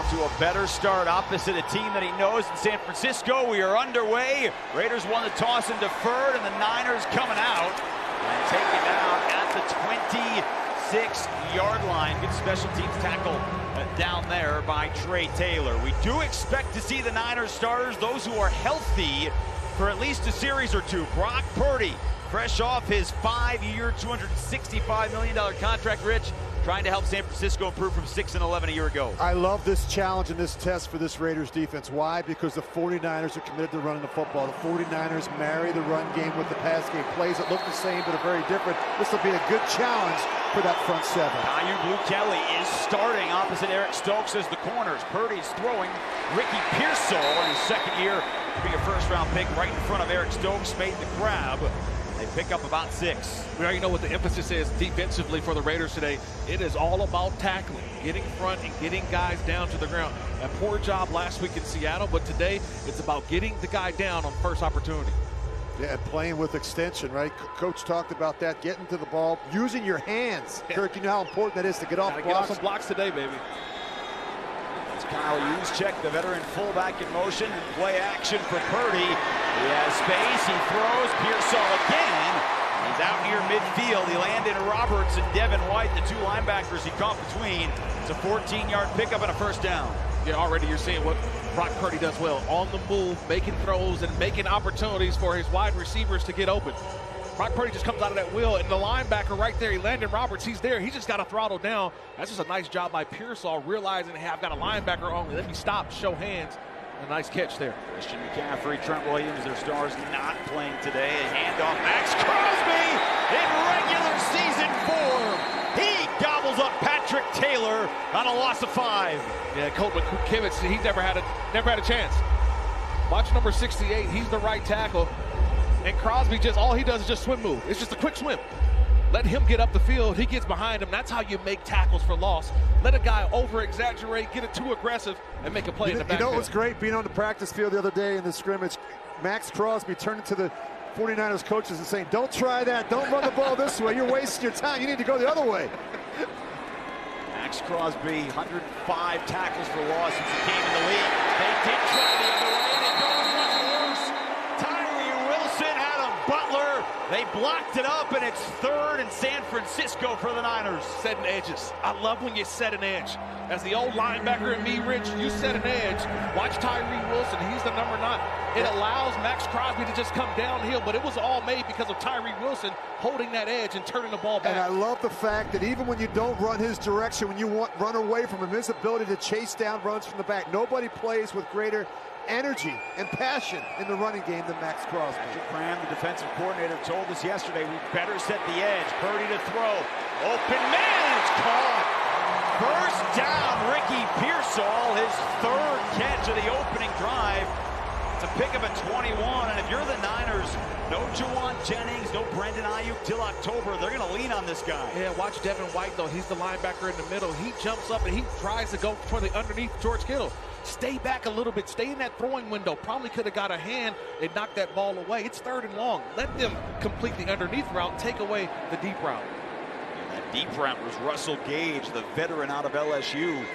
off to a better start opposite a team that he knows in San Francisco. We are underway. Raiders won the toss and deferred, and the Niners coming out and taken down at the 26-yard line. Good special teams tackle down there by Trey Taylor. We do expect to see the Niners starters, those who are healthy, for at least a series or two. Brock Purdy, fresh off his 5-year, $265 million contract, Rich, trying to help San Francisco improve from 6-11 a year ago. I love this challenge and this test for this Raiders defense. Why? Because the 49ers are committed to running the football. The 49ers marry the run game with the pass game. Plays that look the same but are very different. This will be a good challenge for that front seven. Caillou Blue Kelly is starting opposite Eric Stokes as the corners. Purdy's throwing. Ricky Pearsall in his second year to be a first-round pick right in front of Eric Stokes. Made the grab. They pick up about 6. We already know what the emphasis is defensively for the Raiders today. It is all about tackling, getting front and getting guys down to the ground. A poor job last week in Seattle, but today it's about getting the guy down on first opportunity. Yeah, and playing with extension, right? Coach talked about that, getting to the ball, using your hands. Yeah. Kirk, you know how important that is to get off blocks. Get off some blocks today, baby. As Kyle Juszczyk, the veteran fullback in motion, and play action for Purdy. He has space, he throws, Pearsall again. He's out near midfield. He landed Roberts and Devin White, the 2 linebackers he caught between. It's a 14-yard pickup and a first down. Yeah, already you're seeing what Brock Purdy does well. On the move, making throws and making opportunities for his wide receivers to get open. Brock Purdy just comes out of that wheel, and the linebacker right there, Landon Roberts, he's there. He just got to throttle down. That's just a nice job by Pearsall, realizing, hey, I've got a linebacker on me. Let me stop, show hands. A nice catch there. Christian McCaffrey, Trent Williams, their stars not playing today. A handoff, Max Crosby in regular season form. He gobbles up Patrick Taylor on a loss of 5. Yeah, Colt McKivitz, he's never had a chance. Watch number 68, he's the right tackle. And Crosby, just all he does is just swim move. It's just a quick swim. Let him get up the field. He gets behind him. That's how you make tackles for loss. Let a guy over-exaggerate, get it too aggressive, and make a play in the backfield. You know what was great? Being on the practice field the other day in the scrimmage, Max Crosby turning to the 49ers coaches and saying, don't try that. Don't run the ball this way. You're wasting your time. You need to go the other way. Max Crosby, 105 tackles for loss since he came in the league. They did try the other way, and it goes much worse. Tyree Wilson, Adam Butler, they blocked it up, and it's 3rd and San Francisco for the Niners. Setting edges. I love when you set an edge. As the old linebacker in me, Rich, you set an edge. Watch Tyree Wilson. He's the number 9. It allows Max Crosby to just come downhill, but it was all made because of Tyree Wilson holding that edge and turning the ball back. And I love the fact that even when you don't run his direction, when you run away from him, his ability to chase down runs from the back. Nobody plays with greater energy and passion in the running game than Max Crosby. Cram, the defensive coordinator, told us yesterday we better set the edge. Purdy to throw. Open man, it's caught. First down, Ricky Pearsall, his 3rd catch of the opening drive. It's a pickup at 21, and if you're the Niners, no Juwan Jennings, no Brandon Ayuk till October. They're going to lean on this guy. Yeah, watch Devin White, though. He's the linebacker in the middle. He jumps up, and he tries to go for the underneath George Kittle. Stay back a little bit. Stay in that throwing window. Probably could have got a hand and knocked that ball away. It's 3rd and long. Let them complete the underneath route. Take away the deep route. And that deep route was Russell Gage, the veteran out of LSU.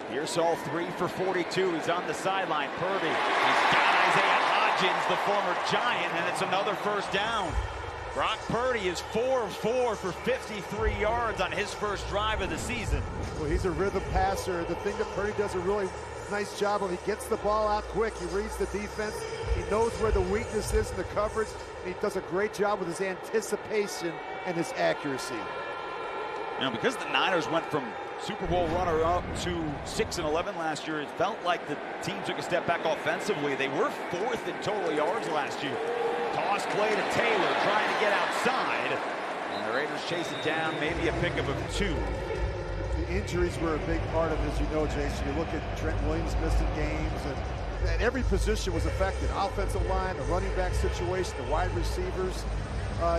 Pearsall 3 for 42. He's on the sideline. Purdy. He's got Isaiah Hodgins, the former Giant, and it's another first down. Brock Purdy is 4 of 4 for 53 yards on his first drive of the season. Well, he's a rhythm passer. The thing that Purdy does a really nice job of, he gets the ball out quick. He reads the defense. He knows where the weakness is in the coverage. And he does a great job with his anticipation and his accuracy. Now, because the Niners went from Super Bowl runner-up to 6-11 last year, it felt like the team took a step back offensively. They were 4th in total yards last year. Toss play to Taylor, trying to get outside. And the Raiders chase it down, maybe a pickup of 2. The injuries were a big part of it, as you know, Jason. You look at Trent Williams missing games, and every position was affected. Offensive line, the running back situation, the wide receivers.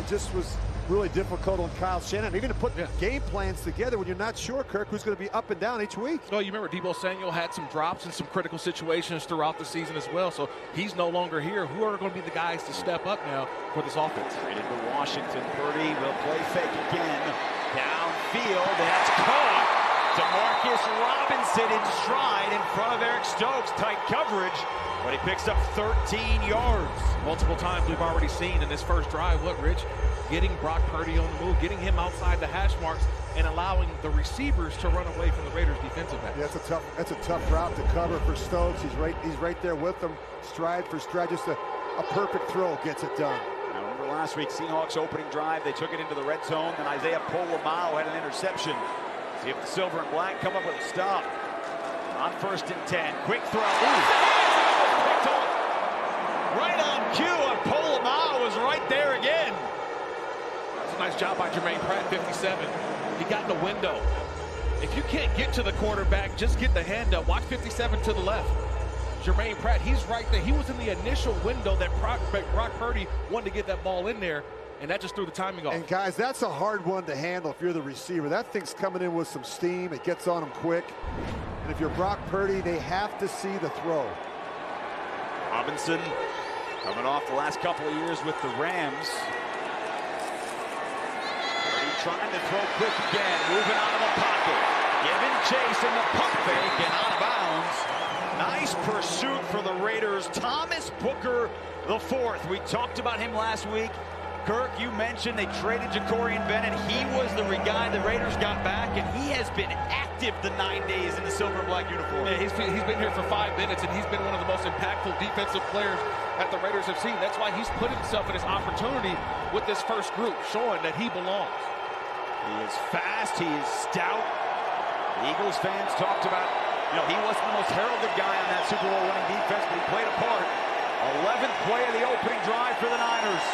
Just was really difficult on Kyle Shanahan, even to put game plans together when you're not sure, Kirk, who's going to be up and down each week. Well, you remember Deebo Samuel had some drops in some critical situations throughout the season as well, so he's no longer here. Who are going to be the guys to step up now for this offense? Traded to Washington. Purdy will play fake again. Downfield, that's caught. Demarcus Robinson in stride in front of Eric Stokes. Tight coverage, but he picks up 13 yards. Multiple times we've already seen in this first drive, Rich? Getting Brock Purdy on the move, getting him outside the hash marks, and allowing the receivers to run away from the Raiders' defensive back. Yeah, that's a tough route to cover for Stokes. He's right there with them, stride for stride. Just a perfect throw gets it done. Now, remember last week, Seahawks opening drive, they took it into the red zone, and Isaiah Polamau had an interception. See if the silver and black come up with a stop. On 1st and 10, quick throw. Picked off. Right on cue, and Polamau was right there again. That's a nice job by Jermaine Pratt, 57. He got in the window. If you can't get to the quarterback, just get the hand up. Watch 57 to the left. Jermaine Pratt, he's right there. He was in the initial window that Brock Purdy wanted to get that ball in there, and that just threw the timing off. And guys, that's a hard one to handle if you're the receiver. That thing's coming in with some steam. It gets on them quick. And if you're Brock Purdy, they have to see the throw. Robinson coming off the last couple of years with the Rams. Purdy trying to throw quick again, moving out of the pocket. Giving chase in the pump fake and out of bounds. Nice pursuit for the Raiders. Thomas Booker, the 4th. We talked about him last week. Kirk, you mentioned they traded Ja'Cory Bennett. He was the guy the Raiders got back, and he has been active the 9 days in the silver and black uniform. Yeah, he's been here for 5 minutes, and he's been one of the most impactful defensive players that the Raiders have seen. That's why he's put himself in his opportunity with this first group, showing that he belongs. He is fast. He is stout. The Eagles fans talked about, he wasn't the most heralded guy on that Super Bowl winning defense, but he played a part. 11th play of the opening drive for the Niners.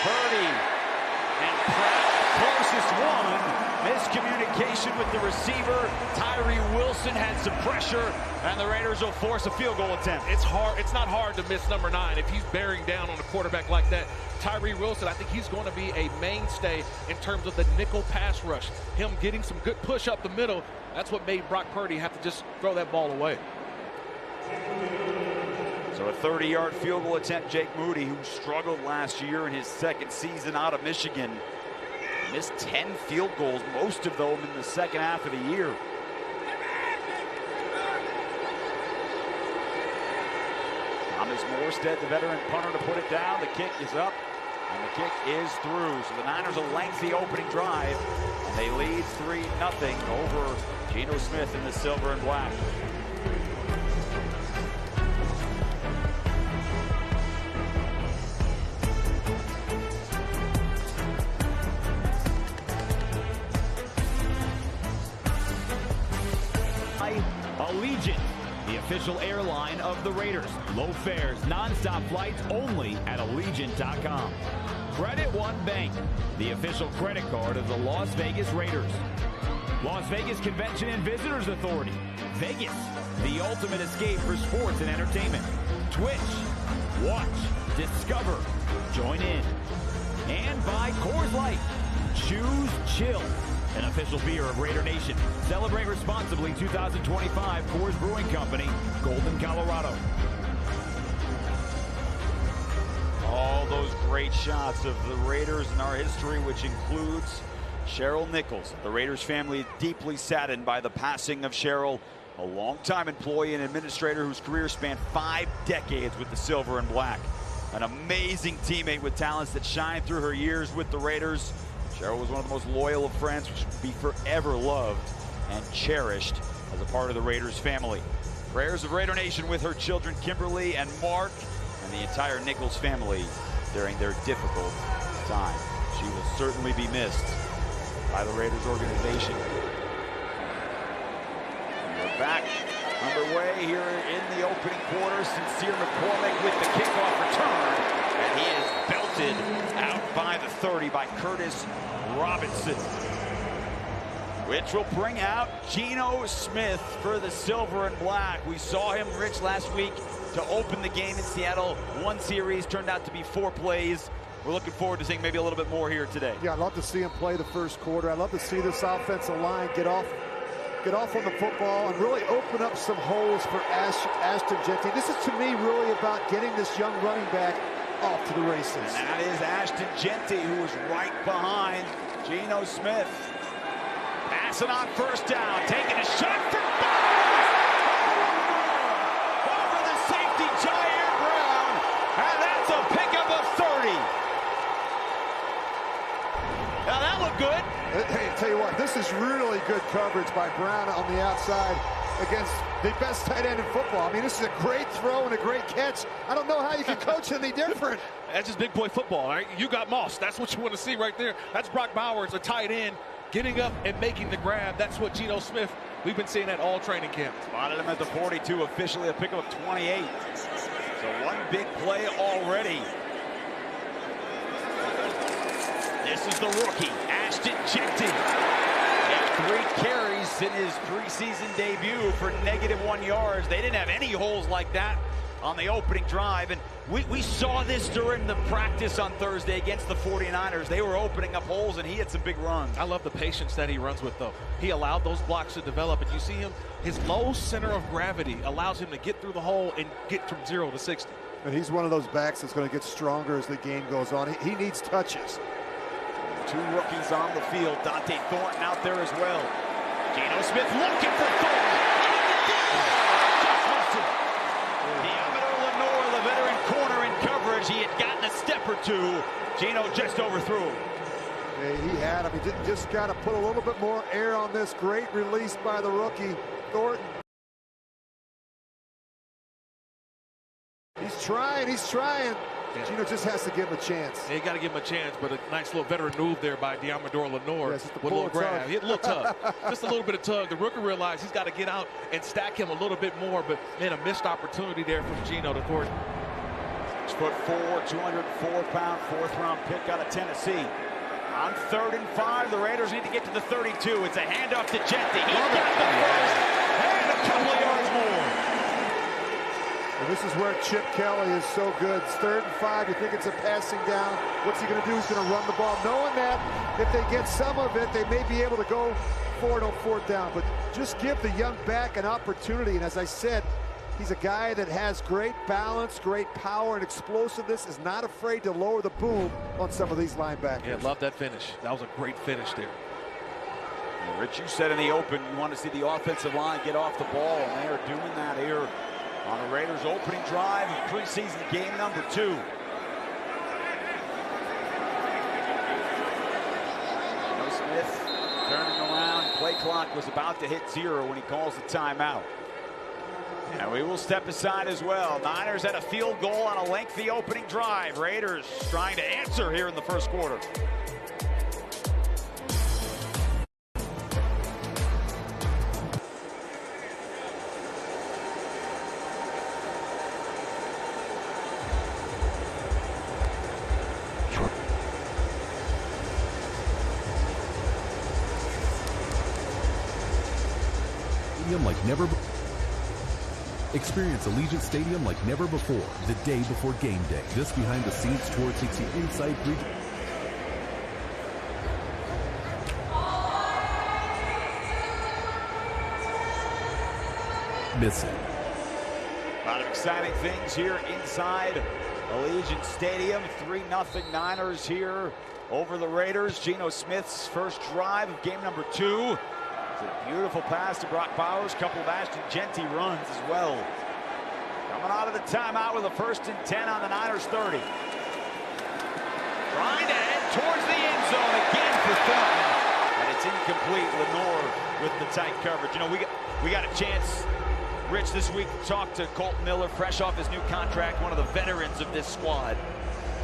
Purdy and Pratt, closest one. Miscommunication with the receiver. Tyree Wilson had some pressure, and the Raiders will force a field goal attempt. It's hard. It's not hard to miss number 9 if he's bearing down on a quarterback like that. Tyree Wilson, I think he's going to be a mainstay in terms of the nickel pass rush. Him getting some good push up the middle, that's what made Brock Purdy have to just throw that ball away. So a 30-yard field goal attempt. Jake Moody, who struggled last year in his 2nd season out of Michigan, missed 10 field goals, most of them in the second half of the year. Thomas Morstead, the veteran punter, to put it down. The kick is up, and the kick is through. So the Niners a lengthy opening drive, and they lead 3-0 over Geno Smith in the silver and black. Allegiant, the official airline of the Raiders. Low fares, non-stop flights only at Allegiant.com. Credit One Bank, the official credit card of the Las Vegas Raiders. Las Vegas Convention and Visitors Authority. Vegas, the ultimate escape for sports and entertainment. Twitch, watch, discover, join in. And by Coors Light, choose chill. An official beer of Raider Nation. Celebrate responsibly. 2025 Coors Brewing Company, Golden, Colorado. All those great shots of the Raiders in our history, which includes Cheryl Nichols. The Raiders family deeply saddened by the passing of Cheryl, a longtime employee and administrator whose career spanned 5 decades with the silver and black. An amazing teammate with talents that shined through her years with the Raiders. Cheryl was one of the most loyal of friends, which will be forever loved and cherished as a part of the Raiders family. Prayers of Raider Nation with her children Kimberly and Mark and the entire Nichols family during their difficult time. She will certainly be missed by the Raiders organization. And we're back underway here in the opening quarter. Sincere McCormick with the kickoff return, and he is belted out by the 30 by Curtis Robinson, which will bring out Geno Smith for the silver and black. We saw him, Rich, last week to open the game in Seattle. 1 series turned out to be 4 plays. We're looking forward to seeing maybe a little bit more here today. Yeah, I'd love to see him play the first quarter. I'd love to see this offensive line get off on the football and really open up some holes for Ashton Jeanty. This is, to me, really about getting this young running back off to the races. And that is Ashton Jeanty, who was right behind Geno Smith. Pass PRESEASON on first down, taking a shot for Bowers! Over the safety, Jair Brown, and that's a pickup of 30. Now that looked good. Hey, tell you what, this is really good coverage by Brown on the outside against the best tight end in football. I mean, this is a great throw and a great catch. I don't know how you can coach any different. That's just big boy football, right? You got Moss. That's what you want to see right there. That's Brock Bowers, a tight end, getting up and making the grab. That's what Geno Smith, we've been seeing at all training camp. Spotted him at the 42, officially a pickup of 28. So one big play already. This is the rookie, Ashton Jeanty. Had 3 carries in his preseason debut for -1 yards. They didn't have any holes like that on the opening drive. And we saw this during the practice on Thursday against the 49ers. They were opening up holes, and he had some big runs. I love the patience that he runs with, though. He allowed those blocks to develop, and you see him, his low center of gravity allows him to get through the hole and get from 0 to 60. And he's one of those backs that's going to get stronger as the game goes on. He needs touches. 2 rookies on the field. Dante Thornton out there as well. Geno Smith looking for Thornton. Diameter Lenore, the veteran corner in coverage. He had gotten a step or 2. Geno just overthrew him. Yeah, he had him. He just got to put a little bit more air on this. Great release by the rookie, Thornton. He's trying. Yeah. Geno just has to give him a chance. Yeah, you got to give him a chance, but a nice little veteran move there by Diamador Lenore with a little grab. Hit a little tug. Just a little bit of tug. The rookie realized he's got to get out and stack him a little bit more, but man, a missed opportunity there from Geno to Thornton. 6'4", 204-pound, 4th-round pick out of Tennessee. On 3rd and 5, the Raiders need to get to the 32. It's a handoff to Jeanty. He got the first, and a couple of yards more. And this is where Chip Kelly is so good. It's 3rd and 5. You think it's a passing down. What's he going to do? He's going to run the ball, knowing that if they get some of it, they may be able to go for it on 4th down. But just give the young back an opportunity. And as I said, he's a guy that has great balance, great power, and explosiveness, is not afraid to lower the boom on some of these linebackers. Yeah, love that finish. That was a great finish there. Yeah, Rich, you said in the open you want to see the offensive line get off the ball, and they are doing that here on the Raiders' opening drive of preseason game number 2. Geno Smith turning around. Play clock was about to hit 0 when he calls the timeout. And we will step aside as well. Niners had a field goal on a lengthy opening drive. Raiders trying to answer here in the first quarter. Like never before. Experience Allegiant Stadium like never before, the day before game day. This behind-the-scenes tour takes you inside pre- Missing. A lot of exciting things here inside Allegiant Stadium. 3-0 Niners here over the Raiders. Geno Smith's first drive of game number 2. It's a beautiful pass to Brock Bowers. Couple of Ashton Jeanty runs as well. Coming out of the timeout with a 1st and 10 on the Niners 30. Trying to head towards the end zone again for Thornton. And it's incomplete. Lenore with the tight coverage. You know, we got a chance, Rich, this week to talk to Colton Miller, fresh off his new contract, one of the veterans of this squad.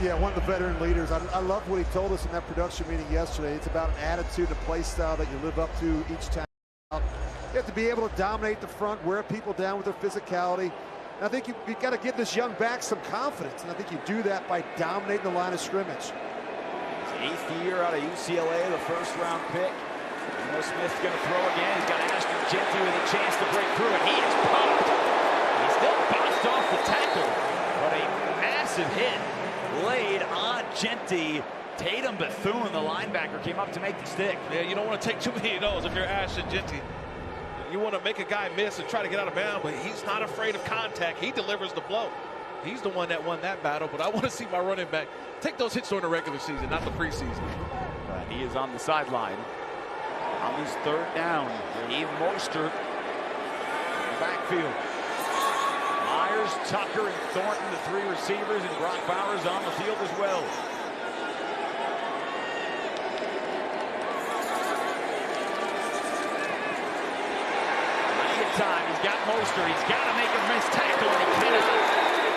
Yeah, one of the veteran leaders. I love what he told us in that production meeting yesterday. It's about an attitude and play style that you live up to each time. You have to be able to dominate the front, wear people down with their physicality. And I think you've got to give this young back some confidence. And I think you do that by dominating the line of scrimmage. His 8th year out of UCLA, the 1st-round pick. Geno Smith's going to throw again. He's got Ashton Jeanty with a chance to break through, and he is popped. He still bounced off the tackle, but a massive hit laid on Jeanty. Tatum Bethune, the linebacker, came up to make the stick. Yeah, you don't want to take too many of those if you're Ashton Jeanty. You want to make a guy miss and try to get out of bounds, but he's not afraid of contact. He delivers the blow. He's the one that won that battle, but I want to see my running back take those hits during the regular season, not the preseason. He is on the sideline. On his third down, Raheem Mostert in the backfield. Myers, Tucker, and Thornton, the three receivers, and Brock Bowers on the field as well. Time. He's got Mostert. He's got to make a missed tackle, and he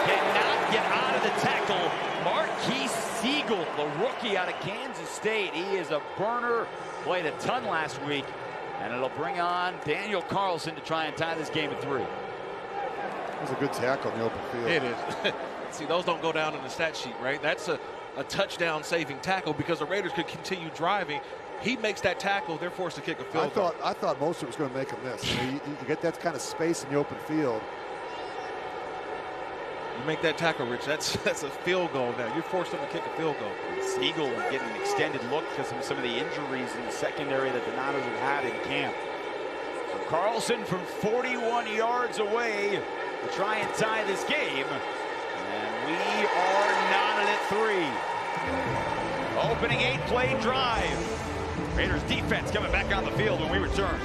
cannot get out of the tackle. Marquise Siegel, the rookie out of Kansas State. He is a burner. Played a ton last week, and it'll bring on Daniel Carlson to try and tie this game at 3. It was a good tackle in the open field. It is. See, those don't go down in the stat sheet, right? That's a touchdown-saving tackle because the Raiders could continue driving. He makes that tackle, they're forced to kick a field goal. I thought Mostert was going to make a miss. You get that kind of space in the open field. You make that tackle, Rich, that's a field goal now. You're forced him to kick a field goal. Siegel getting an extended look because of some of the injuries in the secondary that the Niners have had in camp. So Carlson from 41 yards away to try and tie this game. And we are knotted at 3. Opening 8-play drive. Raiders defense coming back on the field when we return.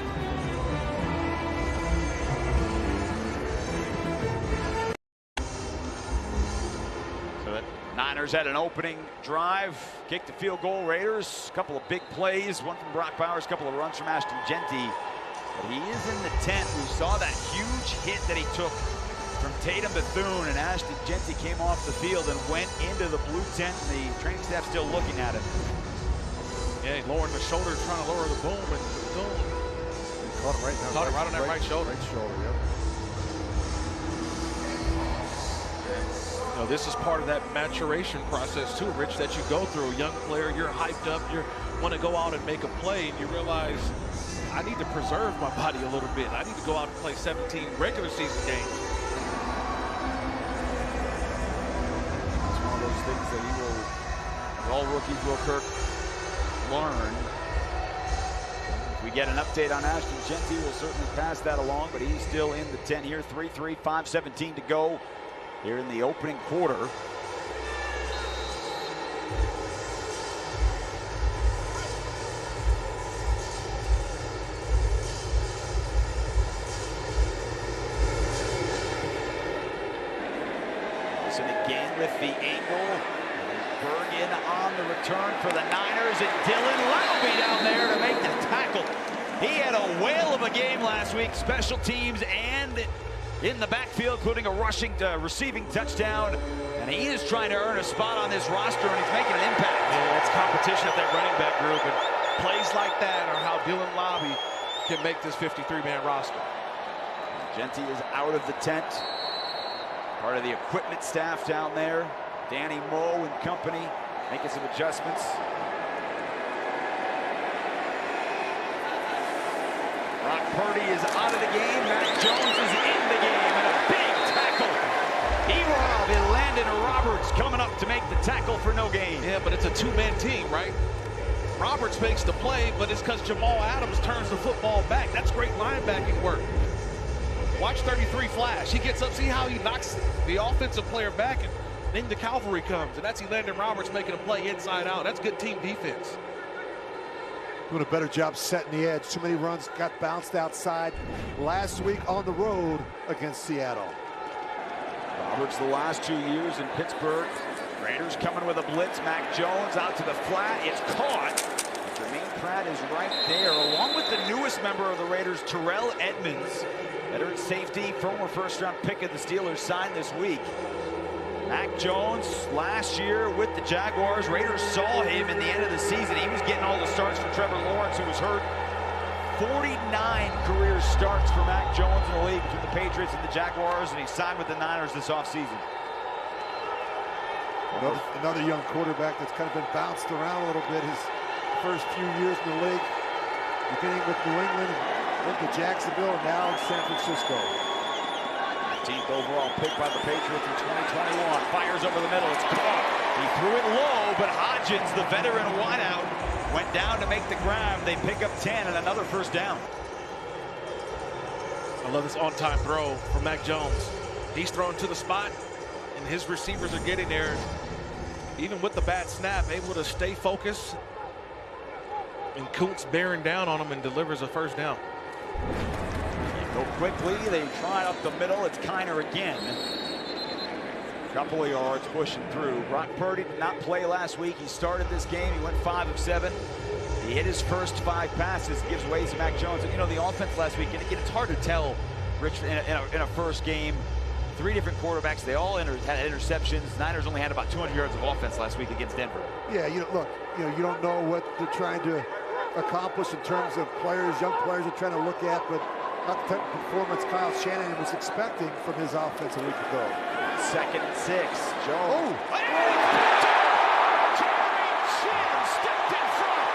So the Niners had an opening drive, kicked the field goal. Raiders, a couple of big plays, one from Brock Bowers, a couple of runs from Ashton Genty. But he is in the tent. We saw that huge hit that he took from Tatum Bethune, and Ashton Genty came off the field and went into the blue tent. The training staff still looking at it. Yeah, he's lowering the shoulder, trying to lower the boom, and boom. He caught him right on that right shoulder. Right shoulder, yep. You know, this is part of that maturation process too, Rich, that you go through. Young player, you're hyped up, you want to go out and make a play, and you realize, I need to preserve my body a little bit. I need to go out and play 17 regular season games. It's one of those things that he will, all rookies will, Kirk, learn. If we get an update on Ashton Genty, we'll certainly pass that along, but he's still in the 10 here. 3-3, 5:17 to go here in the opening quarter. Listen again with the angle. Bergen on the return for the Niners, and Dylan Laube down there to make the tackle. He had a whale of a game last week, special teams and in the backfield, including a receiving touchdown. And he is trying to earn a spot on this roster, and he's making an impact. Yeah, it's competition at that running back group, and plays like that are how Dylan Laube can make this 53-man roster. Genty is out of the tent. Part of the equipment staff down there. Danny Moe and company making some adjustments. Brock Purdy is out of the game. Matt Jones is in the game, and a big tackle. Erob and Landon Roberts coming up to make the tackle for no gain. Yeah, but it's a two-man team, right? Roberts makes the play, but it's because Jamal Adams turns the football back. That's great linebacking work. Watch 33 flash. He gets up, see how he knocks the offensive player back, and then the cavalry comes, and that's Landon Roberts making a play inside out. That's good team defense. Doing a better job setting the edge. Too many runs got bounced outside last week on the road against Seattle. Roberts the last 2 years in Pittsburgh. Raiders coming with a blitz. Mac Jones out to the flat. It's caught. Jermaine Pratt is right there, along with the newest member of the Raiders, Terrell Edmonds. Veteran safety, former first-round pick of the Steelers, signed this week. Mac Jones last year with the Jaguars. Raiders saw him in the end of the season. He was getting all the starts for Trevor Lawrence, who was hurt. 49 career starts for Mac Jones in the league between the Patriots and the Jaguars, and he signed with the Niners this offseason. Another young quarterback that's kind of been bounced around a little bit his first few years in the league. Beginning with New England, went to Jacksonville, and now in San Francisco. 15th overall pick by the Patriots in 2021. Fires over the middle. It's caught. He threw it low, but Hodgins, the veteran wideout, went down to make the grab. They pick up 10 and another first down. I love this on-time throw from Mac Jones. He's thrown to the spot, and his receivers are getting there. Even with the bad snap, able to stay focused And Kuntz bearing down on him and delivers a first down. Go quickly, they try it up the middle. It's Kiner again. Couple of yards pushing through. Brock Purdy did not play last week. He started this game. He went 5 of 7. He hit his first 5 passes, gives way to Mac Jones. And, you know, the offense last week, and again, it's hard to tell, Rich, in a first game. 3 different quarterbacks, they all had interceptions. Niners only had about 200 yards of offense last week against Denver. Yeah, look, you don't know what they're trying to accomplish in terms of players, young players are trying to look at, but not the type of performance Kyle Shanahan was expecting from his offense a week ago. 2nd and 6. Jones. Oh! Jeremy Chin stepped in front.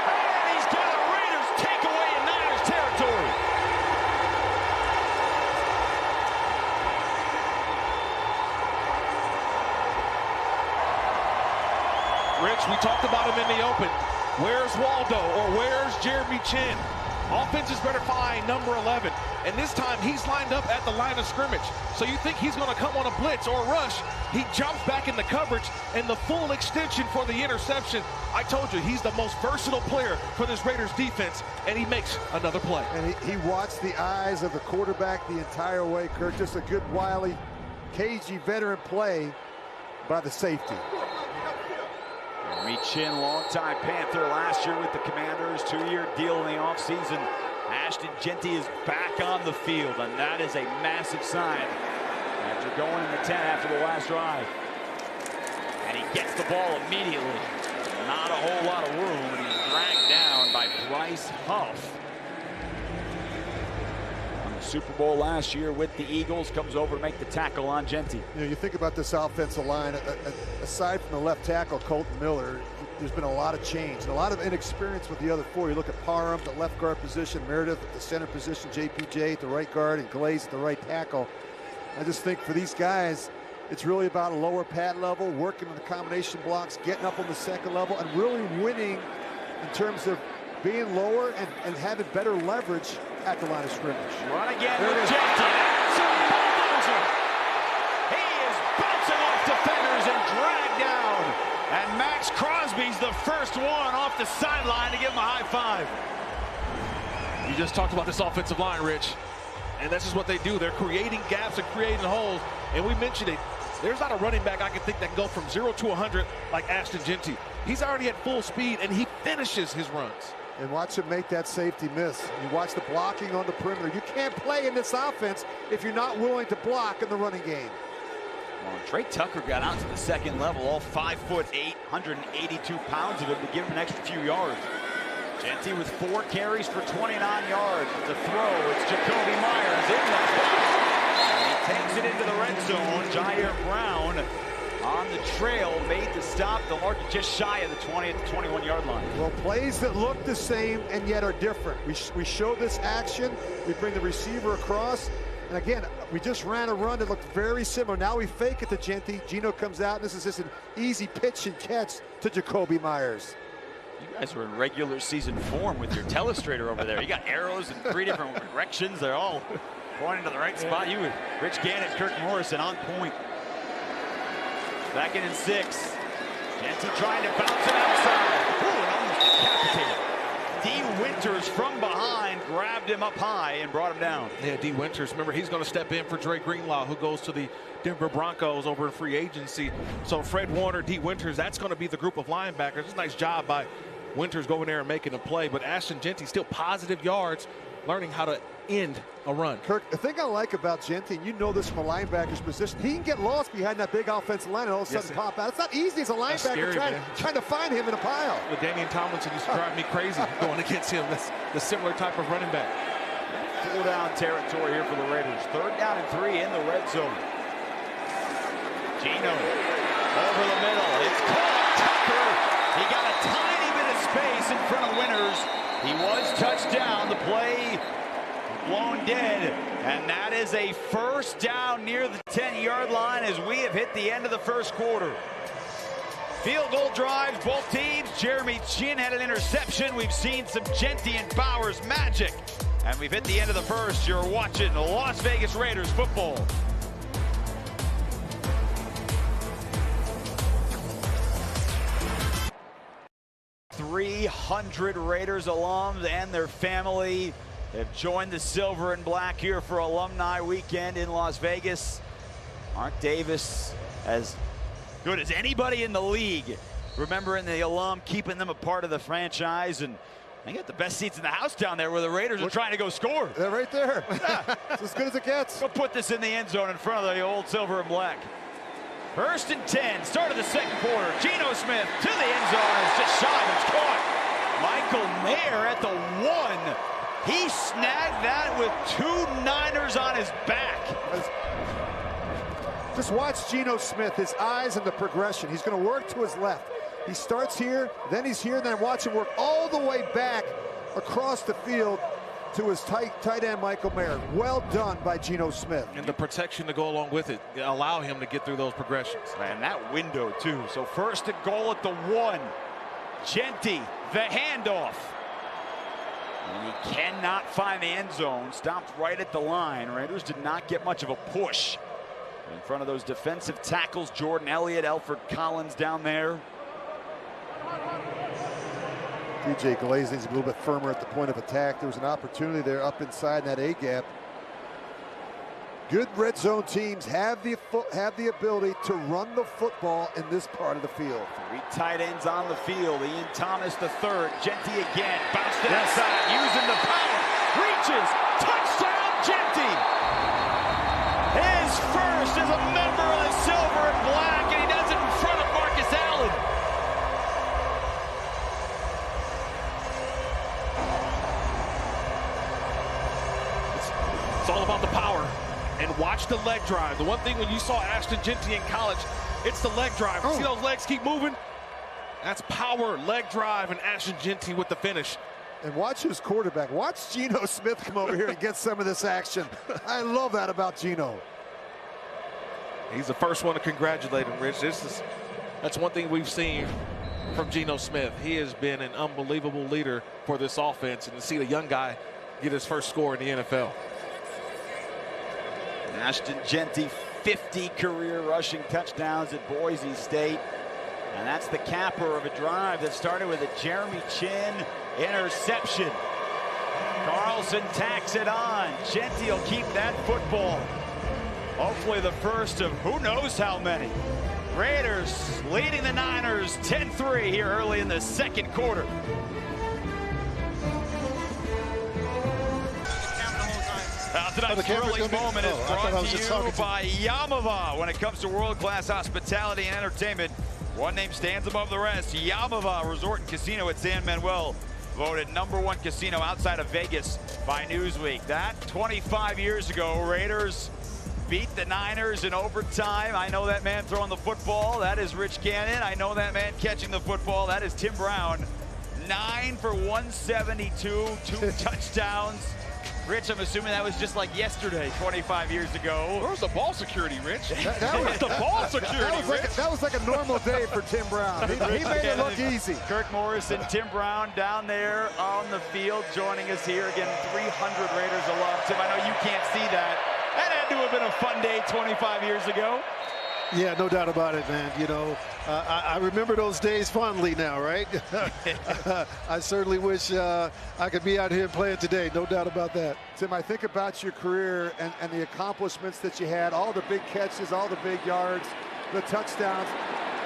And he's got a Raiders takeaway in Niners territory. Rich, we talked about him in the open. Where's Waldo or where's Jeremy Chin? Offense is better find number 11. And this time he's lined up at the line of scrimmage. So you think he's going to come on a blitz or a rush. He jumps back in the coverage and the full extension for the interception. I told you, he's the most versatile player for this Raiders defense, and he makes another play. And he watched the eyes of the quarterback the entire way, Kirk. Just a good, wily, cagey veteran play by the safety. Jeremy Chin, longtime Panther last year with the Commanders, 2-year deal in the offseason. Ashton Jeanty is back on the field, and that is a massive sign after going in the 10 after the last drive. And he gets the ball immediately. Not a whole lot of room, and he's dragged down by Bryce Huff. On the Super Bowl last year with the Eagles, comes over to make the tackle on Jeanty. You think about this offensive line, aside from the left tackle, Colton Miller, there's been a lot of change and a lot of inexperience with the other 4. You look at Parham, the left guard position, Meredith at the center position, JPJ at the right guard, and Glaze at the right tackle. I just think for these guys, it's really about a lower pad level, working on the combination blocks, getting up on the second level, and really winning in terms of being lower and having better leverage at the line of scrimmage. Run again with Jeanty. That's a bulldozer. He is bouncing off defenders and dragged down. And Max Crosby's the first one off the sideline to give him a high five. You just talked about this offensive line, Rich. And this is what they do. They're creating gaps and creating holes. And we mentioned it. There's not a running back I can think that can go from 0 to 100 like Ashton Jeanty. He's already at full speed, and he finishes his runs. And watch him make that safety miss. You watch the blocking on the perimeter. You can't play in this offense if you're not willing to block in the running game. Well, Trey Tucker got out to the second level, all 5'8", 182 pounds of him to give him an extra few yards. Jeanty with 4 carries for 29 yards. The throw, it's Jacoby Myers in the box. And he takes it into the red zone. Jair Brown on the trail, made the stop. The market just shy of the 20 at the 21-yard line. Well, plays that look the same and yet are different. We show this action. We bring the receiver across. And again, we just ran a run that looked very similar. Now we fake it to Jeanty. Gino comes out, and this is just an easy pitch and catch to Jacoby Myers. You guys are in regular season form with your telestrator over there. You got arrows in 3 different directions. They're all pointing to the right spot. You with Rich Gannon, Kirk Morrison on point. 2nd and 6. Jeanty trying to bounce it outside. Ooh, and almost decapitated. D. Winters from behind grabbed him up high and brought him down. Yeah, D. Winters. Remember, he's going to step in for Dre Greenlaw, who goes to the Denver Broncos over in free agency. So Fred Warner, D. Winters, that's going to be the group of linebackers. It's a nice job by Winters going there and making a play. But Ashton Jeanty still positive yards, learning how to end a run. Kirk, the thing I like about Jeanty, and you know this from a linebacker's position, he can get lost behind that big offensive line and all of a sudden pop out. It's not easy as a linebacker trying to find him in a pile. Well, Damian Tomlinson used to drive me crazy going against him. That's the similar type of running back. 4-down territory here for the Raiders. 3rd down and 3 in the red zone. Gino over the middle. It's caught. Tucker. He got a tiny bit of space in front of Winters. He was touched down. The play blown dead. And that is a 1st down near the 10-yard line as we have hit the end of the 1st quarter. Field goal drives, both teams. Jeremy Chin had an interception. We've seen some Jeanty and Bowers magic. And we've hit the end of the 1st. You're watching Las Vegas Raiders football. 300 Raiders alums and their family have joined the silver and black here for Alumni Weekend in Las Vegas. Mark Davis, as good as anybody in the league, remembering the alum, keeping them a part of the franchise, and they got the best seats in the house down there where the Raiders are trying to go score. They're right there. Yeah, it's as good as it gets. Go put this in the end zone in front of the old silver and black. 1st and 10, start of the second quarter. Geno Smith to the end zone. It's just shy, but it's caught. Michael Mayer at the 1. He snagged that with 2 Niners on his back. Just watch Geno Smith, his eyes and the progression. He's going to work to his left. He starts here, then he's here, and then watch him work all the way back across the field to his tight end, Michael Mayer. Well done by Geno Smith. And the protection to go along with it, allow him to get through those progressions. And that window, too. So 1st and goal at the 1. Genty, the handoff. And he cannot find the end zone. Stopped right at the line. Raiders did not get much of a push in front of those defensive tackles. Jordan Elliott, Alfred Collins down there. DJ Glazing's a little bit firmer at the point of attack. There was an opportunity there up inside that A-gap. Good red zone teams have the ability to run the football in this part of the field. 3 tight ends on the field. Ian Thomas the 3rd. Genty again. Bounced outside. Using the power. Reaches. Touchdown, Genty. His first as a member of the silver and black, and he does it in front of Marcus Allen. It's all about the power. And watch the leg drive. The one thing when you saw Ashton Genty in college, it's the leg drive. See those legs keep moving? That's power, leg drive, and Ashton Genty with the finish. And watch his quarterback. Watch Geno Smith come over here and get some of this action. I love that about Geno. He's the first one to congratulate him, Rich. That's one thing we've seen from Geno Smith. He has been an unbelievable leader for this offense, and to see the young guy get his first score in the NFL. Ashton Genty, 50 career rushing touchdowns at Boise State. And that's the capper of a drive that started with a Jeremy Chin interception. Carlson tacks it on. Genty will keep that football. Hopefully the first of who knows how many. Raiders leading the Niners 10-3 here early in the second quarter. Tonight's thrilling moment is brought to you by Yamava. When it comes to world-class hospitality and entertainment, one name stands above the rest. Yamava Resort and Casino at San Manuel, voted #1 casino outside of Vegas by Newsweek. That 25 years ago, Raiders beat the Niners in overtime. I know that man throwing the football. That is Rich Gannon. I know that man catching the football. That is Tim Brown. 9 for 172, 2 touchdowns. Rich, I'm assuming that was just like yesterday, 25 years ago. Where's the ball security, Rich? That was the ball security, that was like a normal day for Tim Brown. He made it look easy. Kirk Morris and Tim Brown down there on the field joining us here. Again, 300 Raiders alum. Tim, I know you can't see that. That had to have been a fun day 25 years ago. Yeah, no doubt about it, man. You know, I remember those days fondly now, right? I certainly wish I could be out here playing today, no doubt about that. Tim, I think about your career and the accomplishments that you had, all the big catches, all the big yards, the touchdowns.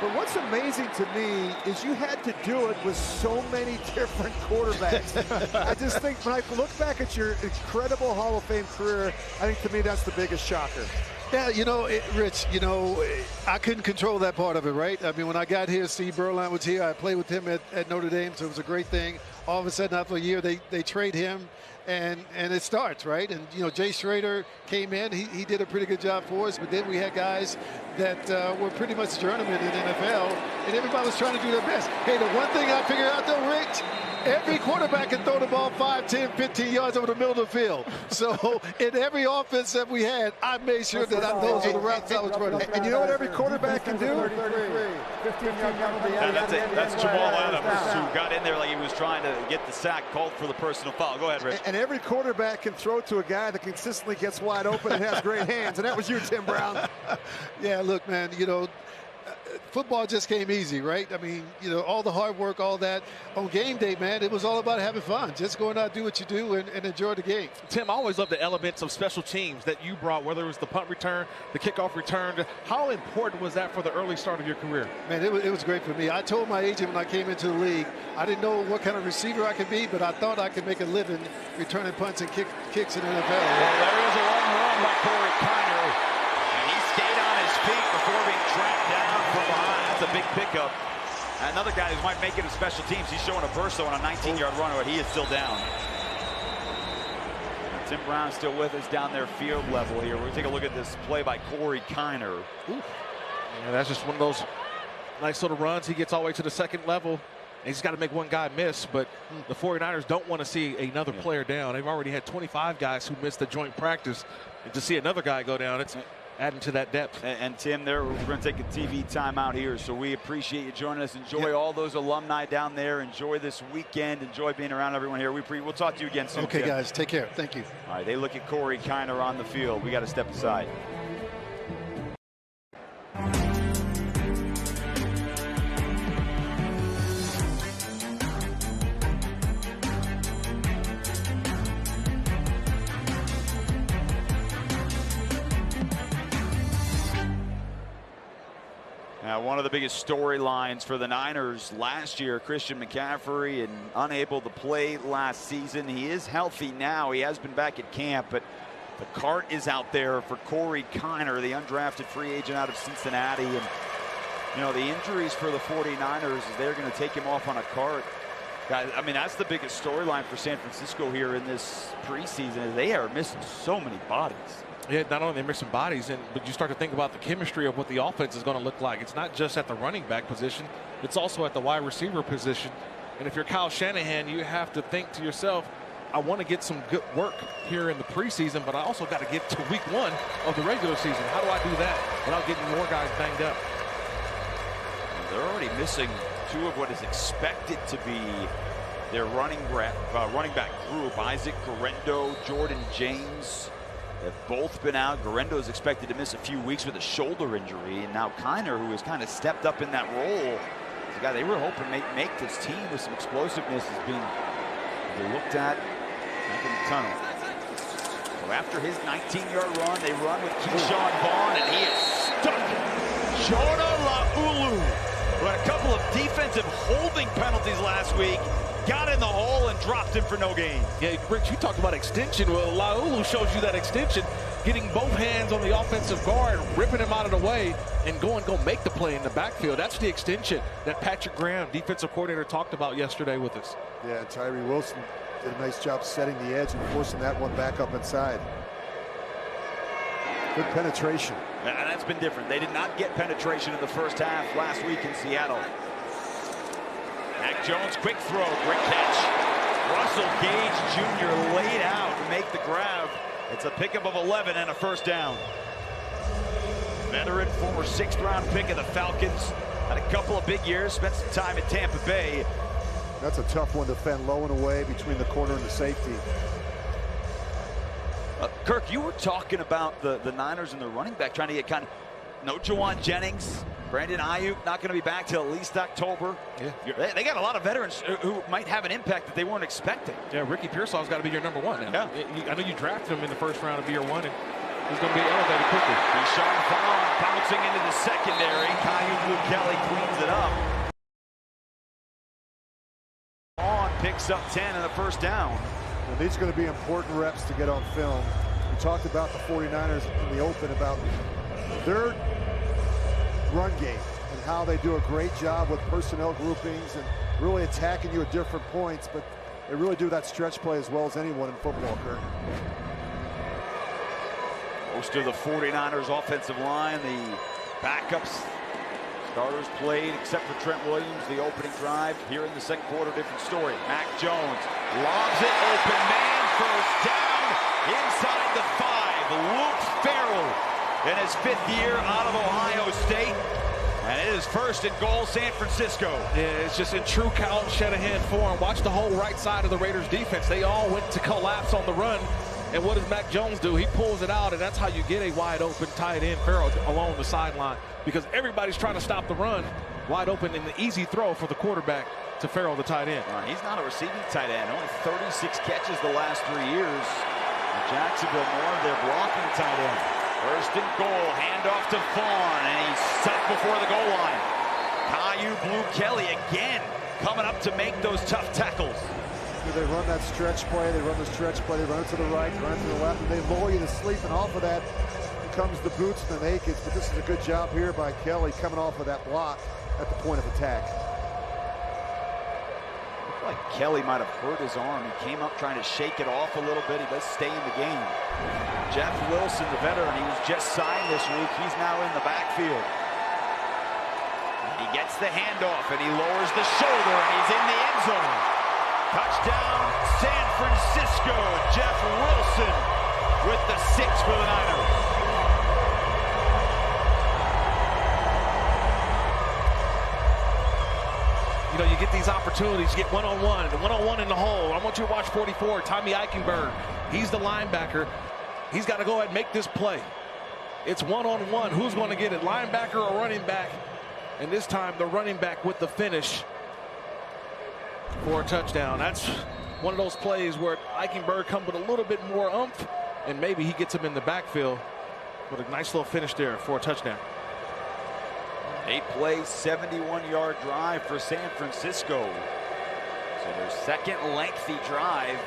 But what's amazing to me is you had to do it with so many different quarterbacks. I just think when I look back at your incredible Hall of Fame career, I think to me that's the biggest shocker. Yeah, you know, Rich, you know, I couldn't control that part of it, right? I mean, when I got here, Steve Berline was here. I played with him at Notre Dame, so it was a great thing. All of a sudden, after a year, they trade him, and it starts, right? And, you know, Jay Schrader came in. He did a pretty good job for us, but then we had guys that were pretty much journeymen in the NFL, and everybody was trying to do their best. Hey, the one thing I figured out, though, Rich, every quarterback can throw the ball 5, 10, 15 yards over the middle of the field. So in every offense that we had, I made sure that those were the routes I was running. And you know what every quarterback can do? That's Jamal Adams, who got in there like he was trying to get the sack, called for the personal foul. Go ahead, Rich. And every quarterback can throw to a guy that consistently gets wide open and has great hands. And that was you, Tim Brown. Yeah, look, man, you know, football just came easy, right? I mean, you know, all the hard work, all that. On game day, man, it was all about having fun. Just going out, do what you do, and enjoy the game. Tim, I always love the elements of special teams that you brought, whether it was the punt return, the kickoff return. How important was that for the early start of your career? Man, it was great for me. I told my agent when I came into the league, I didn't know what kind of receiver I could be, but I thought I could make a living returning punts and kicks in the NFL. Well, there is a long run by Corey Kiner, and he stayed on his feet before being tracked down from behind. That's a big pickup. Another guy who might make it to special teams. He's showing a burst on a 19-yard run, but he is still down. Tim Brown still with us down there field level here. We're going to take a look at this play by Corey Kiner. Yeah, that's just one of those nice little runs. He gets all the way to the second level. And he's got to make one guy miss, but the 49ers don't want to see another player down. They've already had 25 guys who missed the joint practice. And to see another guy go down, it's adding to that depth. And Tim, we're going to take a TV timeout here, so we appreciate you joining us. Enjoy all those alumni down there. Enjoy this weekend. Enjoy being around everyone here. We'll talk to you again soon. Okay, Tim. guys, take care. Thank you. All right, they look at Corey Kiner on the field. We got to step aside. Now, one of the biggest storylines for the Niners last year, Christian McCaffrey, and unable to play last season. He is healthy now. He has been back at camp, but the cart is out there for Corey Kiner, the undrafted free agent out of Cincinnati. And, you know, the injuries for the 49ers is they're going to take him off on a cart. Guys, I mean, that's the biggest storyline for San Francisco here in this preseason, is they are missing so many bodies. Yeah, not only are they missing bodies, but you start to think about the chemistry of what the offense is going to look like. It's not just at the running back position. It's also at the wide receiver position. And if you're Kyle Shanahan, you have to think to yourself, I want to get some good work here in the preseason, but I also got to get to week 1 of the regular season. How do I do that without getting more guys banged up? They're already missing 2 of what is expected to be their running back group. Isaac Guerendo, Jordan James have both been out. Guerendo is expected to miss a few weeks with a shoulder injury, and now Kiner, who has kind of stepped up in that role, is a guy they were hoping to make this team with some explosiveness, is being looked at back in the tunnel. So after his 19-yard run, they run with Keyshawn Vaughn, and he is stuck. Jonah Laulu, who had a couple of defensive holding penalties last week, got in the hole and dropped him for no gain. Yeah, Rich, you talked about extension. Well, Laulu shows you that extension, getting both hands on the offensive guard, ripping him out of the way, and go make the play in the backfield. That's the extension that Patrick Graham, defensive coordinator, talked about yesterday with us. Yeah, and Tyree Wilson did a nice job setting the edge and forcing that one back up inside. Good penetration. And that's been different. They did not get penetration in the first half last week in Seattle. Mac Jones, quick throw, great catch. Russell Gage Jr. laid out to make the grab. It's a pickup of 11 and a first down. Veteran, former 6th-round pick of the Falcons. Had a couple of big years, spent some time at Tampa Bay. That's a tough one to fend low and away between the corner and the safety. Kirk, you were talking about the Niners and the running back trying to get kind of no Juwan Jennings. Brandon Ayuk not going to be back till at least October. Yeah. They got a lot of veterans who might have an impact that they weren't expecting. Yeah, Ricky Pearsall's got to be your number 1 now. Yeah. I know you drafted him in the first round of year 1, and he's going to be elevated quickly. Keyshawn Vaughn bouncing into the secondary. Caillou Blue Kelly cleans it up. Vaughn picks up 10 and a first down. And these are going to be important reps to get on film. We talked about the 49ers in the open about their run game and how they do a great job with personnel groupings and really attacking you at different points, but they really do that stretch play as well as anyone in football, Kirk. Most of the 49ers offensive line, the backups, starters played except for Trent Williams. The opening drive here in the second quarter, different story. Mac Jones lobs it, open man, first down, inside the 5. Luke Farrell in his 5th year out of Ohio State. And it is 1st and goal, San Francisco. Yeah, it's just in true Kyle Shanahan form. Watch the whole right side of the Raiders defense. They all went to collapse on the run. And what does Mac Jones do? He pulls it out, and that's how you get a wide open tight end Farrell along the sideline, because everybody's trying to stop the run. Wide open and the easy throw for the quarterback to Farrell, the tight end. He's not a receiving tight end. Only 36 catches the last 3 years. Jacksonville more of their blocking tight end. First and goal, handoff to Vaughn, and he's sacked before the goal line. Caillou Blue Kelly again coming up to make those tough tackles. They run that stretch play, they run the stretch play, they run it to the right, run it to the left, and they lull you to sleep, and off of that comes the boots and the nakeds. But this is a good job here by Kelly coming off of that block at the point of attack. Looked like Kelly might have hurt his arm. He came up trying to shake it off a little bit. He does stay in the game. Jeff Wilson, the veteran, he was just signed this week. He's now in the backfield. He gets the handoff, and he lowers the shoulder, and he's in the end zone. Touchdown, San Francisco. Jeff Wilson with the 6 for the Niners. You know, you get these opportunities, you get one-on-one in the hole. I want you to watch 44, Tommy Eichenberg. He's the linebacker. He's got to go ahead and make this play. It's one-on-one. Who's going to get it, linebacker or running back? And this time, the running back with the finish for a touchdown. That's one of those plays where Eichenberg comes with a little bit more oomph, and maybe he gets him in the backfield with a nice little finish there for a touchdown. 8 plays, 71-yard drive for San Francisco. So their second lengthy drive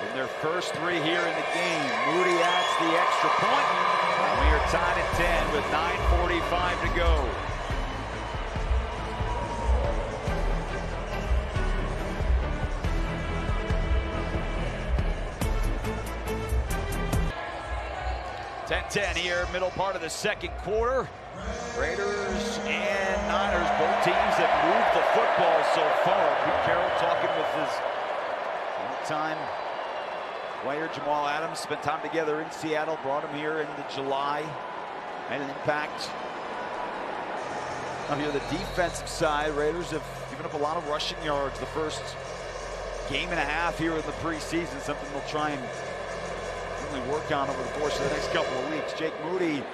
in their first 3 here in the game. Moody adds the extra point, and we are tied at 10 with 9:45 to go. .10 here, middle part of the second quarter. Raiders and Niners, both teams that moved the football so far. Pete Carroll talking with his long-time player Jamal Adams. Spent time together in Seattle, brought him here into July. Made an impact. Now here, the defensive side, Raiders have given up a lot of rushing yards the first game and a half here in the preseason. Something they'll try and work on over the course of the next couple of weeks. Jake Moody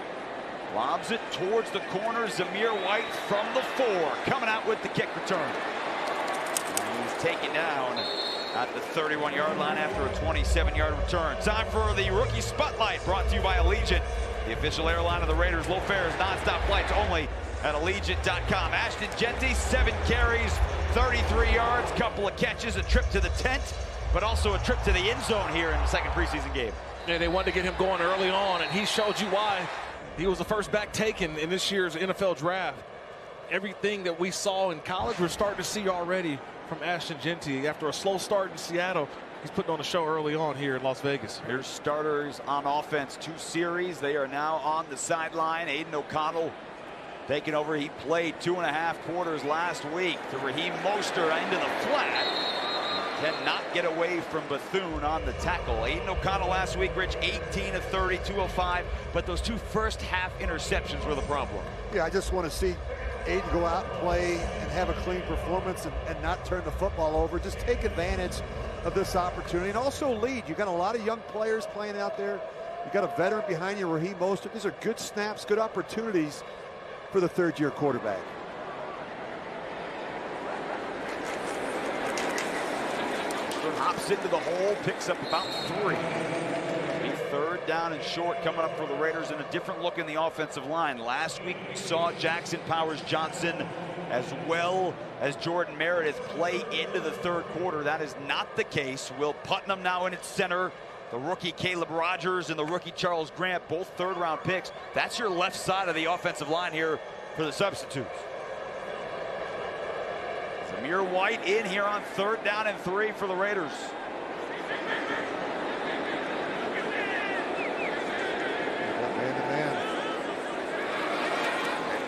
lobs it towards the corner. Zamir White from the 4 coming out with the kick return. And he's taken down at the 31-yard line after a 27-yard return. Time for the rookie spotlight, brought to you by Allegiant, the official airline of the Raiders. Low fares, nonstop flights only at Allegiant.com. Ashton Genty, 7 carries, 33 yards, couple of catches, a trip to the tent, but also a trip to the end zone here in the second preseason game. And they wanted to get him going early on, and he showed you why. He was the first back taken in this year's NFL draft. Everything that we saw in college, we're starting to see already from Ashton Genty. After a slow start in Seattle, he's putting on a show early on here in Las Vegas. Here's starters on offense, 2 series. They are now on the sideline. Aiden O'Connell taking over. He played 2.5 quarters last week. To Raheem Mostert into the flat. Cannot get away from Bethune on the tackle. Aiden O'Connell last week, Rich, 18 of 30, 205, but those 2 first half interceptions were the problem. Yeah, I just want to see Aiden go out and play and have a clean performance and not turn the football over. Just take advantage of this opportunity and also lead. You've got a lot of young players playing out there. You've got a veteran behind you, Raheem Mostert. These are good snaps, good opportunities for the 3rd-year quarterback. Hops into the hole, picks up about 3. A 3rd down and short coming up for the Raiders, and a different look in the offensive line. Last week we saw Jackson Powers Johnson as well as Jordan Meredith play into the 3rd quarter. That is not the case. Will Putnam now in its center. The rookie Caleb Rogers and the rookie Charles Grant, both 3rd-round picks. That's your left side of the offensive line here for the substitutes. Zamir White in here on 3rd down and 3 for the Raiders. Man-to-man.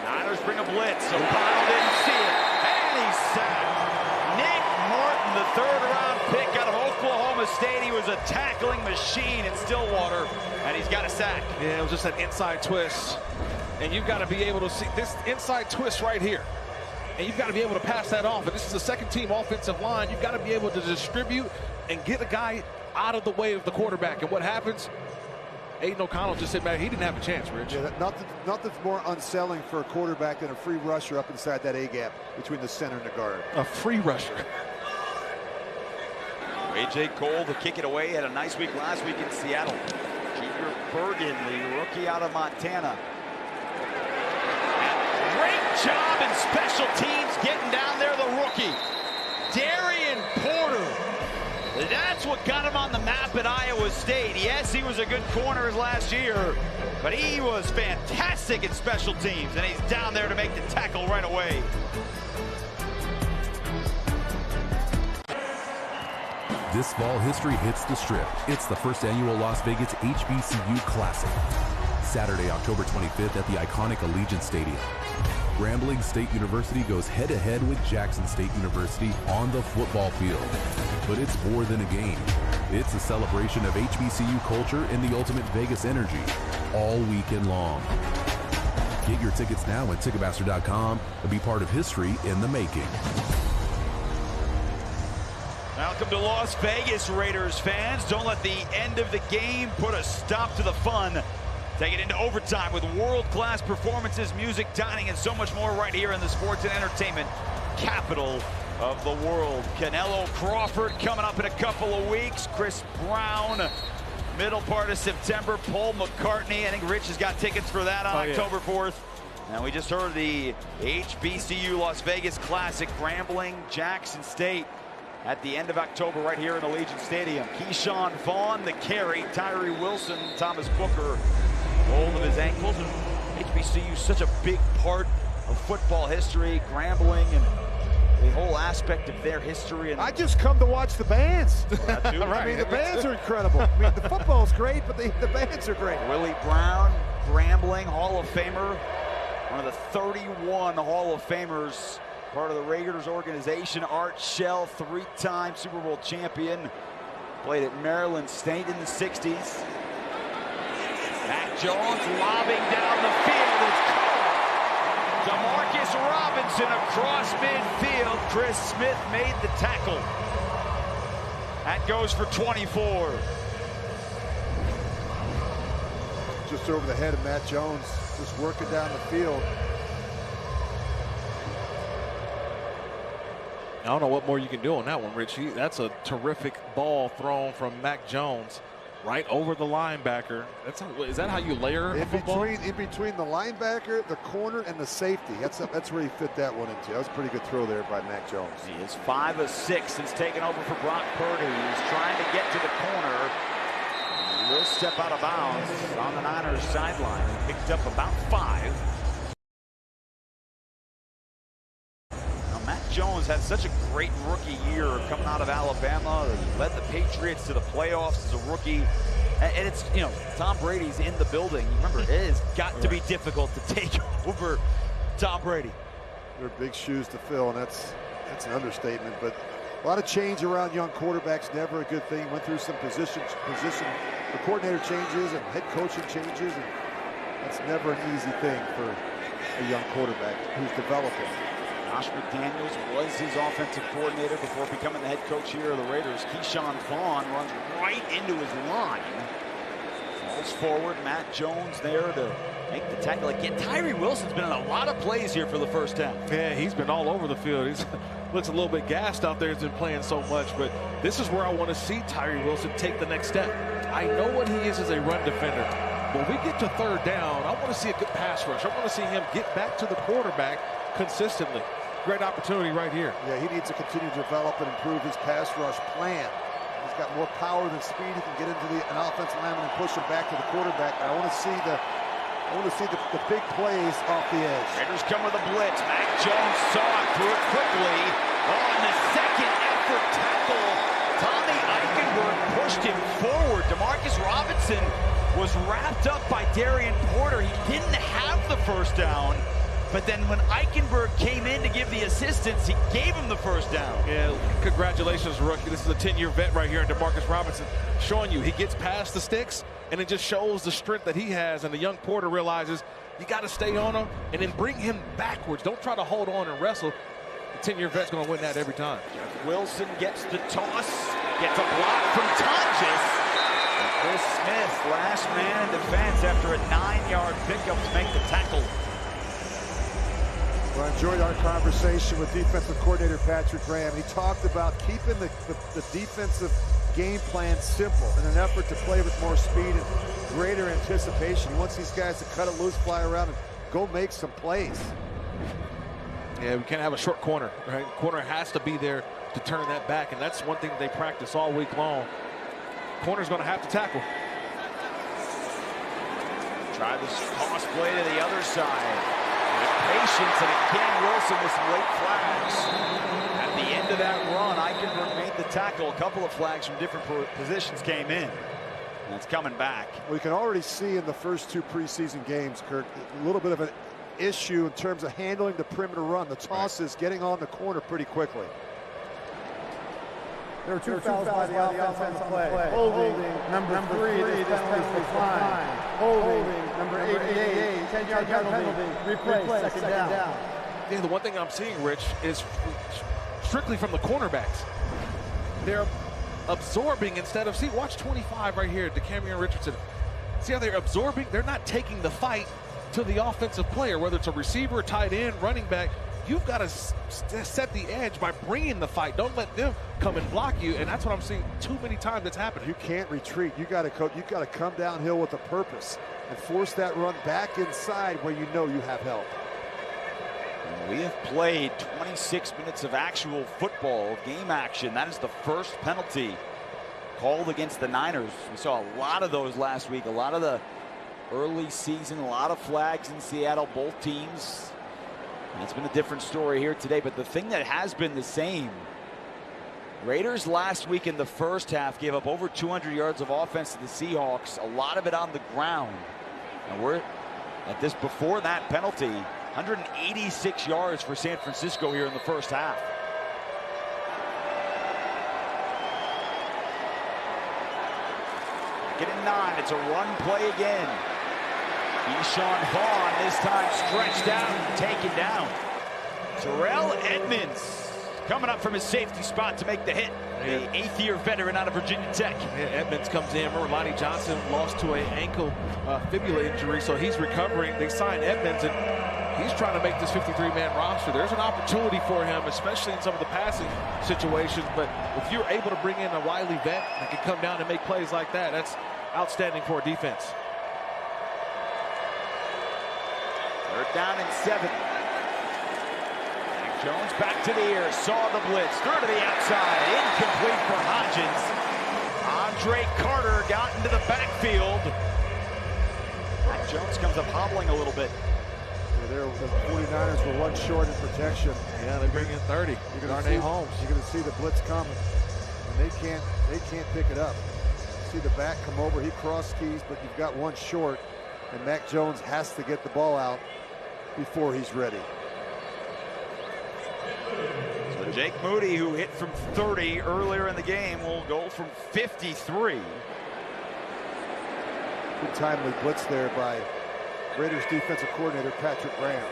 Niners bring a blitz. O'Connell didn't see it. And he's sacked. Nick Martin, the 3rd-round pick out of Oklahoma State. He was a tackling machine in Stillwater, and he's got a sack. Yeah, it was just an inside twist. And you've got to be able to see this inside twist right here. And you've got to be able to pass that off. And this is a 2nd-team offensive line. You've got to be able to distribute and get a guy out of the way of the quarterback. And what happens? Aiden O'Connell just said, man, he didn't have a chance, Rich. Yeah, nothing's more unsettling for a quarterback than a free rusher up inside that A-gap between the center and the guard. A free rusher. A.J. Cole to kick it away. Had a nice week last week in Seattle. Junior Bergen, the rookie out of Montana. Great job in special teams getting down there, the rookie. Darian Porter. That's what got him on the map at Iowa State. Yes, he was a good corner last year, but he was fantastic in special teams, and he's down there to make the tackle right away. This fall, history hits the Strip. It's the first annual Las Vegas HBCU Classic. Saturday, October 25th at the iconic Allegiant Stadium. Grambling State University goes head-to-head with Jackson State University on the football field. But it's more than a game. It's a celebration of HBCU culture and the ultimate Vegas energy all weekend long. Get your tickets now at Ticketmaster.com and be part of history in the making. Welcome to Las Vegas, Raiders fans. Don't let the end of the game put a stop to the fun. Take it into overtime with world-class performances, music, dining, and so much more right here in the sports and entertainment capital of the world. Canelo Crawford coming up in a couple of weeks. Chris Brown, middle part of September. Paul McCartney, I think Rich has got tickets for that on October 4th. And we just heard the HBCU Las Vegas Classic, Grambling, Jackson State, at the end of October right here in Allegiant Stadium. Keyshawn Vaughn, the carry. Tyree Wilson, Thomas Booker, hold of his ankles. And HBCU is such a big part of football history, Grambling, and the whole aspect of their history. And I just come to watch the bands. Right. I mean, the bands are incredible. I mean, the football's great, but the bands are great. Willie Brown, Grambling, Hall of Famer. One of the 31 Hall of Famers, part of the Raiders organization. Art Shell, three-time Super Bowl champion. Played at Maryland State in the 60s. Mac Jones lobbing down the field. It's caught. DeMarcus Robinson across midfield. Chris Smith made the tackle. That goes for 24. Just over the head of Matt Jones, just working down the field. I don't know what more you can do on that one, Rich. That's a terrific ball thrown from Mac Jones right over the linebacker. Is that how you layer a football? In between the linebacker, the corner, and the safety. That's where he fit that one into. That was a pretty good throw there by Mac Jones. He is 5 of 6 since taking over for Brock Purdy. He's trying to get to the corner. He will step out of bounds on the Niners sideline. He picked up about 5. Mac Jones had such a great rookie year coming out of Alabama. He led the Patriots to the playoffs as a rookie. And it's, you know, Tom Brady's in the building. Remember, it has got to be difficult to take over Tom Brady. They're big shoes to fill, and that's an understatement. But a lot of change around young quarterbacks, never a good thing. Went through some position coordinator changes and head coaching changes, and that's never an easy thing for a young quarterback who's developing. Josh McDaniels was his offensive coordinator before becoming the head coach here of the Raiders. Keyshawn Vaughn runs right into his line. Falls forward. Matt Jones there to make the tackle again. Tyree Wilson's been in a lot of plays here for the first half. Yeah, he's been all over the field. He looks a little bit gassed out there. He's been playing so much, but this is where I want to see Tyree Wilson take the next step. I know what he is as a run defender. When we get to third down, I want to see a good pass rush. I want to see him get back to the quarterback consistently. Great opportunity right here. Yeah, he needs to continue to develop and improve his pass rush plan. He's got more power than speed. He can get into an offensive lineman and push him back to the quarterback. I want to see the big plays off the edge. Raiders come with a blitz. Mac Jones saw it, threw it quickly. On the second effort tackle, Tommy Eichenberg pushed him forward. DeMarcus Robinson was wrapped up by Darian Porter. He didn't have the first down. But then when Eichenberg came in to give the assistance, he gave him the first down. Yeah, congratulations, rookie. This is a 10-year vet right here, DeMarcus Robinson, showing you he gets past the sticks, and it just shows the strength that he has. And the young Porter realizes you got to stay on him and then bring him backwards. Don't try to hold on and wrestle. The 10-year vet's going to win that every time. Wilson gets the toss. Gets a block from Tonjes. And Chris Smith, last man in defense after a 9-yard pickup to make the tackle. Well, I enjoyed our conversation with defensive coordinator Patrick Graham. He talked about keeping the defensive game plan simple in an effort to play with more speed and greater anticipation. He wants these guys to cut it loose, fly around, and go make some plays. Yeah, we can't have a short corner, right? Corner has to be there to turn that back, and that's one thing they practice all week long. Corner's going to have to tackle. Try this toss play to the other side. With patience, and again, Wilson with some late flags. At the end of that run, Eichenberg made the tackle. A couple of flags from different positions came in. And it's coming back. We can already see in the first 2 preseason games, Kirk, a little bit of an issue in terms of handling the perimeter run. The tosses getting on the corner pretty quickly. There were two fouls by the offense on the play. Holding number 3, this penalty declined. Holding number 88, 10-yard penalty, replay, second down. Yeah, the one thing I'm seeing, Rich, is strictly from the cornerbacks. They're absorbing instead of, see, watch 25 right here, DeCamerion Richardson. See how they're absorbing? They're not taking the fight to the offensive player, whether it's a receiver, tight end, running back. You've got to set the edge by bringing the fight. Don't let them come and block you, and that's what I'm seeing too many times that's happening. You can't retreat. You got to come downhill with a purpose and force that run back inside where you know you have help. And we have played 26 minutes of actual football, game action. That is the first penalty called against the Niners. We saw a lot of those last week, a lot of the early season, a lot of flags in Seattle, both teams. And it's been a different story here today, but the thing that has been the same, Raiders last week in the first half gave up over 200 yards of offense to the Seahawks, a lot of it on the ground. And we're at this before that penalty, 186 yards for San Francisco here in the first half. Getting 9, it's a run play again. Deshaun Vaughn this time stretched out and taken down. Terrell Edmonds coming up from his safety spot to make the hit. The 8th-year veteran out of Virginia Tech. Yeah, Edmonds comes in. Remember, Lonnie Johnson lost to an ankle fibula injury, so he's recovering. They signed Edmonds, and he's trying to make this 53-man roster. There's an opportunity for him, especially in some of the passing situations. But if you're able to bring in a wily vet that can come down and make plays like that, that's outstanding for a defense. 3rd down and 7. Mac Jones back to the air, saw the blitz, threw to the outside, incomplete for Hodgins. Andre Carter got into the backfield. Mac Jones comes up hobbling a little bit. The 49ers were 1 short in protection. Yeah, they bring in 30. You're going to see the blitz coming, and they can't pick it up. See the back come over, he cross keys, but you've got 1 short, and Mac Jones has to get the ball out before he's ready. So Jake Moody, who hit from 30 earlier in the game, will go from 53. Good timely blitz there by Raiders defensive coordinator Patrick Graham.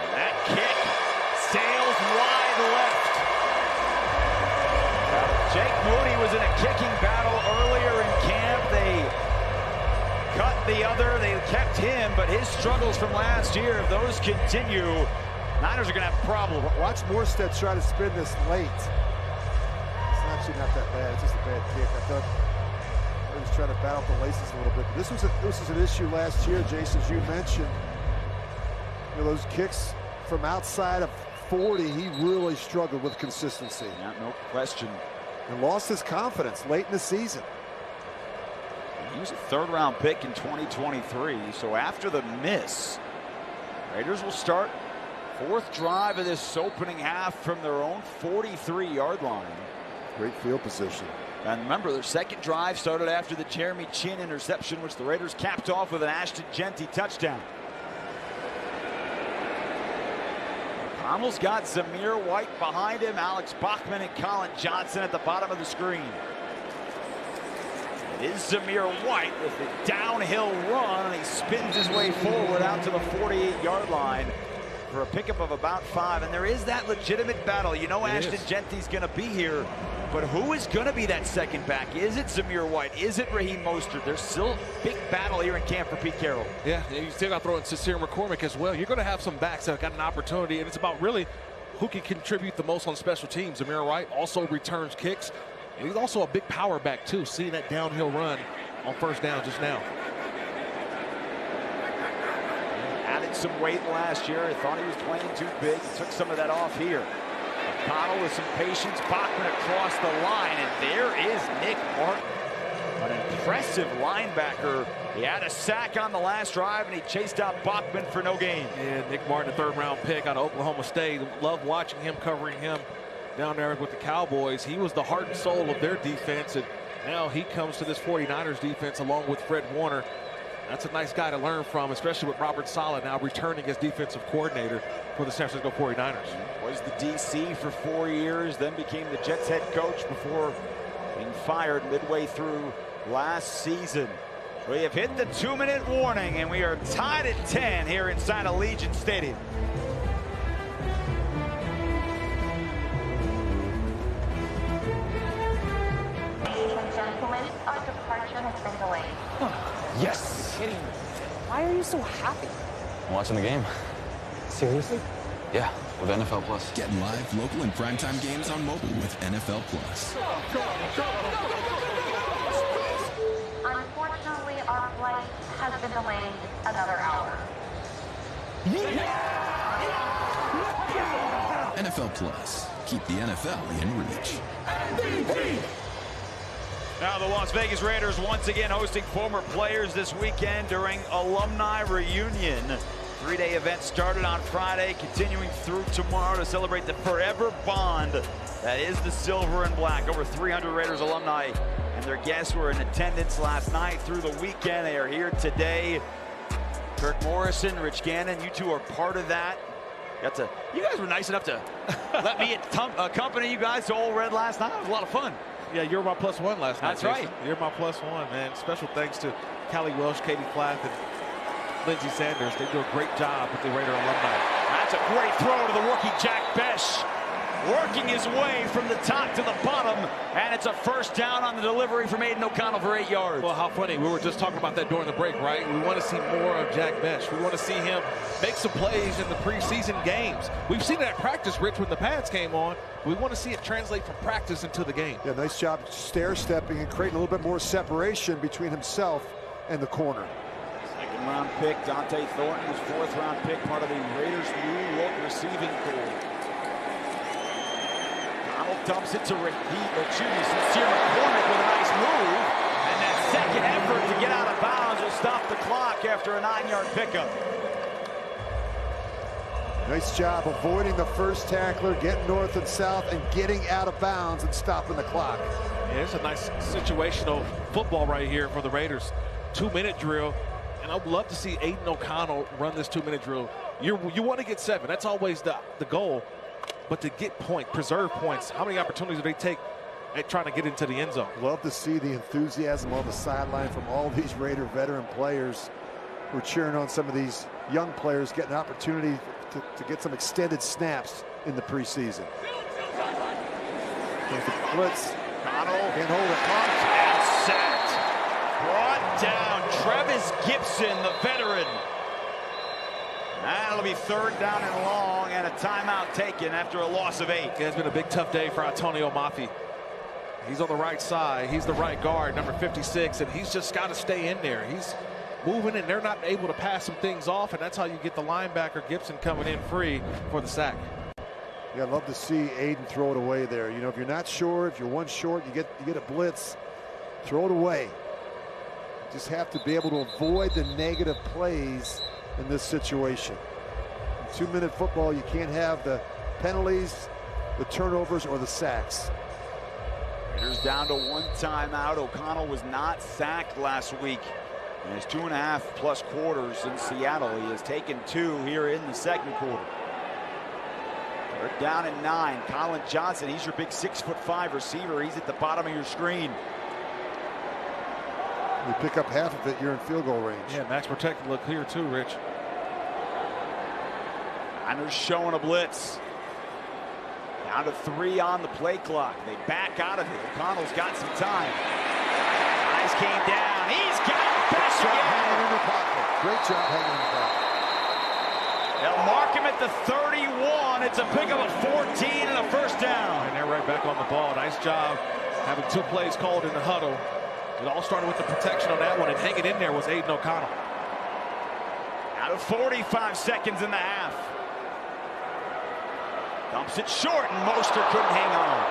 And that kick sails wide left. Jake Moody was in a kicking battle earlier in camp. They cut the other, they kept him, but his struggles from last year, if those continue, Niners are going to have a problem. Watch Morstead try to spin this late. It's actually not that bad, it's just a bad kick. I thought he was trying to battle the laces a little bit. But this was an issue last year, Jason, as you mentioned. You know, those kicks from outside of 40, he really struggled with consistency. Yeah, no question. And lost his confidence late in the season. He was a 3rd-round pick in 2023, so after the miss, Raiders will start 4th drive of this opening half from their own 43-yard line. Great field position. And remember, their 2nd drive started after the Jeremy Chin interception, which the Raiders capped off with an Ashton Genty touchdown. Connell's got Zamir White behind him, Alex Bachman and Colin Johnson at the bottom of the screen. It is Zamir White with the downhill run, and he spins his way forward out to the 48-yard line for a pickup of about 5. And there is that legitimate battle. You know, Ashton Genty's going to be here, but who is going to be that second back? Is it Zamir White? Is it Raheem Mostert? There's still a big battle here in camp for Pete Carroll. Yeah, you still got to throw in Sincere McCormick as well. You're going to have some backs that have got an opportunity, and it's about really who can contribute the most on special teams. Zamir White also returns kicks, and he's also a big power back too, seeing that downhill run on first down just now. Added some weight last year. I thought he was playing too big. He took some of that off here. O'Connell with some patience. Bachman across the line, and there is Nick Martin. An impressive linebacker. He had a sack on the last drive, and he chased out Bachman for no gain. Yeah, Nick Martin, a third-round pick out of Oklahoma State. Love watching him, covering him down there with the Cowboys. He was the heart and soul of their defense, and now he comes to this 49ers defense along with Fred Warner. That's a nice guy to learn from, especially with Robert Saleh now returning as defensive coordinator for the San Francisco 49ers. Was the DC for 4 years, then became the Jets head coach before being fired midway through last season. We have hit the 2-minute warning, and we are tied at 10 here inside Allegiant Stadium. Ladies and gentlemen, our departure has been delayed. Yes! Kidding me. Why are you so happy? I'm watching the game. Seriously? Yeah, with NFL Plus. Get live, local, and primetime games on mobile with NFL Plus. Unfortunately, our flight has been delayed another hour. NFL Plus. Keep the NFL in reach. Now the Las Vegas Raiders once again hosting former players this weekend during Alumni Reunion. 3-day event started on Friday, continuing through tomorrow to celebrate the forever bond that is the silver and black. Over 300 Raiders alumni and their guests were in attendance last night through the weekend. They are here today. Kirk Morrison, Rich Gannon, you two are part of that. You guys were nice enough to let me accompany you guys to Old Red last night. It was a lot of fun. Yeah, you're my +1 last night. That's right. You're my +1, man. Special thanks to Callie Welsh, Katie Plath, and Lindsey Sanders. They do a great job with the Raider alumni. That's a great throw to the rookie Jack Besh, working his way from the top to the bottom, and it's a first down on the delivery from Aiden O'Connell for 8 yards. Well, how funny. We were just talking about that during the break, right? We want to see more of Jack Besh. We want to see him make some plays in the preseason games. We've seen it at practice, Rich, when the pads came on. We want to see it translate from practice into the game. Yeah, nice job stair-stepping and creating a little bit more separation between himself and the corner. Second-round pick, Dante Thornton was fourth-round pick, part of the Raiders' new look receiving corps. Donald dumps it to Sincere McCormick with a nice move, and that second effort to get out of bounds will stop the clock after a 9-yard pickup. Nice job avoiding the first tackler, getting north and south, and getting out of bounds and stopping the clock. Yeah, it's a nice situational football right here for the Raiders. 2-minute drill, and I'd love to see Aiden O'Connell run this 2-minute drill. You want to get 7. That's always the goal. But to get preserve points, how many opportunities do they take at trying to get into the end zone? Love to see the enthusiasm on the sideline from all these Raider veteran players who are cheering on some of these young players getting an opportunity to get some extended snaps in the preseason. Blitz. Connell Can't hold it. Pumped and sacked. Brought down. Trevis Gibson, the veteran. That'll be 3rd down and long, and a timeout taken after a loss of 8. It's been a big, tough day for Antonio Mafi. He's on the right side. He's the right guard, number 56, and he's just got to stay in there. He's moving, and they're not able to pass some things off, and that's how you get the linebacker Gibson coming in free for the sack. Yeah, I'd love to see Aiden throw it away there. You know, if you're not sure, if you're one short, you get a blitz, throw it away. You just have to be able to avoid the negative plays in this situation. In 2-minute football, you can't have the penalties, the turnovers, or the sacks. Raiders down to 1 timeout. O'Connell was not sacked last week. In his 2.5+ quarters in Seattle, he has taken 2 here in the second quarter. 3rd down and 9. Colin Johnson, he's your big 6'5" receiver. He's at the bottom of your screen. You pick up half of it, you're in field goal range. Yeah, max protected look here too, Rich. Niners showing a blitz. Down to 3 on the play clock. They back out of it. O'Connell's got some time. Eyes came down. He's got Besh again. Hanging in the pocket. Great job hanging in the pocket. They'll mark him at the 31. It's a pickup of 14 and a first down. And they're right back on the ball. Nice job having 2 plays called in the huddle. It all started with the protection on that one, and hanging in there was Aiden O'Connell. Out of 45 seconds in the half. Dumps it short, and Mostert couldn't hang on.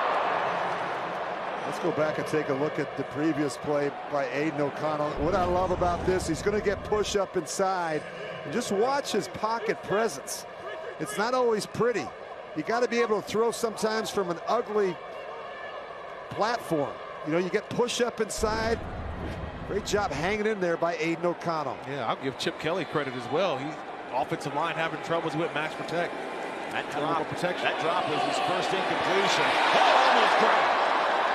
Let's go back and take a look at the previous play by Aiden O'Connell. What I love about this, he's going to get push up inside. And just watch his pocket presence. It's not always pretty. You got to be able to throw sometimes from an ugly platform. You know, you get push up inside. Great job hanging in there by Aiden O'Connell. Yeah, I'll give Chip Kelly credit as well. He offensive line having troubles with max protect. That drop was his first incompletion. Oh, almost great.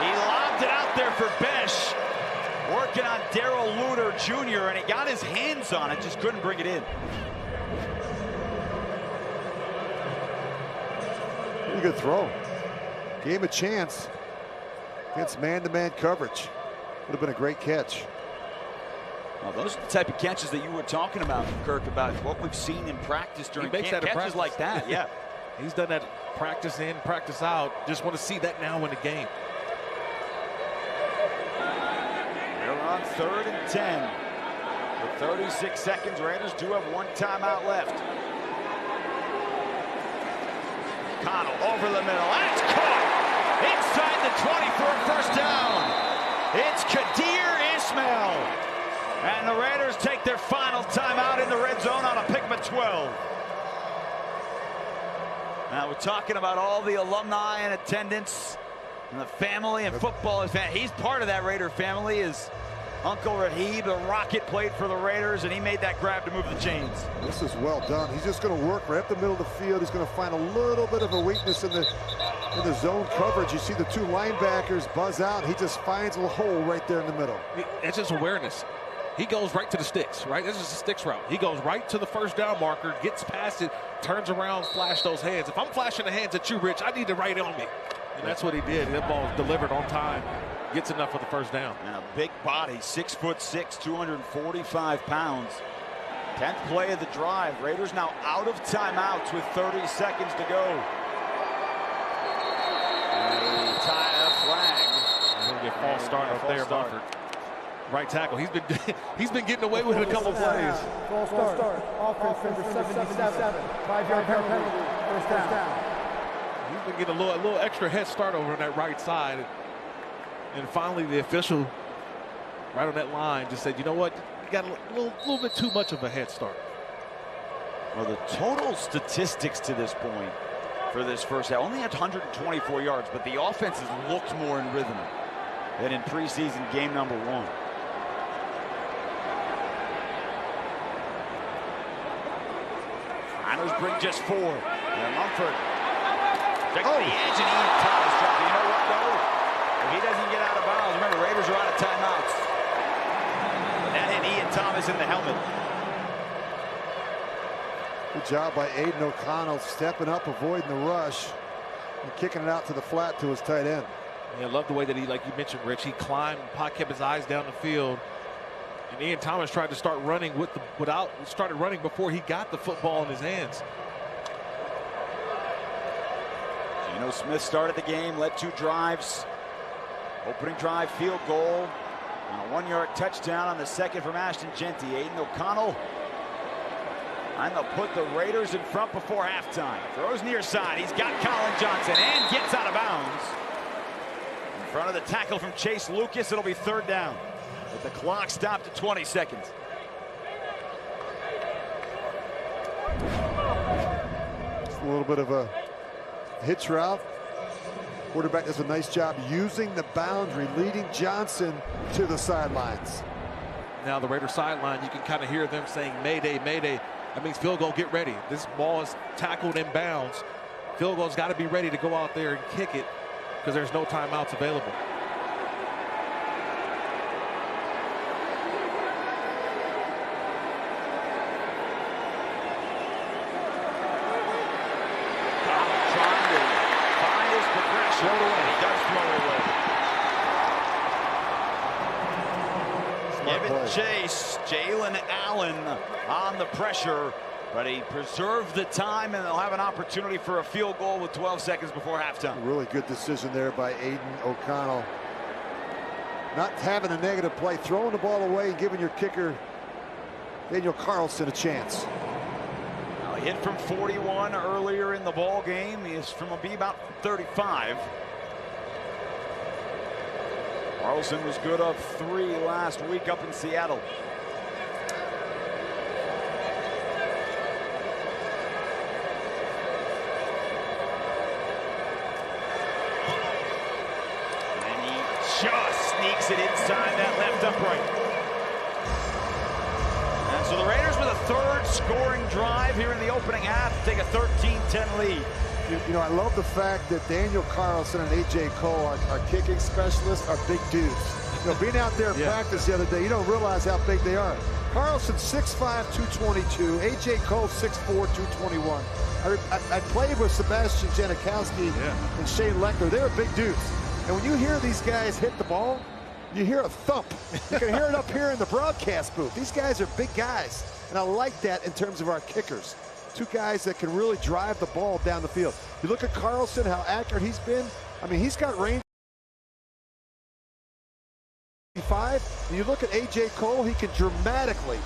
He lobbed it out there for Besh. Working on Darrell Luter Jr., and he got his hands on it, just couldn't bring it in. Pretty good throw. Gave him a chance against man-to-man coverage. Would have been a great catch. Well, those are the type of catches that you were talking about, Kirk, about what we've seen in practice during camp. Catches like that, yeah. He's done that practice in, practice out. Just want to see that now in the game. They're on 3rd and 10. With 36 seconds, Raiders do have 1 timeout left. Connell over the middle. That's caught inside the 20 for a first down. It's Kadir Ismail. And the Raiders take their final timeout in the red zone on a pick of 12. Now we're talking about all the alumni in attendance and the family and football. He's part of that Raider family. His Uncle Rahib, the Rocket, played for the Raiders, and he made that grab to move the chains. This is well done. He's just going to work right up the middle of the field. He's going to find a little bit of a weakness in the zone coverage. You see the 2 linebackers buzz out. He just finds a hole right there in the middle. It's just awareness. He goes right to the sticks, right? This is a sticks route. He goes right to the first down marker, gets past it, turns around, flash those hands. If I'm flashing the hands at you, Rich, I need to right on me. And that's what he did. That ball was delivered on time. Gets enough for the first down. And a big body, 6'6", 245 pounds. 10th play of the drive. Raiders now out of timeouts with 30 seconds to go. A flag. He'll get false start up there, Bufford. Right tackle. He's been getting away with it a couple plays. False start. Offense number 77. 5-yard penalty. First down. He's been getting a little extra head start over on that right side. And finally, the official, right on that line, just said, you know what? You got a little bit too much of a head start. Well, the total statistics to this point for this first half only had 124 yards, but the offense has looked more in rhythm than in preseason game number 1. Niners bring just 4. And Mumford took the edge, and Ian Thomas dropped. You know what, though? If he doesn't get out of bounds, remember, Raiders are out of timeouts. That hit Ian Thomas in the helmet. Good job by Aiden O'Connell stepping up, avoiding the rush, and kicking it out to the flat to his tight end. Yeah, I love the way that he, like you mentioned, Rich, he climbed, kept his eyes down the field. And Ian Thomas tried to start running started running before he got the football in his hands. Geno Smith started the game, led 2 drives. Opening drive, field goal. And a 1-yard touchdown on the second from Ashton Genty. Aiden O'Connell trying to put the Raiders in front before halftime. Throws near side. He's got Colin Johnson and gets out of bounds. In front of the tackle from Chase Lucas, it'll be 3rd down. With the clock stopped at 20 seconds. Just a little bit of a hitch route. Quarterback does a nice job using the boundary, leading Johnson to the sidelines. Now the Raiders sideline, you can kind of hear them saying, Mayday, Mayday. That means field goal, get ready. This ball is tackled in bounds. Field goal's got to be ready to go out there and kick it because there's no timeouts available. Give it chase. Jalen Allen on the pressure, but he preserved the time, and they'll have an opportunity for a field goal with 12 seconds before halftime. Really good decision there by Aiden O'Connell. Not having a negative play, throwing the ball away and giving your kicker, Daniel Carlson, a chance. Now, he hit from 41 earlier in the ball game. He is from about 35. Carlson was good of 3 last week up in Seattle. And he just sneaks it inside that left upright. And so the Raiders with a third scoring drive here in the opening half take a 13-10 lead. You know, I love the fact that Daniel Carlson and A.J. Cole, our kicking specialists, are big dudes. You know, being out there in practice the other day, you don't realize how big they are. Carlson 6'5", 222. A.J. Cole 6'4", 221. I played with Sebastian Janikowski and Shane Leckler. They were big dudes. And when you hear these guys hit the ball, you hear a thump. You can hear it up here in the broadcast booth. These guys are big guys, and I like that in terms of our kickers. 2 guys that can really drive the ball down the field. You look at Carlson, how accurate he's been. I mean, he's got range. 5. You look at A.J. Cole, he can dramatically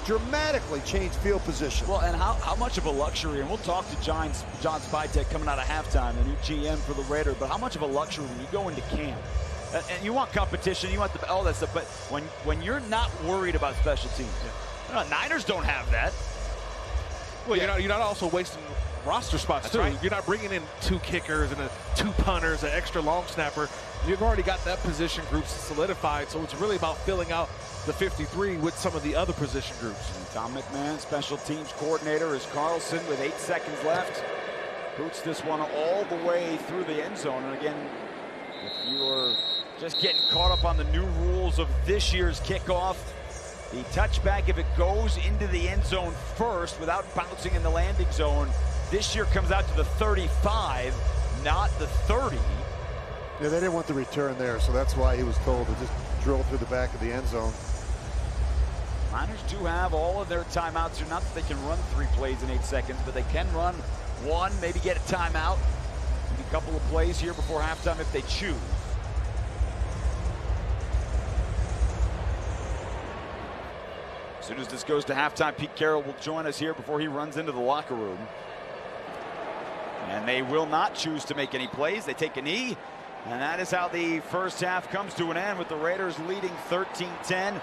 change field position. Well, and how much of a luxury, and we'll talk to John Spytek coming out of halftime, the new GM for the Raiders, but how much of a luxury when you go into camp, and you want competition, you want all that stuff, but when you're not worried about special teams, Niners don't have that. Well, you're not also wasting roster spots, too. Right. You're not bringing in 2 kickers and 2 punters, an extra long snapper. You've already got that position group solidified, so it's really about filling out the 53 with some of the other position groups. And Tom McMahon, special teams coordinator, is Carlson with 8 seconds left. Boots this one all the way through the end zone. And again, if you're just getting caught up on the new rules of this year's kickoff, the touchback, if it goes into the end zone first without bouncing in the landing zone, this year comes out to the 35, not the 30. Yeah, they didn't want the return there, so that's why he was told to just drill through the back of the end zone. Niners do have all of their timeouts here. Not that they can run 3 plays in 8 seconds, but they can run 1, maybe get a timeout. Maybe a couple of plays here before halftime if they choose. As soon as this goes to halftime, Pete Carroll will join us here before he runs into the locker room. And they will not choose to make any plays. They take a knee. And that is how the first half comes to an end, with the Raiders leading 13-10.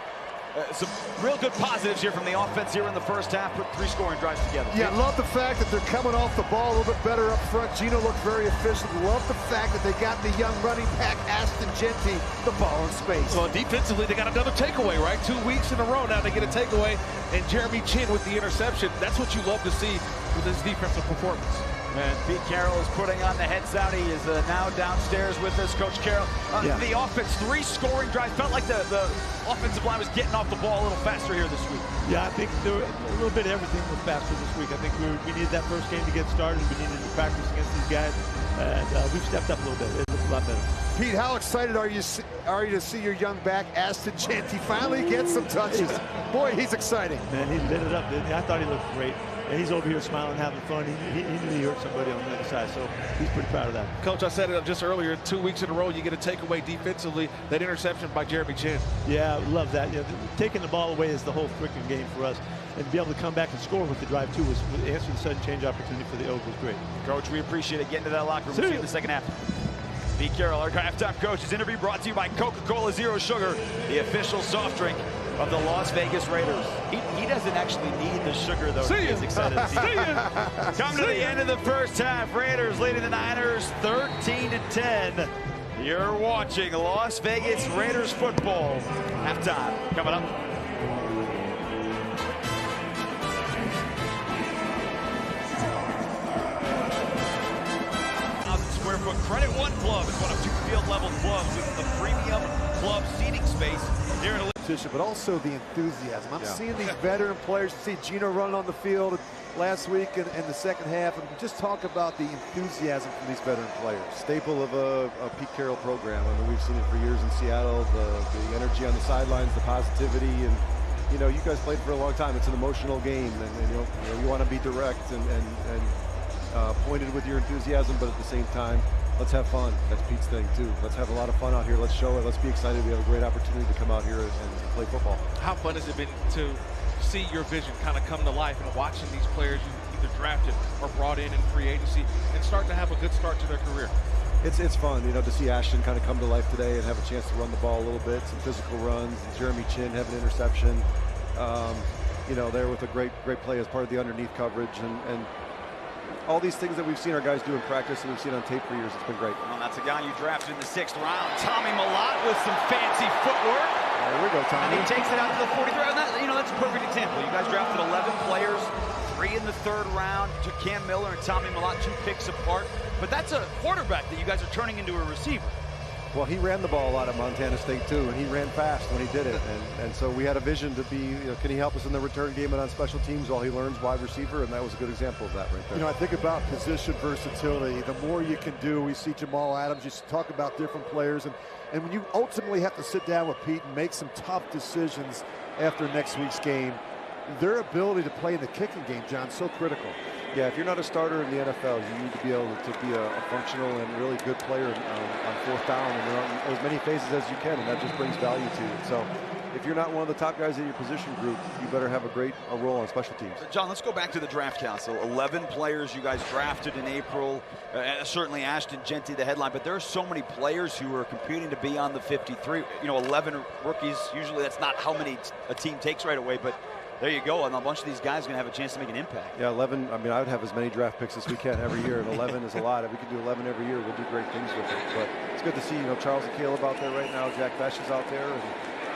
Some real good positives here from the offense here in the first half. Put 3 scoring drives together. Yeah, love the fact that they're coming off the ball a little bit better up front. Gino looked very efficient. Love the fact that they got the young running back, Ashton Jeanty, the ball in space. Well, defensively, they got another takeaway, right? 2 weeks in a row now they get a takeaway. And Jeremy Chin with the interception. That's what you love to see with his defensive performance. And Pete Carroll is putting on the heads out. He is now downstairs with us. Coach Carroll, the offense, 3 scoring drives. Felt like the offensive line was getting off the ball a little faster here this week. Yeah, I think a little bit of everything was faster this week. I think we needed that first game to get started. We needed to practice against these guys. And we've stepped up a little bit. It looks a lot better. Pete, how excited are you to see your young back, Ashton Jeanty, finally get some touches? Boy, he's exciting. Man, he lit it up, didn't he? I thought he looked great. And he's over here smiling, having fun. He knew he hurt somebody on the other side, so he's pretty proud of that. Coach, I said it just earlier, 2 weeks in a row, you get a takeaway defensively. That interception by Jeremy Chin. Yeah, love that. You know, taking the ball away is the whole freaking game for us. And to be able to come back and score with the drive, too, was answer the sudden change opportunity for the Oak was great. Coach, we appreciate it. Getting to that locker room. See you in the second half. Pete Carroll, our halftime coach. His interview brought to you by Coca-Cola Zero Sugar, the official soft drink of the Las Vegas Raiders. He doesn't actually need the sugar, though. He's excited to see it. Come to the end of the first half. Raiders leading the Niners 13-10. You're watching Las Vegas Raiders football. Halftime coming up. Square foot Credit One Club is one of 2 field level clubs with the premium club seating space here in competition, but also the enthusiasm. I'm seeing these veteran players. See Gino running on the field last week in the second half, and just talk about the enthusiasm from these veteran players. Staple of a Pete Carroll program. I mean, we've seen it for years in Seattle. The energy on the sidelines, the positivity, and you know, you guys played for a long time. It's an emotional game, and you want to be direct and pointed with your enthusiasm, but at the same time, let's have fun. That's Pete's thing too. Let's have a lot of fun out here. Let's show it. Let's be excited. We have a great opportunity to come out here and play football. How fun has it been to see your vision kind of come to life and watching these players you either drafted or brought in free agency and start to have a good start to their career? It's fun, you know, to see Ashton kind of come to life today and have a chance to run the ball a little bit, some physical runs. And Jeremy Chin have an interception. You know, there with a great play as part of the underneath coverage, and all these things that we've seen our guys do in practice and we've seen on tape for years. It's been great. Well, that's a guy you drafted in the 6th round, Tommy Malott, with some fancy footwork. There we go, Tommy. And he takes it out to the 43. And that's a perfect example. You guys drafted 11 players, 3 in the 3rd round. You took Cam Miller and Tommy Malott 2 picks apart. But that's a quarterback that you guys are turning into a receiver. Well, he ran the ball a lot at Montana State too, and he ran fast when he did it. And so we had a vision to be, you know, can he help us in the return game and on special teams while he learns wide receiver? And that was a good example of that right there. You know, I think about position versatility. The more you can do, we see Jamal Adams, you talk about different players. And when you ultimately have to sit down with Pete and make some tough decisions after next week's game, their ability to play in the kicking game, John, so critical. Yeah, if you're not a starter in the NFL, you need to be able to be a functional and really good player on 4th down and on as many phases as you can, and that just brings value to you. So if you're not one of the top guys in your position group, you better have a role on special teams. John, let's go back to the draft council. 11 players you guys drafted in April. Certainly Ashton Jeanty, the headline, but there are so many players who are competing to be on the 53. You know, 11 rookies. Usually that's not how many a team takes right away, but there you go, and a bunch of these guys are going to have a chance to make an impact. Yeah, 11, I mean, I would have as many draft picks as we can every year, and 11 is a lot. If we could do 11 every year, we'll do great things with it. But it's good to see, you know, Charles and Caleb out there right now, Jack Fesh is out there, and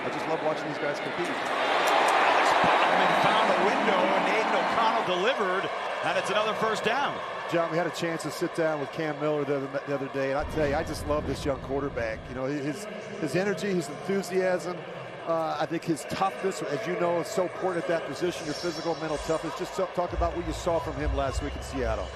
I just love watching these guys compete. Alex Bachman found a window, and Aiden O'Connell delivered, and it's another 1st down. John, we had a chance to sit down with Cam Miller the other day, and I tell you, I just love this young quarterback. You know, his energy, his enthusiasm. I think his toughness, as you know, is so important at that position, your physical, mental toughness. Just talk about what you saw from him last week in Seattle.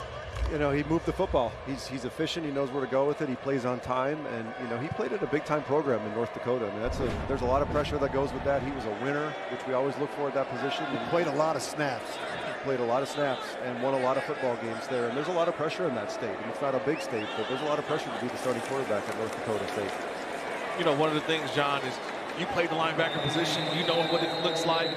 You know, he moved the football. He's efficient. He knows where to go with it. He plays on time. And, you know, he played at a big-time program in North Dakota. I mean, there's a lot of pressure that goes with that. He was a winner, which we always look for at that position. He played a lot of snaps. Played a lot of snaps and won a lot of football games there. And there's a lot of pressure in that state. And it's not a big state, but there's a lot of pressure to be the starting quarterback at North Dakota State. You know, one of the things, John, is you played the linebacker position. You know what it looks like.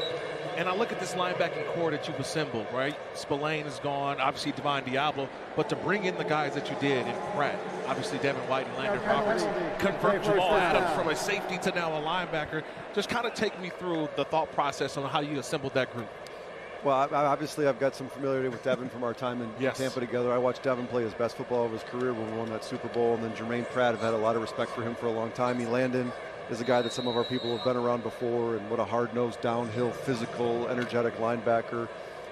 And I look at this linebacking core that you've assembled, right? Spillane is gone, obviously Divine Diablo, but to bring in the guys that you did in Pratt, obviously Devin White and Landon Roberts, convert Jamal Adams from a safety to now a linebacker. Just kind of take me through the thought process on how you assembled that group. Well, obviously I've got some familiarity with Devin from our time in Tampa together. I watched Devin play his best football of his career when we won that Super Bowl, and then Jermaine Pratt, I've had a lot of respect for him for a long time. Landon is a guy that some of our people have been around before, and what a hard-nosed, downhill, physical, energetic linebacker.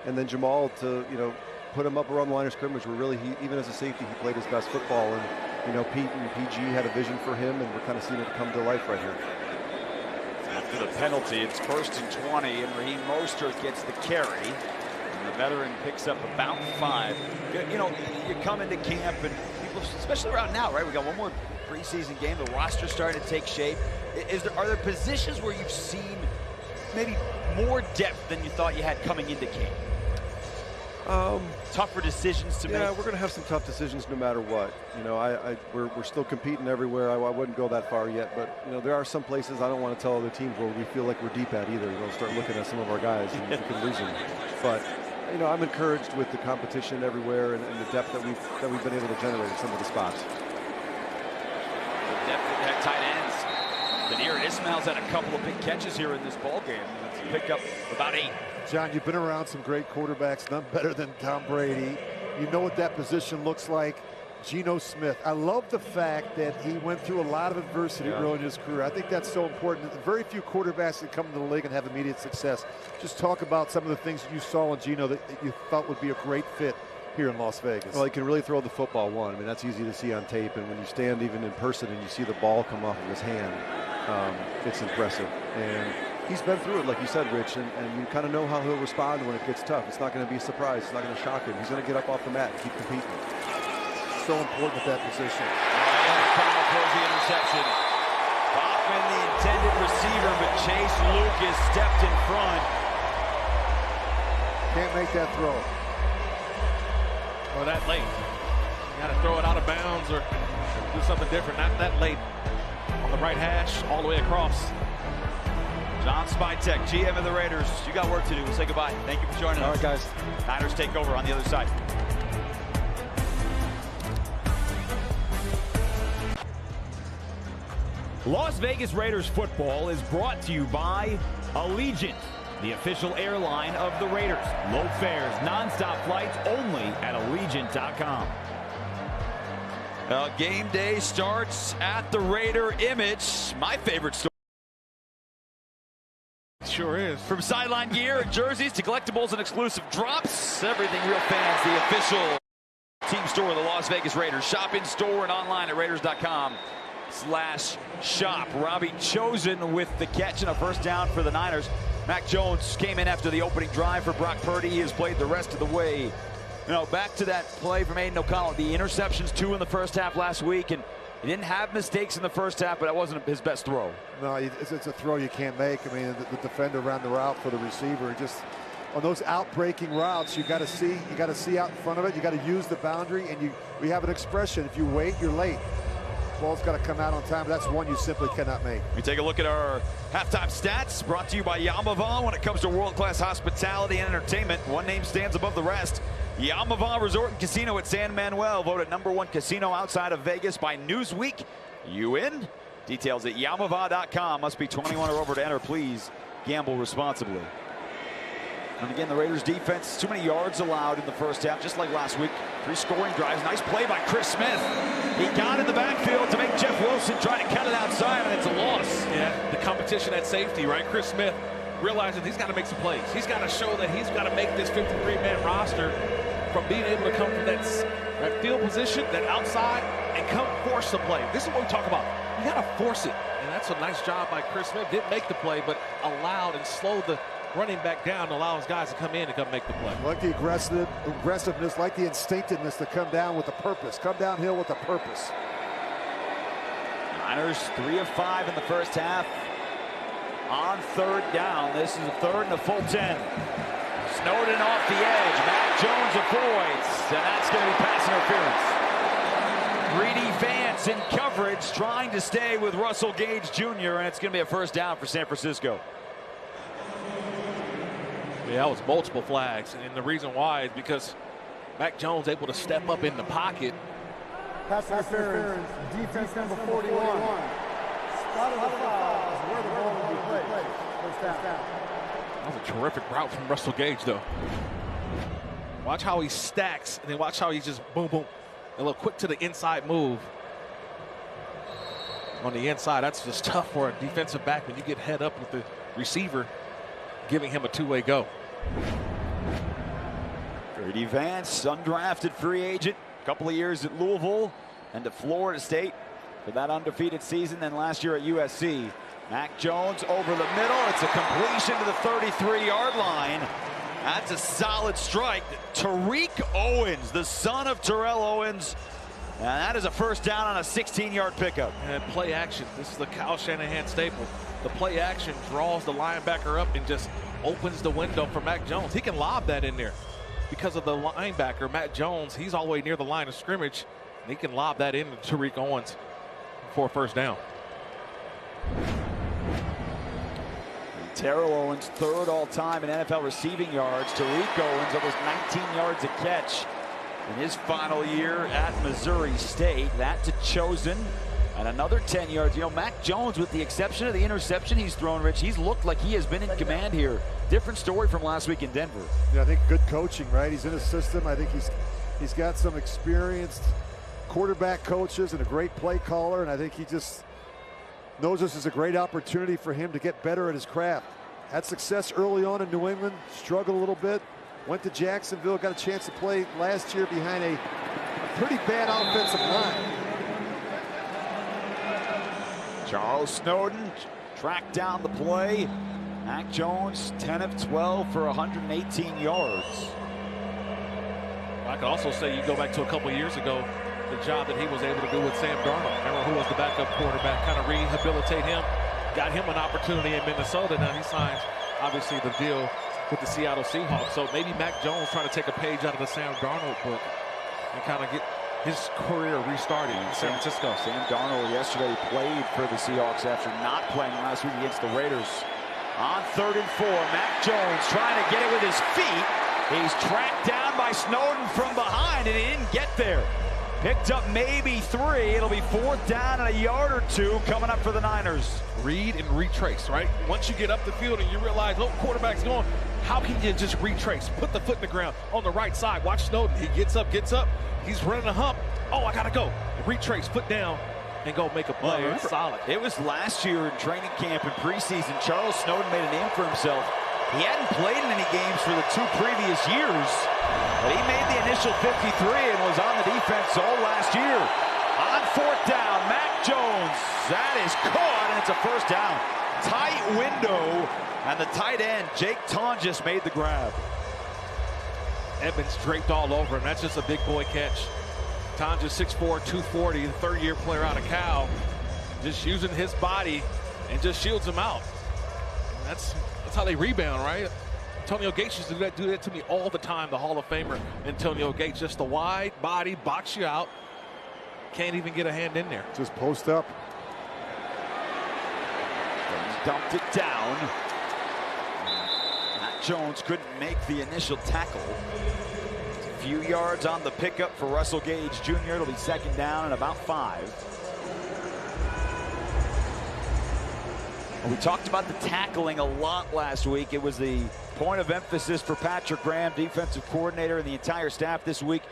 And then Jamal, to, you know, put him up around the line of scrimmage, where really, even as a safety, he played his best football. And, you know, Pete and PG had a vision for him, and we're kind of seeing it come to life right here. After the penalty, it's 1st and 20, and Raheem Mostert gets the carry. And the veteran picks up about 5. You know, you come into camp, and people, especially around now, right? We got one more preseason game. The roster's starting to take shape. Are there positions where you've seen maybe more depth than you thought you had coming into camp? Tougher decisions to make? Yeah, we're going to have some tough decisions no matter what. You know, we're still competing everywhere. I wouldn't go that far yet, but, you know, there are some places I don't want to tell other teams where we feel like we're deep at either. You know, start looking at some of our guys and we can lose them. But, you know, I'm encouraged with the competition everywhere and the depth that we've been able to generate in some of the spots. The depth at tight ends. Danir Ismail's had a couple of big catches here in this ball game. Let's pick up about 8. John, you've been around some great quarterbacks, none better than Tom Brady. You know what that position looks like. Geno Smith. I love the fact that he went through a lot of adversity early in his career. I think that's so important. Very few quarterbacks that come into the league and have immediate success. Just talk about some of the things you saw in Geno that you thought would be a great fit here in Las Vegas. Well, he can really throw the football, one. I mean, that's easy to see on tape. And when you stand even in person and you see the ball come off of his hand, it's impressive. And he's been through it, like you said, Rich, and you kind of know how he'll respond when it gets tough. It's not going to be a surprise. It's not going to shock him. He's going to get up off the mat and keep competing. So important at that position. Connell throws the interception. Hoffman, the intended receiver, but Chase Lucas stepped in front. Can't make that throw. Or that late. You got to throw it out of bounds or do something different. Not that late. On the right hash, all the way across. John Spytek, GM of the Raiders. You got work to do. We'll say goodbye. Thank you for joining us. All right, guys. Niners take over on the other side. Las Vegas Raiders football is brought to you by Allegiant, the official airline of the Raiders. Low fares, nonstop flights only at Allegiant.com. Game day starts at the Raider Image. My favorite store. Sure is. From sideline gear and jerseys to collectibles and exclusive drops, everything real fans, the official team store of the Las Vegas Raiders. Shop in store and online at Raiders.com/shop. Robbie Chosen with the catch and a first down for the Niners. Mac Jones came in after the opening drive for Brock Purdy. He has played the rest of the way. You know, back to that play from Aiden O'Connell. The interceptions, 2 in the first half last week, and he didn't have mistakes in the first half, but that wasn't his best throw. No, it's a throw you can't make. I mean, the defender ran the route for the receiver. Just on those out-breaking routes, you got to see out in front of it. You got to use the boundary, and we have an expression: if you wait, you're late. Ball's got to come out on time. That's one you simply cannot make. We take a look at our halftime stats, brought to you by Yamava. When it comes to world-class hospitality and entertainment, one name stands above the rest. Yamava Resort and Casino at San Manuel, voted #1 casino outside of Vegas by Newsweek. You in? Details at Yamava.com. Must be 21 or over to enter. Please gamble responsibly. And again, the Raiders defense, too many yards allowed in the first half, just like last week. 3 scoring drives. Nice play by Chris Smith. He got in the backfield to make Jeff Wilson try to cut it outside, and it's a loss. Yeah, the competition at safety, right? Chris Smith realizing he's got to make some plays. He's got to show that he's got to make this 53-man roster from being able to come from that field position, that outside, and come force the play. This is what we talk about. You got to force it. And that's a nice job by Chris Smith. Didn't make the play, but allowed and slowed the running back down to allow his guys to come in and come make the play. Like the aggressiveness, like the instinctiveness to come down with a purpose. Come downhill with a purpose. Niners 3 of 5 in the first half. On 3rd down. This is a 3rd and a full 10. Snowden off the edge. Mac Jones avoids, and that's going to be pass interference. Greedy Vance in coverage, trying to stay with Russell Gage Jr., and it's going to be a first down for San Francisco. Yeah, that was multiple flags, and the reason why is because Mac Jones able to step up in the pocket. Pass interference, defense number 41. Spot of the foul is where the ball will be played. First down. That was a terrific route from Russell Gage, though. Watch how he stacks, and then watch how he just boom, boom. A little quick to the inside move. On the inside, that's just tough for a defensive back when you get head up with the receiver, giving him a two-way go. Greedy Vance, undrafted free agent. A couple of years at Louisville and to Florida State for that undefeated season. Then last year at USC. Mac Jones over the middle. It's a completion to the 33-yard line. That's a solid strike. Tariq Owens, the son of Terrell Owens. And that is a first down on a 16-yard pickup. And play action. This is the Kyle Shanahan staple. The play action draws the linebacker up and just opens the window for Mac Jones. He can lob that in there because of the linebacker. Mac Jones, he's all the way near the line of scrimmage. And he can lob that in to Tariq Owens for a first down. Terrell Owens, 3rd all-time in NFL receiving yards. Tariq Owens, almost 19 yards a catch in his final year at Missouri State. That to Chosen, and another 10 yards. You know, Mac Jones, with the exception of the interception he's thrown, Rich, he's looked like he has been in command here. Different story from last week in Denver. Yeah, I think good coaching, right? He's in a system. I think he's got some experienced quarterback coaches and a great play caller, and I think he just knows this is a great opportunity for him to get better at his craft. Had success early on in New England, struggled a little bit, went to Jacksonville, got a chance to play last year behind a pretty bad offensive line. Charles Snowden tracked down the play Mac Jones, 10 of 12 for 118 yards. I could also say you go back to a couple years ago, the job that he was able to do with Sam Darnold. Remember who was the backup quarterback, kind of rehabilitate him, got him an opportunity in Minnesota. Now he signs, obviously, the deal with the Seattle Seahawks. So maybe Mac Jones trying to take a page out of the Sam Darnold book and kind of get his career restarted in San Francisco. Sam Darnold yesterday played for the Seahawks after not playing last week against the Raiders. On 3rd and 4, Mac Jones trying to get it with his feet. He's tracked down by Snowden from behind, and he didn't get there. Picked up maybe 3. It'll be 4th down and a yard or 2 coming up for the Niners. Read and retrace, right? Once you get up the field and you realize, oh, quarterback's going, how can you just retrace? Put the foot in the ground on the right side. Watch Snowden. He gets up. He's running a hump. Oh, I got to go. Retrace, foot down, and go make a play. It's solid. It was last year in training camp and preseason. Charles Snowden made a name for himself. He hadn't played in any games for the 2 previous years, but he made the initial 53 and was on the defense all last year. On 4th down, Mac Jones. That is caught, and it's a 1st down. Tight window, and the tight end, Jake Tonjes, made the grab. Edmonds draped all over him. That's just a big boy catch. Tonjes 6'4", 240, the 3rd-year player out of Cal, just using his body and just shields him out. That's how they rebound, right? Antonio Gates used to do that to me all the time, the Hall of Famer Antonio Gates. Just a wide body, box you out. Can't even get a hand in there. Just post up. Dumped it down. Mac Jones couldn't make the initial tackle. A few yards on the pickup for Russell Gage Jr. It'll be 2nd down and about 5. We talked about the tackling a lot last week. It was the point of emphasis for Patrick Graham, defensive coordinator, and the entire staff this week.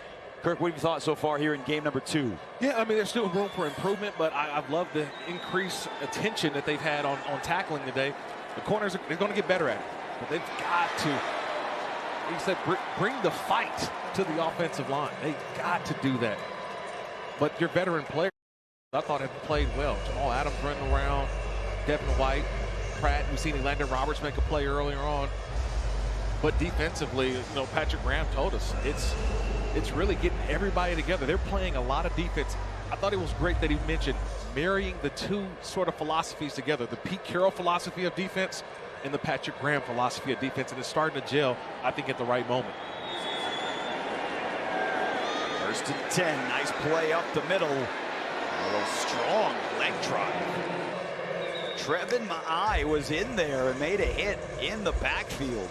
Kirk, what have you thought so far here in game number 2? Yeah, I mean, there's still room for improvement, but I've loved the increased attention that they've had on tackling today. The corners, they're going to get better at it, but they've got to, he said, bring the fight to the offensive line. They've got to do that. But your veteran players, I thought, have played well. Jamal Adams running around. Devin White, Pratt, we've seen Landon Roberts make a play earlier on. But defensively, you know, Patrick Graham told us it's really getting everybody together. They're playing a lot of defense. I thought it was great that he mentioned marrying the 2 sort of philosophies together, the Pete Carroll philosophy of defense and the Patrick Graham philosophy of defense, and it's starting to gel, I think, at the right moment. 1st and 10, nice play up the middle. A little strong leg drive. Trevin Ma'ai was in there and made a hit in the backfield.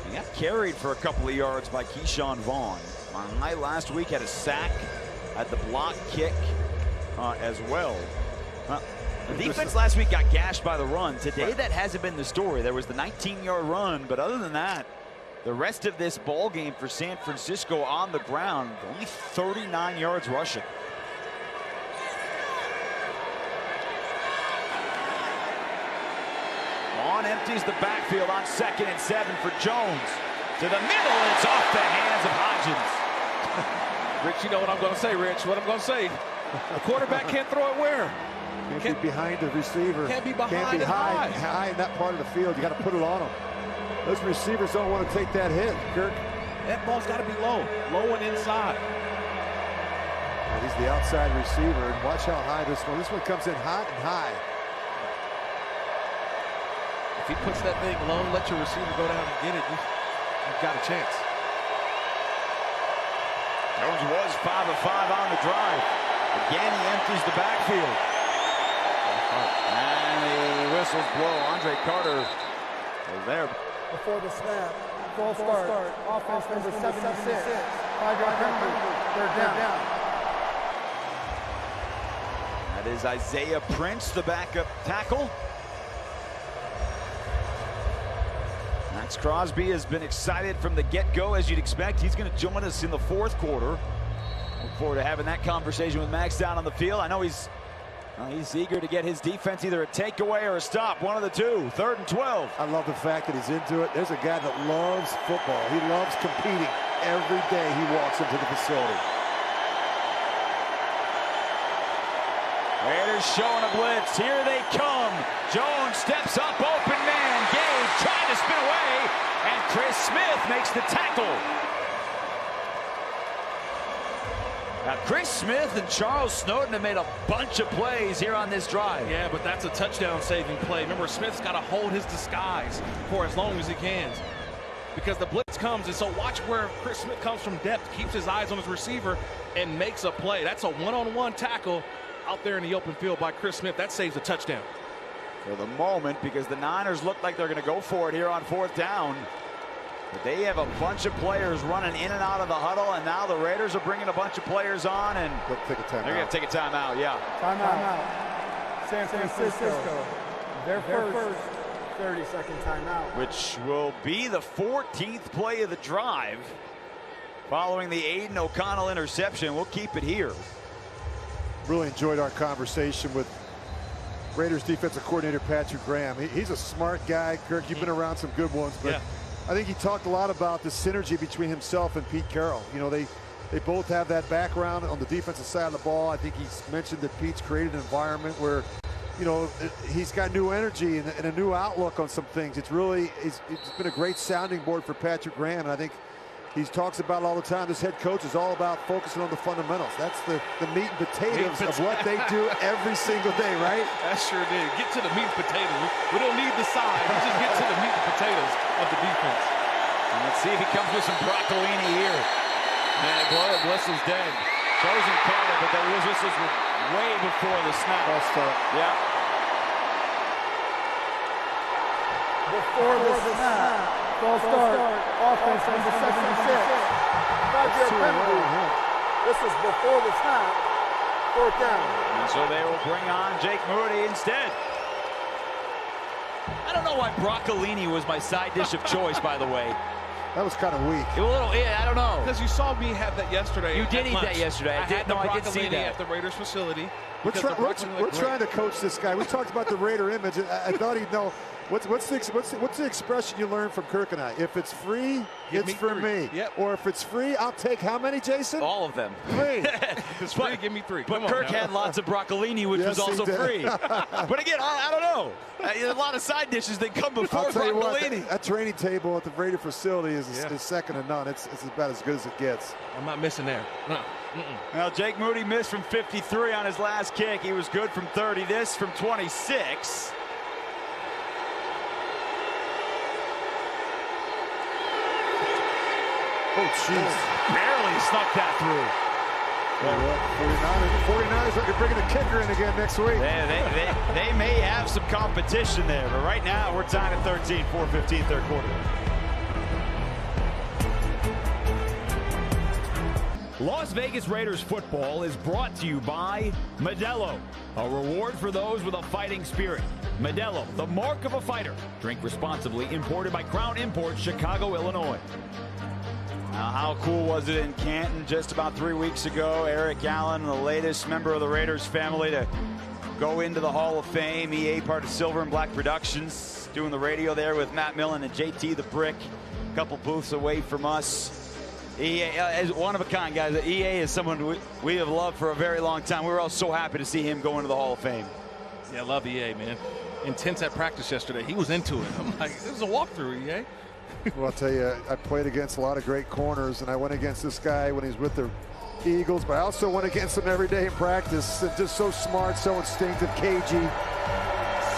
He got carried for a couple of yards by Keyshawn Vaughn. Ma'ai last week had a sack at the block kick as well. The defense last week got gashed by the run. Today that hasn't been the story. There was the 19-yard run, but other than that, the rest of this ball game for San Francisco on the ground, only 39 yards rushing. Vaughn empties the backfield on 2nd and 7 for Jones. To the middle, and it's off the hands of Hodgins. Rich, you know what I'm going to say, Rich. What I'm going to say. The quarterback can't throw it where? Can't be behind the receiver. Can't be behind Can't be high in that part of the field. You got to put it on them. Those receivers don't want to take that hit, Kirk. That ball's got to be low and inside. And he's the outside receiver, and watch how high this one comes in hot and high. If he puts that thing low, let your receiver go down and get it, you've got a chance. Jones was 5 of 5 on the drive. Again, he empties the backfield. And the whistles blow. Andre Carter is there. Before the snap, full start. Offense number 76. 5-yard penalty. 3rd down. That is Isaiah Prince, the backup tackle. Max Crosby has been excited from the get-go, as you'd expect. He's going to join us in the 4th quarter. Look forward to having that conversation with Max down on the field. I know he's eager to get his defense either a takeaway or a stop, one of the 2. 3rd and 12. I love the fact that he's into it. There's a guy that loves football. He loves competing every day he walks into the facility. Raiders showing a blitz. Here they come. Jones steps up, open man. Gage makes the tackle. Now, Chris Smith and Charles Snowden have made a bunch of plays here on this drive. Yeah, but that's a touchdown-saving play. Remember, Smith's got to hold his disguise for as long as he can, because the blitz comes, and so watch where Chris Smith comes from depth, keeps his eyes on his receiver, and makes a play. That's a one-on-one tackle out there in the open field by Chris Smith. That saves a touchdown. For the moment, because the Niners look like they're going to go for it here on 4th down. But they have a bunch of players running in and out of the huddle, and now the Raiders are bringing a bunch of players on, and they're going to take a timeout, yeah. Timeout. San Francisco. Their first 30-second timeout. Which will be the 14th play of the drive. Following the Aiden O'Connell interception, we'll keep it here. Really enjoyed our conversation with Raiders defensive coordinator Patrick Graham. He's a smart guy. Kirk, you've been around some good ones, but yeah. I think he talked a lot about the synergy between himself and Pete Carroll. You know, they both have that background on the defensive side of the ball. I think he's mentioned that Pete's created an environment where, you know, he's got new energy and a new outlook on some things. It's been a great sounding board for Patrick Graham, and I think he talks about it all the time. This head coach is all about focusing on the fundamentals. That's the meat and potatoes of what they do every single day, right? That sure did. Get to the meat and potatoes. We don't need the side. We just get to the meat and potatoes of the defense. And let's see if he comes with some broccolini here. And the whistle's dead. Chosen call, but the whistles were way before the snap. False start. Yeah. Before the snap. False start. Offense number 76. 5-yard penalty. This is before the snap. 4th down. And so they will bring on Jake Moody instead. I don't know why broccolini was my side dish of choice, by the way. That was kind of weak. A little, yeah, I don't know. Because you saw me have that yesterday. You did eat that yesterday. I didn't know. I did see that at the Raiders facility. We're trying to coach this guy. We talked about the Raider image. I thought he'd know. What's the expression you learned from Kirk and I? If it's free, it's for me. Yep. Or if it's free, I'll take how many, Jason? All of them. 3. If it's free, give me 3. But Kirk had lots of broccolini, which was also free. But again, I don't know. A lot of side dishes that come before broccolini. That training table at the Raider facility is second to none. It's about as good as it gets. I'm not missing there. No. Well, Jake Moody missed from 53 on his last kick. He was good from 30. This from 26. Oh, jeez. Barely snuck that through. Well, 49ers are bringing a kicker in again next week. They may have some competition there, but right now we're tied at 13, 4:15, third quarter. Las Vegas Raiders football is brought to you by Modelo, a reward for those with a fighting spirit. Modelo, the mark of a fighter. Drink responsibly. Imported by Crown Imports, Chicago, Illinois. Now, how cool was it in Canton just about 3 weeks ago? Eric Allen, the latest member of the Raiders family to go into the Hall of Fame. EA, part of Silver and Black Productions, doing the radio there with Matt Millen and JT the Brick, a couple booths away from us. EA is one of a kind, guys. EA is someone we have loved for a very long time. We were all so happy to see him go into the Hall of Fame. Yeah, I love EA, man. Intense at practice yesterday. He was into it. I'm like, it was a walkthrough, EA. Well, I'll tell you, I played against a lot of great corners, and I went against this guy when he's with the Eagles, but I also went against him every day in practice. Just so smart, so instinctive, cagey.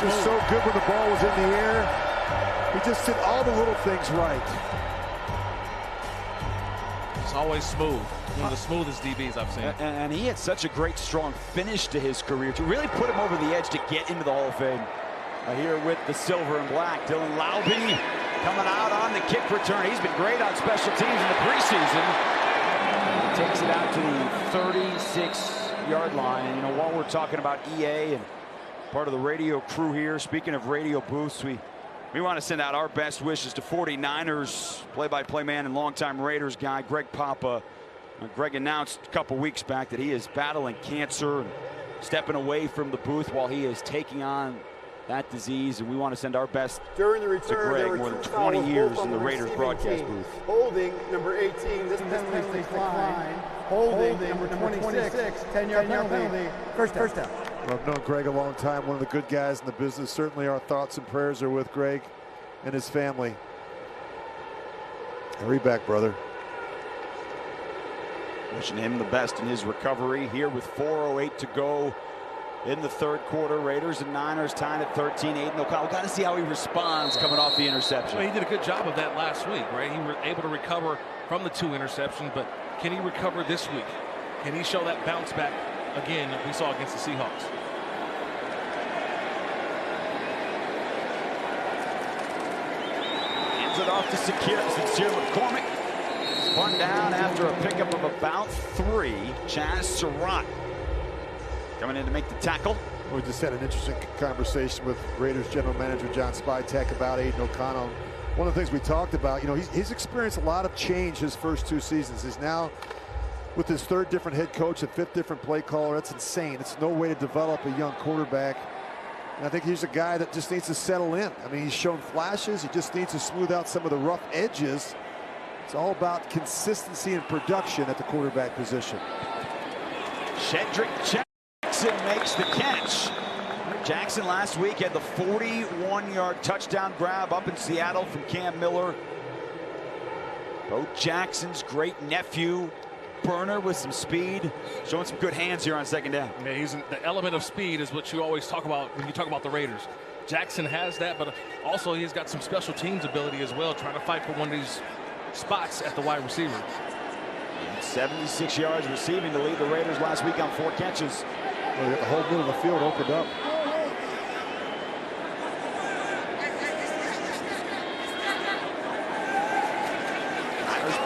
Just so good when the ball was in the air. He just did all the little things right. It's always smooth. One of the smoothest DBs I've seen. And he had such a great, strong finish to his career to really put him over the edge to get into the Hall of Fame. Here with the silver and black, Dylan Laube coming out on the kick return. He's been great on special teams in the preseason. Takes it out to the 36-yard line. And, you know, while we're talking about EA and part of the radio crew here, speaking of radio booths, we want to send out our best wishes to 49ers play-by-play man and longtime Raiders guy, Greg Papa. Greg announced a couple weeks back that he is battling cancer and stepping away from the booth while he is taking on that disease, and we want to send our best during the return, to Greg. More than 20 years in the Raiders broadcast booth. Holding number 18, this penalty decline. Holding number 26, 10-yard penalty. First down. Well, I've known Greg a long time, one of the good guys in the business. Certainly our thoughts and prayers are with Greg and his family. Hurry back, brother. Wishing him the best in his recovery here with 4:08 to go in the third quarter. Raiders and Niners tied at 13. Aiden O'Connell, got to see how he responds coming off the interception. Well, he did a good job of that last week, right? He was able to recover from the 2 interceptions, but can he recover this week? Can he show that bounce back again that we saw against the Seahawks? Hands it off to Sincere McCormick. Spun down after a pickup of about 3. Chaz Surratt coming in to make the tackle. We just had an interesting conversation with Raiders general manager John Spytek about Aiden O'Connell. One of the things we talked about, you know, he's experienced a lot of change his first 2 seasons. He's now with his 3rd different head coach and 5th different play caller. That's insane. It's no way to develop a young quarterback. And I think he's a guy that just needs to settle in. I mean, he's shown flashes. He just needs to smooth out some of the rough edges. It's all about consistency and production at the quarterback position. Shedrick Jackson makes the catch. Jackson last week had the 41-yard touchdown grab up in Seattle from Cam Miller. Bo Jackson's great nephew, burner with some speed, showing some good hands here on second down. Yeah, the element of speed is what you always talk about when you talk about the Raiders. Jackson has that, but also he's got some special teams ability as well, trying to fight for one of these spots at the wide receiver. 76 yards receiving to lead the Raiders last week on 4 catches. Well, the whole middle of the field opened up.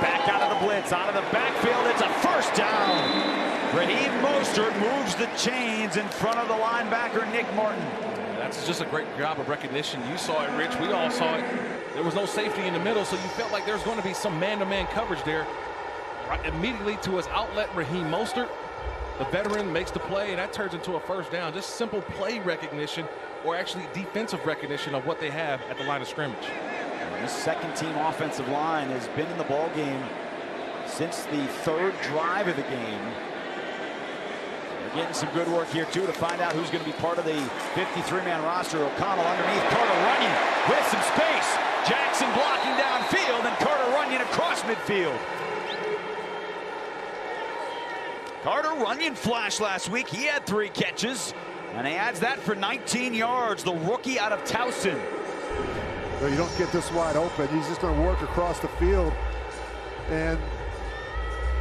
Back out of the blitz, out of the backfield. It's a first down. Raheem Mostert moves the chains in front of the linebacker, Nick Martin. That's just a great job of recognition. You saw it, Rich. We all saw it. There was no safety in the middle, so you felt like there's going to be some man-to-man coverage there. Right immediately to his outlet, Raheem Mostert, the veteran, makes the play, and that turns into a first down. Just simple play recognition, or actually defensive recognition of what they have at the line of scrimmage. The second-team offensive line has been in the ball game since the 3rd drive of the game. They're getting some good work here, too, to find out who's going to be part of the 53-man roster. O'Connell underneath, Carter Runyon with some space. Jackson blocking downfield, and Carter Runyon across midfield. Carter Runyon flashed last week. He had 3 catches, and he adds that for 19 yards. The rookie out of Towson. So you don't get this wide open. He's just going to work across the field, and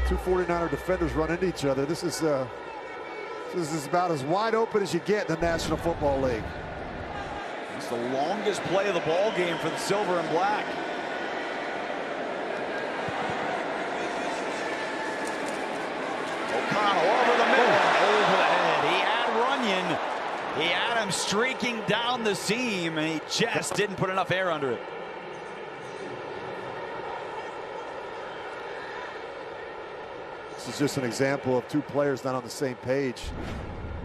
2 49er defenders run into each other. This is about as wide open as you get in the National Football League. It's the longest play of the ball game for the Silver and Black. O'Connell over the middle, over the head. He had Runyon. He had him streaking down the seam, and he just didn't put enough air under it. This is just an example of 2 players not on the same page.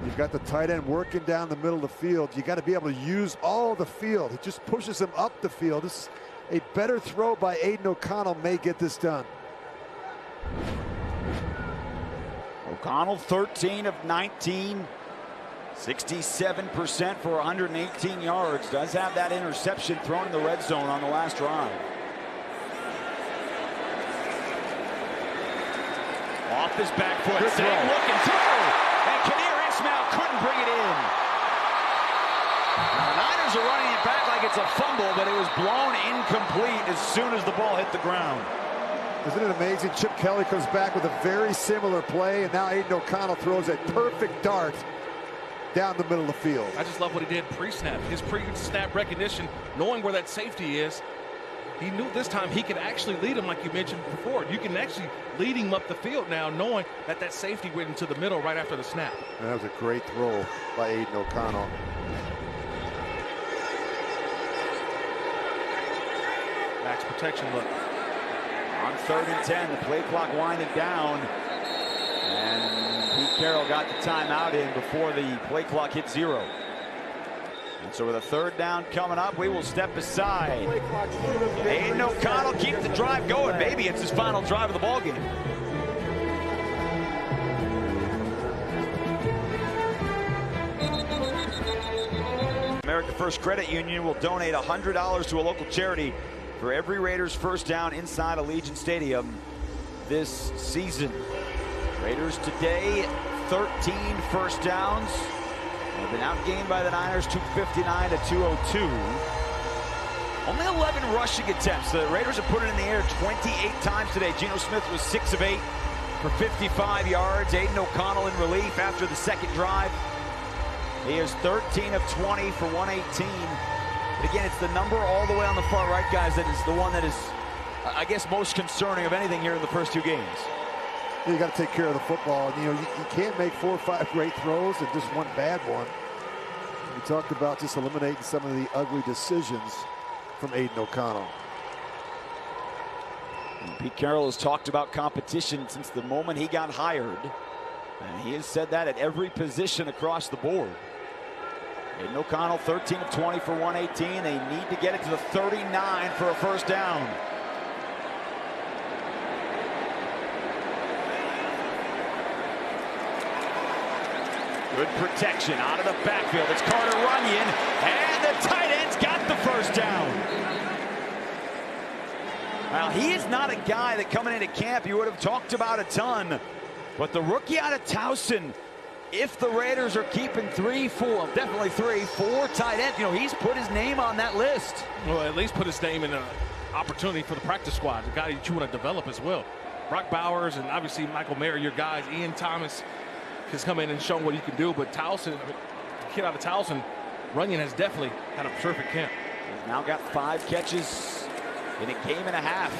You've got the tight end working down the middle of the field. You got to be able to use all the field. It just pushes him up the field. This is a better throw by Aiden O'Connell may get this done. O'Connell 13 of 19. 67% for 118 yards. Does have that interception thrown in the red zone on the last drive. Off his back foot. Same looking throw. And Kadir Ismail couldn't bring it in. Now, the Niners are running it back like it's a fumble, but it was blown incomplete as soon as the ball hit the ground. Isn't it amazing? Chip Kelly comes back with a very similar play, and now Aiden O'Connell throws a perfect dart down the middle of the field. I just love what he did pre-snap. His pre-snap recognition, knowing where that safety is. He knew this time he could actually lead him, like you mentioned before. You can actually lead him up the field now, knowing that that safety went into the middle right after the snap. And that was a great throw by Aiden O'Connell. Max protection look. On 3rd and 10, the play clock winding down. And Pete Carroll got the timeout in before the play clock hit 0. And so with a 3rd down coming up, we will step aside. Aiden O'Connell keeps the drive going. Maybe it's his final drive of the ball game. America First Credit Union will donate $100 to a local charity for every Raiders first down inside Allegiant Stadium this season. Raiders today, 13 first downs. They've been outgained by the Niners 259 to 202. Only 11 rushing attempts. The Raiders have put it in the air 28 times today. Geno Smith was 6 of 8 for 55 yards. Aiden O'Connell in relief after the second drive. He is 13 of 20 for 118. But again, it's the number all the way on the far right, guys, that is the one that is, I guess, most concerning of anything here in the first two games. You got to take care of the football. You know, you can't make 4 or 5 great throws and just one bad one. We talked about just eliminating some of the ugly decisions from Aiden O'Connell. And Pete Carroll has talked about competition since the moment he got hired. And he has said that at every position across the board. Aiden O'Connell, 13 of 20 for 118. They need to get it to the 39 for a first down. Good protection out of the backfield. It's Carter Runyon, and the tight end's got the first down. Well, he is not a guy that coming into camp you would have talked about a ton. But the rookie out of Towson, if the Raiders are keeping 3, 4, definitely 3, 4 tight ends, you know, he's put his name on that list. Well, at least put his name in an opportunity for the practice squad, the guy that you want to develop as well. Brock Bowers and obviously Michael Mayer, your guys. Ian Thomas has come in and shown what he can do, but Towson, the kid out of Towson, Runyon has definitely had a perfect camp. He's now got 5 catches in a game and a half.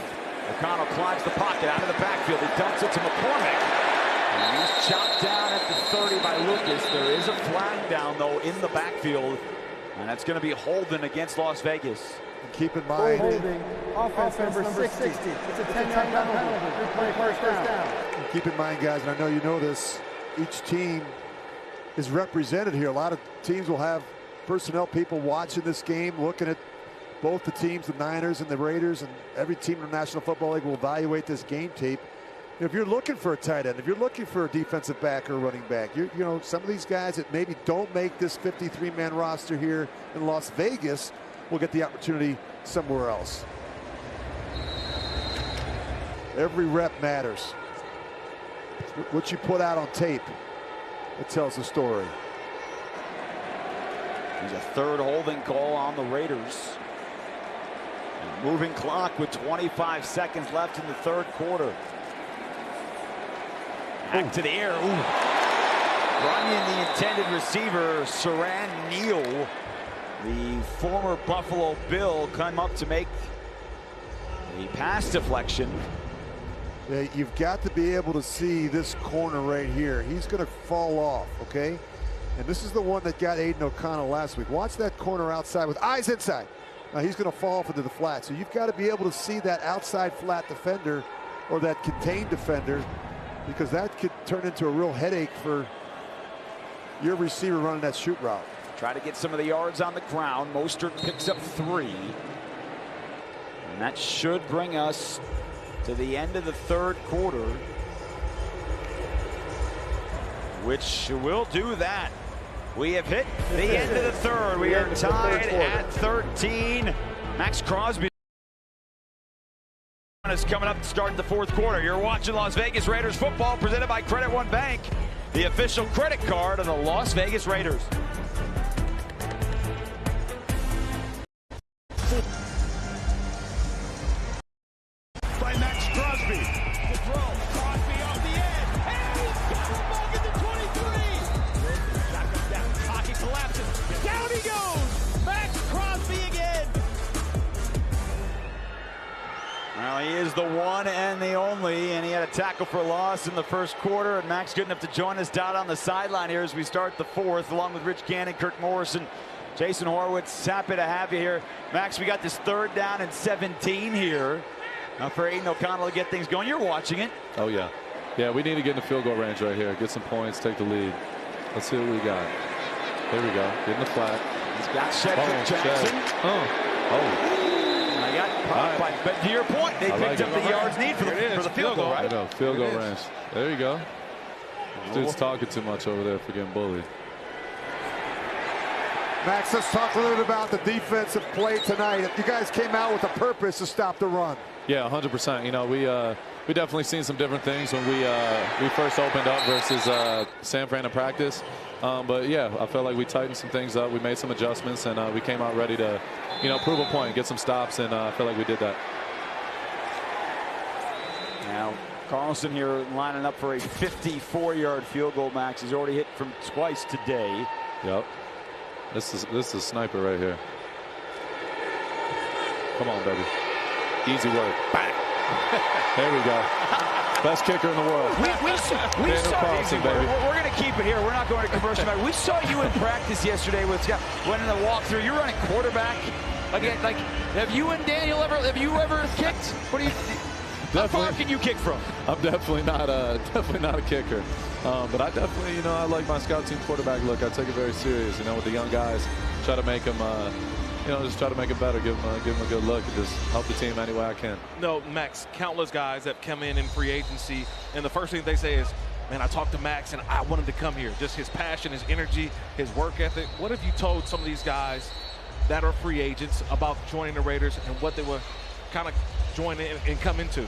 O'Connell climbs the pocket out of the backfield. He dumps it to McCormick. And he's chopped down at the 30 by Lucas. There is a flag down, though, in the backfield. And that's going to be holding against Las Vegas. And keep in mind, holding offense number 60. It's a 10-yard penalty. Replay first down. And keep in mind, guys, and I know you know this, each team is represented here. A lot of teams will have personnel people watching this game, looking at both the teams, the Niners and the Raiders, and every team in the National Football League will evaluate this game tape. If you're looking for a tight end, if you're looking for a defensive back or a running back, you know, some of these guys that maybe don't make this 53-man roster here in Las Vegas will get the opportunity somewhere else. Every rep matters. What you put out on tape, it tells the story. There's a third holding call on the Raiders. And moving clock with 25 seconds left in the third quarter. Back to the air. Ooh. Runyon, the intended receiver, Saran Neal, the former Buffalo Bill, come up to make the pass deflection. Yeah, you've got to be able to see this corner right here. He's going to fall off, okay? And this is the one that got Aiden O'Connell last week. Watch that corner outside with eyes inside. Now he's going to fall off into the flat. So you've got to be able to see that outside flat defender or that contained defender, because that could turn into a real headache for your receiver running that shoot route. Try to get some of the yards on the ground. Mostert picks up 3. And that should bring us to the end of the third quarter, which will do that. We have hit the end of the third. We are tied at 13. Max Crosby is coming up to start the fourth quarter. You're watching Las Vegas Raiders football presented by Credit One Bank, the official credit card of the Las Vegas Raiders. By Max Crosby. The throw. Crosby off the edge. And he's got the ball at the 23. Shotgun down. Pocket collapses. Down he goes. Max Crosby again. Well, he is the one and the only, and he had a tackle for loss in the first quarter, and Max good enough to join us down on the sideline here as we start the fourth, along with Rich Gannon, Kirk Morrison, Jason Horowitz. Happy to have you here. Max, we got this 3rd down and 17 here. Now for Aiden O'Connell to get things going. You're watching it. Oh, yeah. Yeah, we need to get in the field goal range right here. Get some points, take the lead. Let's see what we got. Here we go. Get in the flat. He's got Cedric Jackson. I got popped by, but to your point, they picked up the yards need for the field goal, right? I know, field goal range. There you go. This dude's talking too much over there for getting bullied. Max, let's talk a little bit about the defensive play tonight. You guys came out with a purpose to stop the run. Yeah, 100%. You know, we definitely seen some different things when we first opened up versus San Fran in practice. But yeah, I felt like we tightened some things up. We made some adjustments, and we came out ready to, you know, prove a point, get some stops, and I feel like we did that. Now, Carlson here lining up for a 54-yard field goal. Max, he's already hit from twice today. Yep. This is a sniper right here. Come on, baby. Easy work. Bang. There we go. Best kicker in the world. We saw easy baby. We're going to keep it here. We're not going to commercial. We saw you in practice yesterday with went in the walkthrough. You're running quarterback. Again, like, have you and Daniel ever kicked? What do you? How far can you kick from? I'm definitely not a kicker. But I definitely, you know, I like my scout team quarterback look. I take it very serious, you know, with the young guys. Try to make them, you know, just try to make it better, give them a good look, and just help the team any way I can. No, Max, countless guys that come in free agency, and the first thing they say is, man, I talked to Max, and I wanted to come here. Just his passion, his energy, his work ethic. What have you told some of these guys that are free agents about joining the Raiders and what they will kind of join in and come into?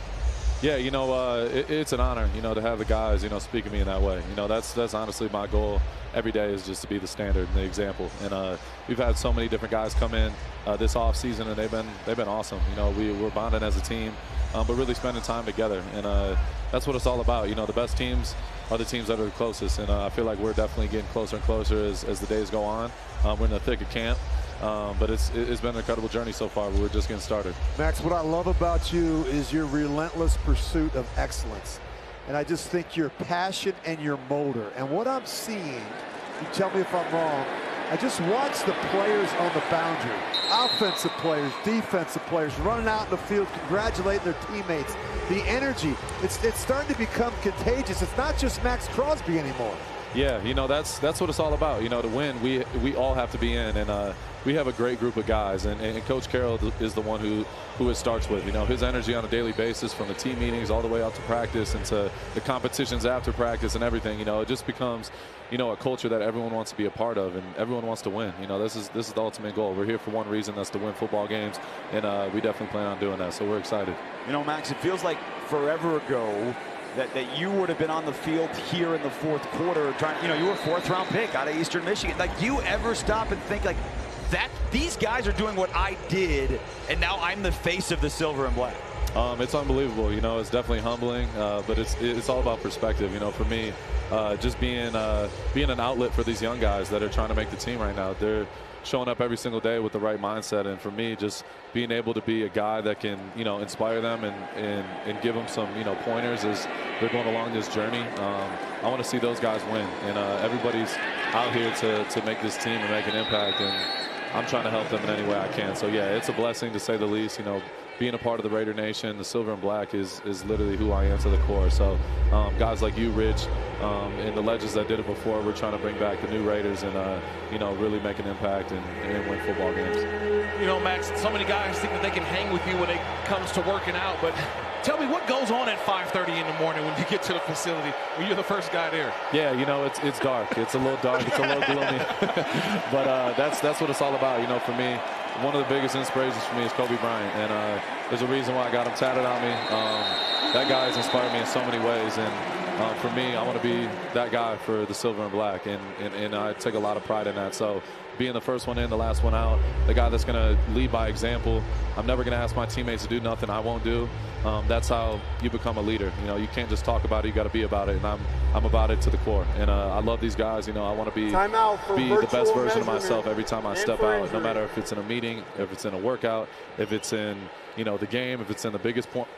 Yeah, you know, it's an honor, you know, to have the guys, you know, speak to me in that way. You know, that's honestly my goal every day, is just to be the standard and the example. And we've had so many different guys come in this off season, and they've been awesome. You know, we're bonding as a team, but really spending time together. And that's what it's all about. You know, the best teams are the teams that are the closest, and I feel like we're definitely getting closer and closer as the days go on. We're in the thick of camp. But it's been an incredible journey so far. We're just getting started. Max, what I love about you is your relentless pursuit of excellence. And I just think your passion and your motor. And what I'm seeing, you tell me if I'm wrong, I just watch the players on the boundary, offensive players, defensive players, running out in the field, congratulating their teammates. The energy, it's starting to become contagious. It's not just Max Crosby anymore. Yeah, you know, that's what it's all about. You know, to win, we all have to be in, and we have a great group of guys, and Coach Carroll is the one who it starts with. You know, his energy on a daily basis, from the team meetings all the way out to practice and to the competitions after practice and everything. You know, it just becomes, you know, a culture that everyone wants to be a part of, and everyone wants to win. You know, this is the ultimate goal. We're here for one reason, that's to win football games, and we definitely plan on doing that. So we're excited. You know, Max, it feels like forever ago that you would have been on the field here in the fourth quarter trying, you know, you were a fourth-round pick out of Eastern Michigan. Like, do you ever stop and think, like, that these guys are doing what I did, and now I'm the face of the silver and black? It's unbelievable. You know, it's definitely humbling, but it's all about perspective. You know, for me, just being an outlet for these young guys that are trying to make the team right now. They're showing up every single day with the right mindset, and for me, just being able to be a guy that can, you know, inspire them and give them some, you know, pointers as they're going along this journey. I want to see those guys win, and everybody's out here to make this team and make an impact, and I'm trying to help them in any way I can. So yeah, it's a blessing to say the least. You know, being a part of the Raider Nation, the silver and black is literally who I am to the core. So guys like you, Rich, and the legends that did it before, we're trying to bring back the new Raiders and you know, really make an impact and win football games. You know, Max, so many guys think that they can hang with you when it comes to working out, but tell me, what goes on at 5:30 in the morning when you get to the facility when you're the first guy there? Yeah, you know, it's dark. It's a little dark. It's a little gloomy. But that's what it's all about. You know, for me, one of the biggest inspirations for me is Kobe Bryant, and there's a reason why I got him tatted on me. That guy has inspired me in so many ways, and for me, I want to be that guy for the silver and black, and I take a lot of pride in that. So being the first one in, the last one out, the guy that's going to lead by example. I'm never going to ask my teammates to do nothing I won't do. That's how you become a leader. You know, you can't just talk about it, you got to be about it, and I'm about it to the core. And I love these guys. You know, I want to be the best version of myself every time I step out, no matter if it's in a meeting, if it's in a workout, if it's in, you know, the game, if it's in the biggest part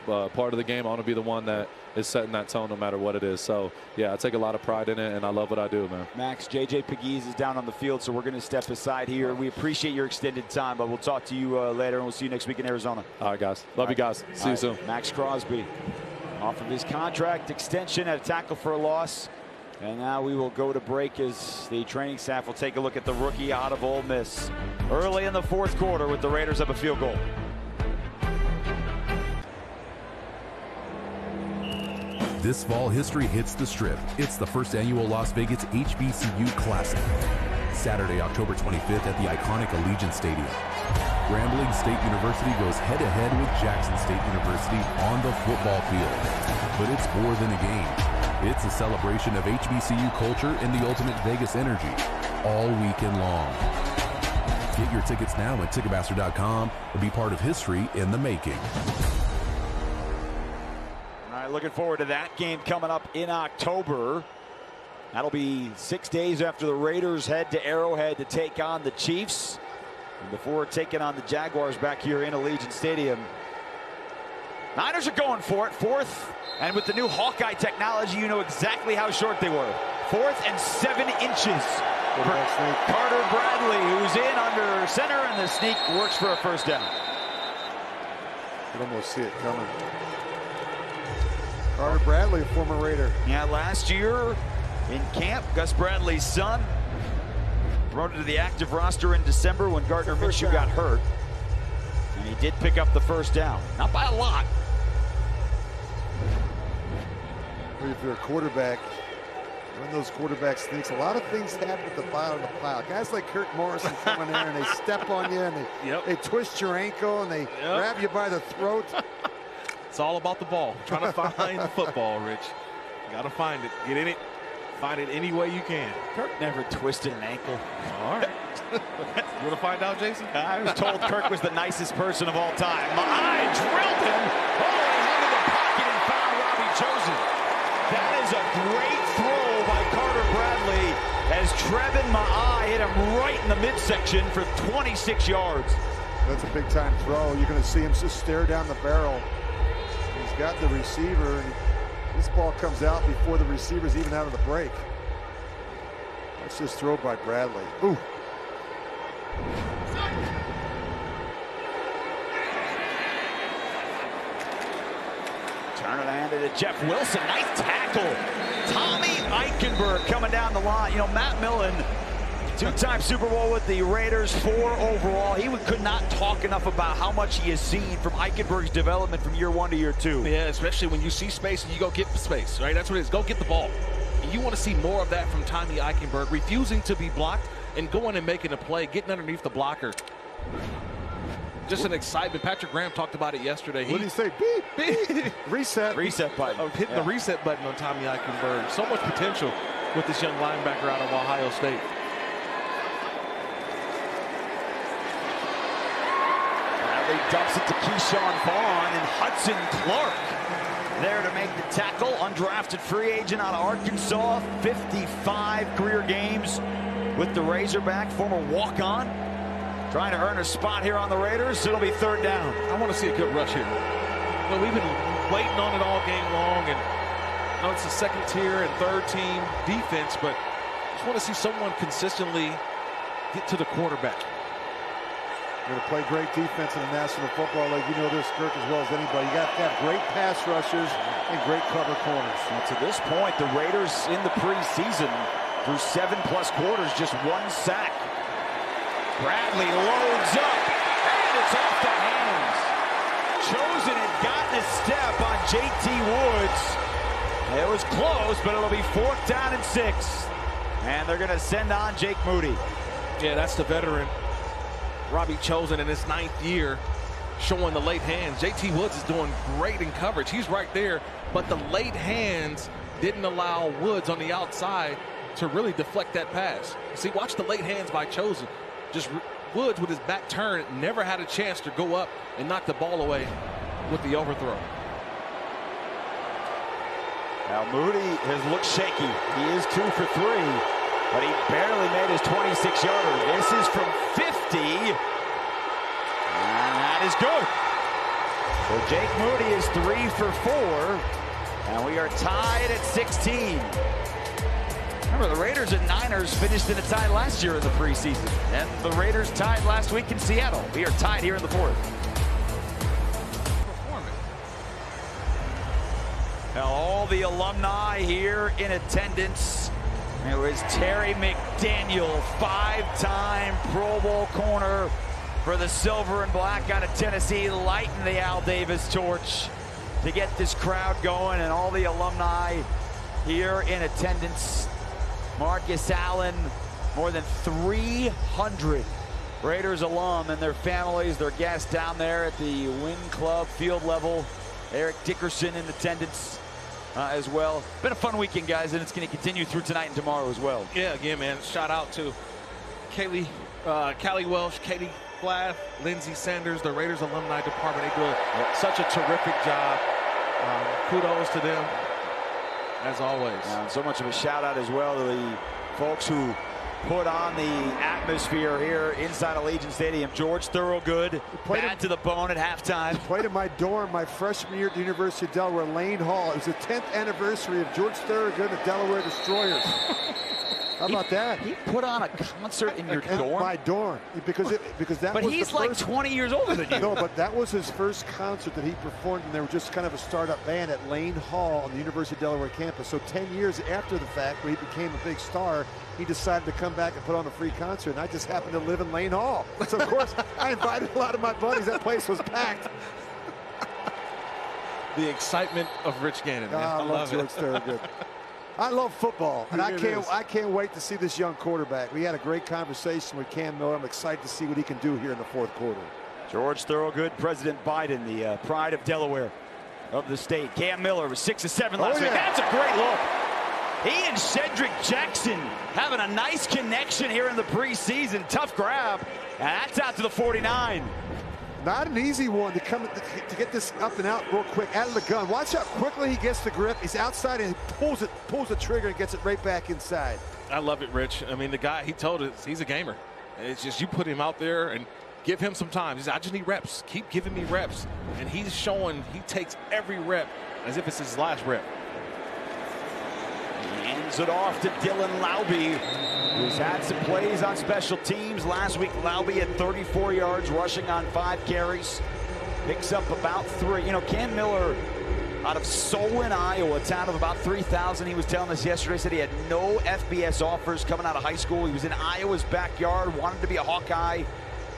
of the game. I want to be the one that is setting that tone no matter what it is. So yeah, I take a lot of pride in it, and I love what I do, man. Max, JJ Pegues is down on the field, so we're going to step aside here. We appreciate your extended time, but we'll talk to you later, and we'll see you next week in Arizona. All right, guys. Love you guys. See you soon. Max Crosby off of his contract extension at a tackle for a loss. And now we will go to break as the training staff will take a look at the rookie out of Ole Miss early in the fourth quarter with the Raiders up a field goal. This fall, history hits the Strip. It's the first annual Las Vegas HBCU Classic. Saturday, October 25th at the iconic Allegiant Stadium. Grambling State University goes head-to-head with Jackson State University on the football field. But it's more than a game. It's a celebration of HBCU culture and the ultimate Vegas energy all weekend long. Get your tickets now at Ticketmaster.com and be part of history in the making. All right, looking forward to that game coming up in October. That'll be 6 days after the Raiders head to Arrowhead to take on the Chiefs, and before taking on the Jaguars back here in Allegiant Stadium. Niners are going for it, 4th, and with the new Hawkeye technology, you know exactly how short they were. 4th and 7 inches for Carter Bradley, who's in under center, and the sneak works for a first down. You can almost see it coming. Carter Bradley, a former Raider. Yeah, last year in camp, Gus Bradley's son, promoted to the active roster in December when Gardner Minshew got hurt. And he did pick up the first down. Not by a lot. If you're a quarterback, when those quarterback sneaks, a lot of things happen at the bottom of the pile. Guys like Kirk Morrison come in there and they step on you and they twist your ankle and they grab you by the throat. It's all about the ball. Trying to find the football, Rich. You got to find it. Get in it. Find it any way you can. Kirk never twisted an ankle. All right. You want to find out, Jason? I was told Kirk was the nicest person of all time. My eye drilled him. Oh, he hung in the pocket and found Robbie Chosen. That is a great throw by Carter Bradley as Trevin Ma'ai hit him right in the midsection for 26 yards. That's a big time throw. You're going to see him just stare down the barrel. He's got the receiver, and this ball comes out before the receiver's even out of the break. That's just throw by Bradley. Ooh. Turn it handed to Jeff Wilson. Nice tackle. Tommy Eichenberg coming down the line. You know, Matt Millen, two-time Super Bowl with the Raiders, 4 overall. He could not talk enough about how much he has seen from Eichenberg's development from year 1 to year 2. Yeah, especially when you see space and you go get space, right? That's what it is. Go get the ball. And you want to see more of that from Tommy Eichenberg, refusing to be blocked and going and making a play, getting underneath the blocker. Just an excitement. Patrick Graham talked about it yesterday. What did he say? Beep, beep. Reset. Reset button. Oh, hitting the reset button on Tommy Eichenberg. So much potential with this young linebacker out of Ohio State. Bradley dumps it to Keyshawn Vaughn and Hudson Clark there to make the tackle. Undrafted free agent out of Arkansas. 55 career games with the Razorback. Former walk-on. Trying to earn a spot here on the Raiders. It'll be 3rd down. I want to see a good rush here. Well, we've been waiting on it all game long, and I know it's the 2nd tier and 3rd team defense, but I just want to see someone consistently get to the quarterback. You're going to play great defense in the National Football League. You know this, Kirk, as well as anybody. You got to have great pass rushers and great cover corners. And to this point, the Raiders in the preseason through 7+ quarters, just 1 sack. Bradley loads up, and it's off the hands. Chosen had gotten a step on J.T. Woods. It was close, but it'll be 4th down and 6. And they're going to send on Jake Moody. Yeah, that's the veteran. Robbie Chosen in his 9th year, showing the late hands. J.T. Woods is doing great in coverage. He's right there, but the late hands didn't allow Woods on the outside to really deflect that pass. See, watch the late hands by Chosen. Just Woods with his back turned, never had a chance to go up and knock the ball away with the overthrow. Now Moody has looked shaky. He is 2 for 3, but he barely made his 26-yarder. This is from 50, and that is good. So Jake Moody is 3 for 4, and we are tied at 16. Remember, the Raiders and Niners finished in a tie last year in the preseason, and the Raiders tied last week in Seattle. We are tied here in the 4th. Now, all the alumni here in attendance. It was Terry McDaniel, 5-time Pro Bowl corner for the Silver and Black out of Tennessee, lighting the Al Davis torch to get this crowd going, and all the alumni here in attendance. Marcus Allen, More than 300 Raiders alum and their families, their guests down there at the Wynn Club field level. Eric Dickerson in attendance as well. Been a fun weekend, guys, and it's going to continue through tonight and tomorrow as well. Yeah, again, man, shout out to Callie Welsh, Katie Blath, Lindsey Sanders, the Raiders alumni department. They do such a terrific job. Kudos to them, as always. And so much of a shout out as well to the folks who put on the atmosphere here inside Allegiant Stadium. George Thorogood, bad to the bone at halftime. Played in my dorm my freshman year at the University of Delaware, Lane Hall. It was the 10th anniversary of George Thorogood and the Delaware Destroyers. How about that? He put on a concert in your dorm? My dorm. Because that but was he's the like first, 20 years older than you. No, but that was his first concert that he performed, and they were just kind of a startup band at Lane Hall on the University of Delaware campus. So 10 years after the fact, when he became a big star, he decided to come back and put on a free concert, and I just happened to live in Lane Hall. So, of course, I invited a lot of my buddies. That place was packed. The excitement of Rich Gannon, man. I love George Thorogood. I love football, and I can't wait to see this young quarterback. We had a great conversation with Cam Miller. I'm excited to see what he can do here in the fourth quarter. George Thorogood, President Biden, the pride of Delaware, of the state. Cam Miller was 6 of 7 last week. That's a great look. He and Cedric Jackson having a nice connection here in the preseason. Tough grab, and that's out to the 49. Not an easy one to get this up and out real quick out of the gun. Watch how quickly he gets the grip. He's outside and he pulls the trigger and gets it right back inside. I love it, Rich. I mean, the guy, he told us he's a gamer. It's just you put him out there and give him some time. He said, I just need reps. Keep giving me reps. And he's showing he takes every rep as if it's his last rep. He hands it off to Dylan Laube, who's had some plays on special teams. Last week, Laube had 34 yards rushing on 5 carries. Picks up about 3. You know, Cam Miller out of Solon, Iowa, a town of about 3,000. He was telling us yesterday, said he had no FBS offers coming out of high school. He was in Iowa's backyard, wanted to be a Hawkeye,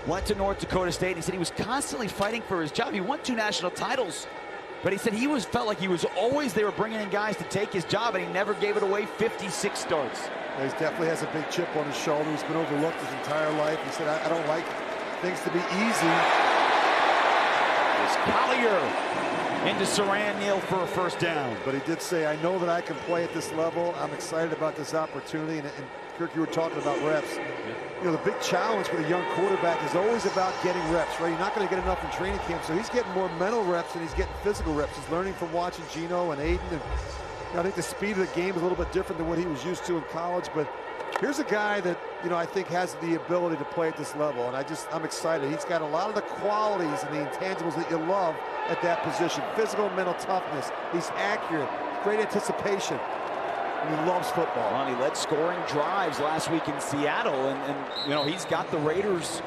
went to North Dakota State, and he said he was constantly fighting for his job. He won 2 national titles. But he said he felt like he was always, they were bringing in guys to take his job, and he never gave it away. 56 starts. He definitely has a big chip on his shoulder. He's been overlooked his entire life. He said, I don't like things to be easy. It's Collier into Saran Neal for a first down. But he did say, I know that I can play at this level. I'm excited about this opportunity. And Kirk, you were talking about reps. You know, the big challenge for the young quarterback is always about getting reps, right? You're not going to get enough in training camp, so he's getting more mental reps than he's getting physical reps. He's learning from watching Gino and Aiden, and you know, I think the speed of the game is a little bit different than what he was used to in college, but here's a guy that, you know, I think has the ability to play at this level, and I'm excited. He's got a lot of the qualities and the intangibles that you love at that position. Physical and mental toughness. He's accurate, great anticipation. He loves football. Well, he led scoring drives last week in Seattle, and you know, he's got the Raiders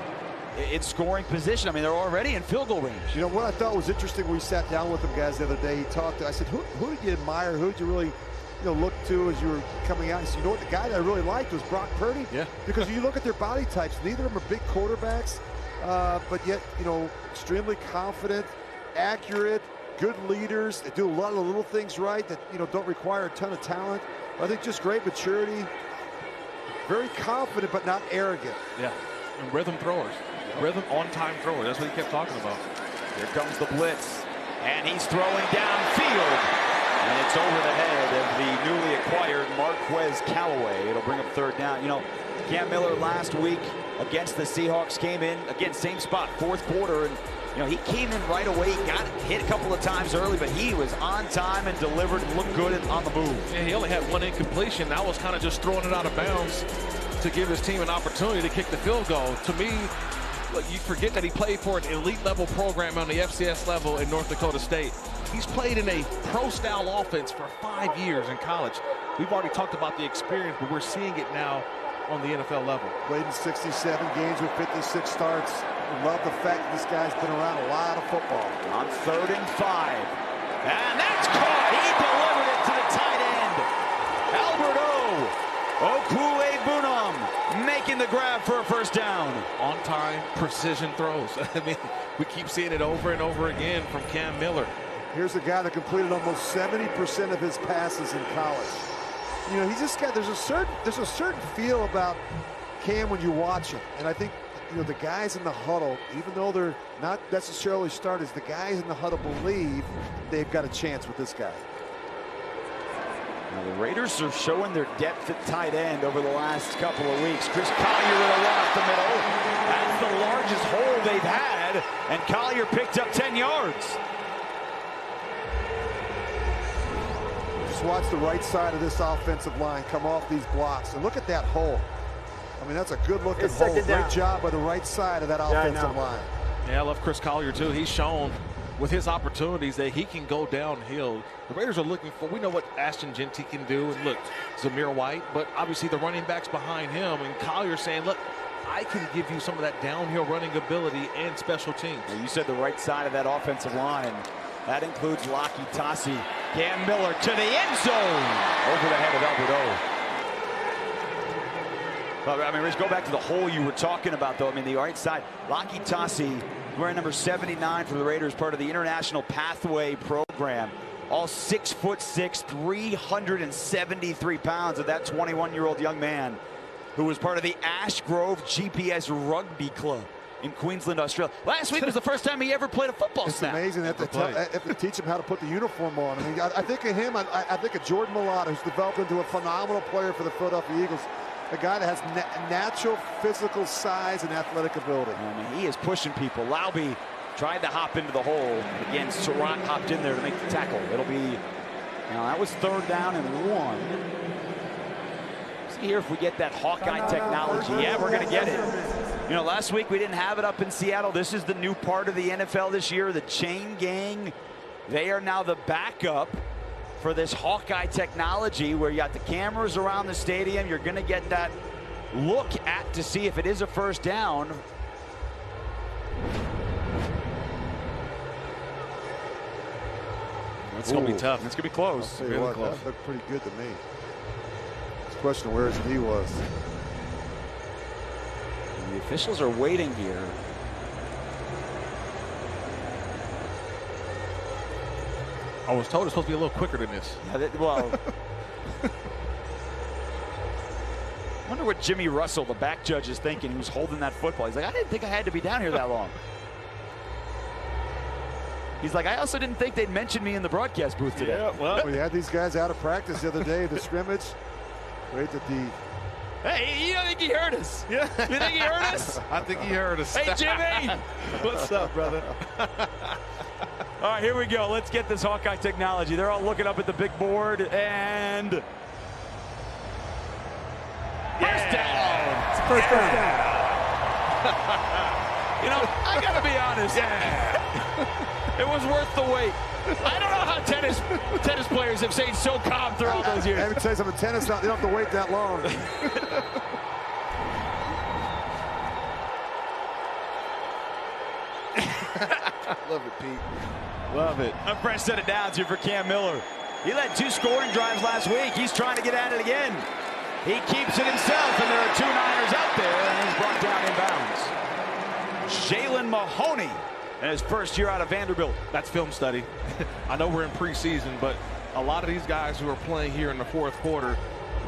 in scoring position. I mean, they're already in field goal range. You know, what I thought was interesting when we sat down with him, guys, the other day, he talked to, I said, who did you admire? Who did you really, you know, look to as you were coming out? He said, you know what, the guy that I really liked was Brock Purdy. Yeah. Because you look at their body types, neither of them are big quarterbacks, but yet, you know, extremely confident, accurate, good leaders. They do a lot of the little things right that, you know, don't require a ton of talent. I think just great maturity, very confident but not arrogant. Yeah, and rhythm throwers, rhythm on-time throwers. That's what he kept talking about. Here comes the blitz, and he's throwing downfield, and it's over the head of the newly acquired Marquez Callaway. It'll bring up third down. You know, Cam Miller last week against the Seahawks came in, again, same spot, fourth quarter, and you know, he came in right away, got hit a couple of times early, but he was on time and delivered and looked good on the move. Yeah, he only had 1 incompletion. That was kind of just throwing it out of bounds to give his team an opportunity to kick the field goal. To me, look, you forget that he played for an elite level program on the FCS level in North Dakota State. He's played in a pro-style offense for 5 years in college. We've already talked about the experience, but we're seeing it now on the NFL level. Played in 67 games with 56 starts. Love the fact that this guy's been around a lot of football. On 3rd and 5. And that's caught. He delivered it to the tight end. Albert Okule Bunam making the grab for a first down. On time, precision throws. I mean, we keep seeing it over and over again from Cam Miller. Here's a guy that completed almost 70% of his passes in college. You know, he's just got, there's a certain feel about Cam, when you watch them, and I think, you know, the guys in the huddle, even though they're not necessarily starters, the guys in the huddle believe they've got a chance with this guy. Now the Raiders are showing their depth at tight end over the last couple of weeks. Chris Collier with a run up the middle. That's the largest hole they've had, and Collier picked up 10 yards. Just watch the right side of this offensive line come off these blocks, and look at that hole. I mean, that's a good-looking hole. Great job by the right side of that offensive line. Yeah, I love Chris Collier, too. He's shown with his opportunities that he can go downhill. The Raiders are looking for, we know what Ashton Genty can do, and look, Zamir White, but obviously the running backs behind him, and Collier saying, look, I can give you some of that downhill running ability and special teams. Well, you said the right side of that offensive line. That includes Lockie Tassi. Cam Miller to the end zone. Over the head of Albert O. I mean, let's go back to the hole you were talking about, though. I mean, the right side, Lockie Tassi, wearing number 79 for the Raiders, part of the International Pathway Program. All 6'6", 373 pounds of that 21-year-old young man who was part of the Ash Grove GPS Rugby Club in Queensland, Australia. Last week was the first time he ever played a football snap. It's amazing that they teach him how to put the uniform on. I mean, I think of him, I think of Jordan Mailata, who's developed into a phenomenal player for the Philadelphia Eagles. A guy that has natural physical size and athletic ability. I mean, he is pushing people. Laube tried to hop into the hole. Again, Surratt hopped in there to make the tackle. It'll be, now that was 3rd down and 1. See here if we get that Hawkeye technology. Yeah, we're going to get it. You know, last week we didn't have it up in Seattle. This is the new part of the NFL this year, the chain gang. They are now the backup for this Hawkeye technology where you got the cameras around the stadium. You're going to get that look at to see if it is a first down. It's going to be tough. It's going to be close. Really what, close. That looked pretty good to me. It's a question of where his knee was. And the officials are waiting here. I was told it's supposed to be a little quicker than this. Yeah, well, I wonder what Jimmy Russell, the back judge, is thinking. He was holding that football. He's like, I didn't think I had to be down here that long. He's like, I also didn't think they'd mention me in the broadcast booth today. Yeah, well, we had these guys out of practice the other day, the scrimmage. Great that the... Hey, you don't think he heard us? Yeah. You think he heard us? I think he heard us. Hey, Jimmy! What's up, brother? All right, here we go. Let's get this Hawkeye technology. They're all looking up at the big board, and first down. It's first down. You know, I got to be honest. Yeah. It was worth the wait. I don't know how tennis players have stayed so calm through all those years. I would say something. Tennis, they don't have to wait that long. Love it, Pete. Love it. A fresh set of downs here for Cam Miller. He led 2 scoring drives last week. He's trying to get at it again. He keeps it himself, and there are 2 Niners out there, and he's brought down inbounds. Jalen Mahoney in his first year out of Vanderbilt. That's film study. I know we're in preseason, but a lot of these guys who are playing here in the 4th quarter,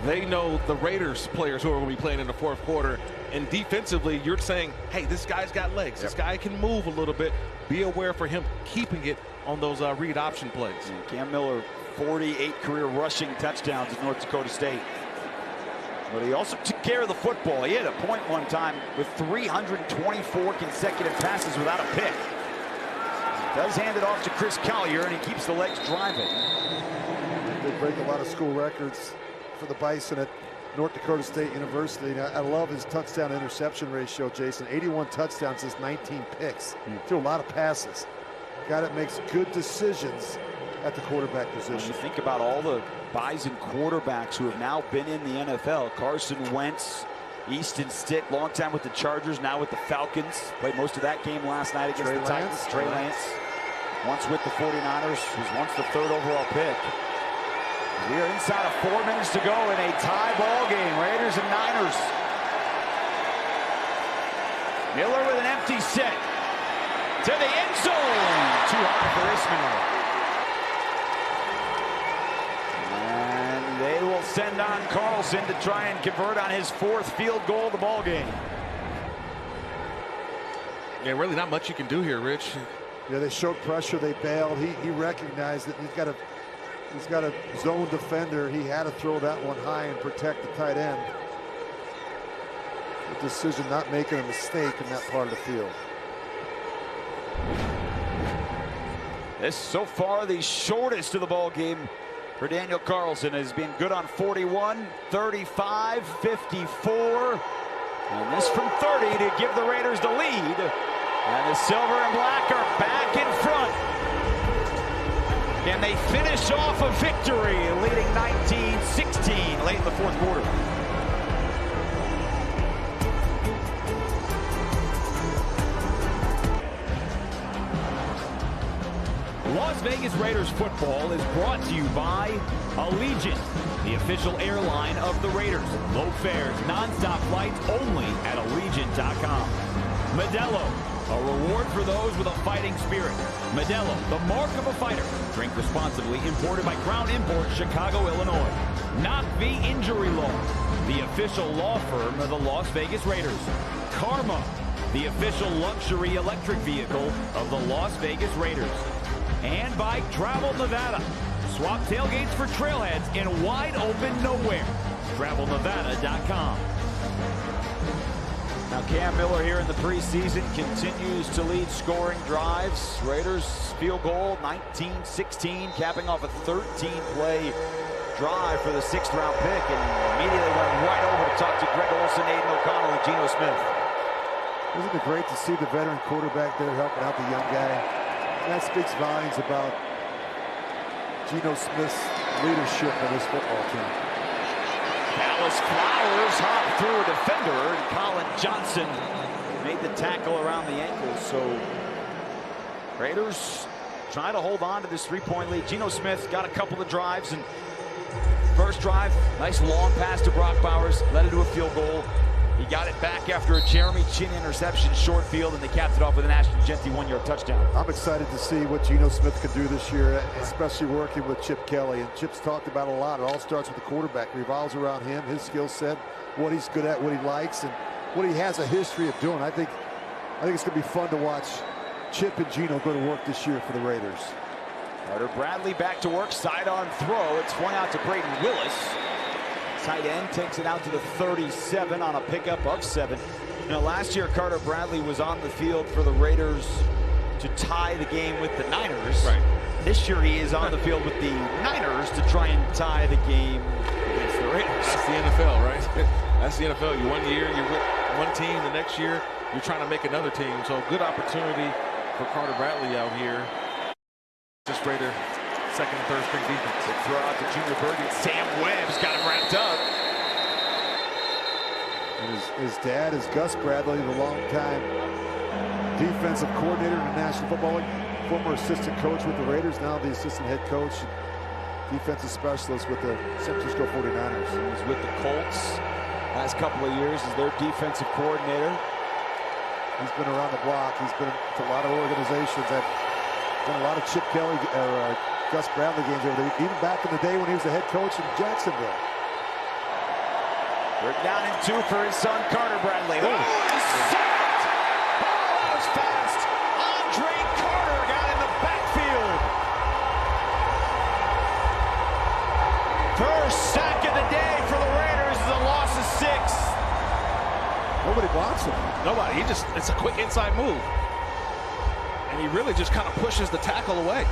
they know the Raiders players who are going to be playing in the 4th quarter. And defensively, you're saying, hey, this guy's got legs. Yep. This guy can move a little bit. Be aware for him keeping it on those read option plays. And Cam Miller, 48 career rushing touchdowns at North Dakota State. But he also took care of the football. He had a point one time with 324 consecutive passes without a pick. He does hand it off to Chris Collier, and he keeps the legs driving. They break a lot of school records for the Bison at North Dakota State University. And I love his touchdown interception ratio, Jason. 81 touchdowns, just 19 picks. Threw a lot of passes. Guy that makes good decisions at the quarterback position. When you think about all the Bison quarterbacks who have now been in the NFL, Carson Wentz, Easton Stitt, long time with the Chargers, now with the Falcons. Played most of that game last night against the Titans. Trey Lance, once with the 49ers, was once the 3rd overall pick. We are inside of 4 minutes to go in a tie ball game, Raiders and Niners. Miller with an empty set to the end zone. Too high for Ismail. And they will send on Carlson to try and convert on his 4th field goal of the ball game. Yeah, really not much you can do here, Rich. Yeah, they showed pressure. They bailed. He recognized that he's got a zone defender. He had to throw that one high and protect the tight end. The decision not making a mistake in that part of the field. This so far the shortest of the ball game for Daniel Carlson. Has been good on 41, 35, 54. And this from 30 to give the Raiders the lead. And the silver and black are back in front. Can they finish off a victory, leading 19-16 late in the 4th quarter? Las Vegas Raiders football is brought to you by Allegiant, the official airline of the Raiders. Low fares, non-stop flights only at Allegiant.com. Modelo, a reward for those with a fighting spirit. Modelo, the mark of a fighter. Drink responsibly. Imported by Crown Imports, Chicago, Illinois. Knock the Injury Law, the official law firm of the Las Vegas Raiders. Karma, the official luxury electric vehicle of the Las Vegas Raiders. And by Travel Nevada. Swap tailgates for trailheads in wide open nowhere. TravelNevada.com. Now Cam Miller here in the preseason continues to lead scoring drives. Raiders field goal 19-16, capping off a 13-play drive for the 6th round pick, and immediately went right over to talk to Greg Olsen, Aiden O'Connell, and Geno Smith. Isn't it great to see the veteran quarterback there helping out the young guy? That speaks volumes about Geno Smith's leadership in this football team. Dallas Flowers hopped through a defender, and Colin Johnson made the tackle around the ankle. So Raiders trying to hold on to this 3-point lead. Geno Smith got a couple of drives, and first drive, nice long pass to Brock Bowers, led it to a field goal. He got it back after a Jeremy Chin interception, short field, and they capped it off with an Ashton Jeanty 1-yard touchdown. I'm excited to see what Geno Smith can do this year, especially working with Chip Kelly. And Chip's talked about a lot. It all starts with the quarterback. Revolves around him, his skill set, what he's good at, what he likes, and what he has a history of doing. I think it's going to be fun to watch Chip and Geno go to work this year for the Raiders. Carter Bradley back to work, sidearm throw. It's flung out to Braden Willis. Tight end takes it out to the 37 on a pickup of 7. Now, last year, Carter Bradley was on the field for the Raiders to tie the game with the Niners. Right. This year, he is on the field with the Niners to try and tie the game against the Raiders. That's the NFL, right? That's the NFL. You 1 year, you're with one team. The next year, you're trying to make another team. So, good opportunity for Carter Bradley out here. This Raider second and third string defense. They throw out to Junior Bergen. Sam Webb's got him wrapped up. And his dad is Gus Bradley, the longtime defensive coordinator in the National Football League, former assistant coach with the Raiders, now the assistant head coach, defensive specialist with the San Francisco 49ers. He was with the Colts last couple of years as their defensive coordinator. He's been around the block. He's been to a lot of organizations that done a lot of Chip Kelly or Gus Bradley games over there, even back in the day when he was the head coach in Jacksonville. We're down in 2 for his son, Carter Bradley. Oh, he's sacked! Oh, that was fast. Andre Carter got in the backfield. First sack of the day for the Raiders is a loss of 6. Nobody blocks him. Nobody. It's a quick inside move. And he really just kind of pushes the tackle away.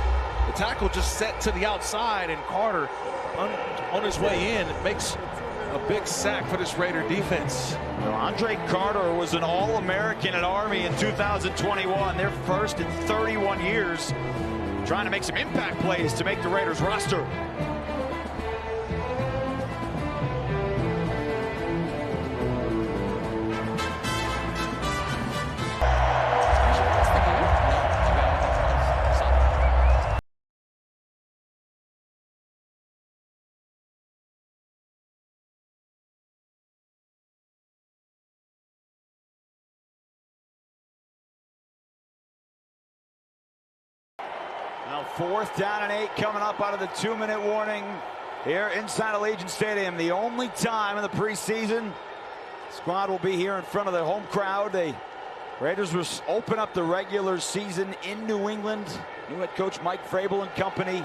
The tackle just set to the outside, and Carter on his way in makes a big sack for this Raider defense. Well, Andre Carter was an All-American at Army in 2021. Their first in 31 years. Trying to make some impact plays to make the Raiders roster. Now 4th down and 8 coming up out of the 2-minute warning. here inside Allegiant Stadium. The only time in the preseason squad will be here in front of the home crowd. The Raiders will open up the regular season in New England. New head coach Mike Vrabel and company.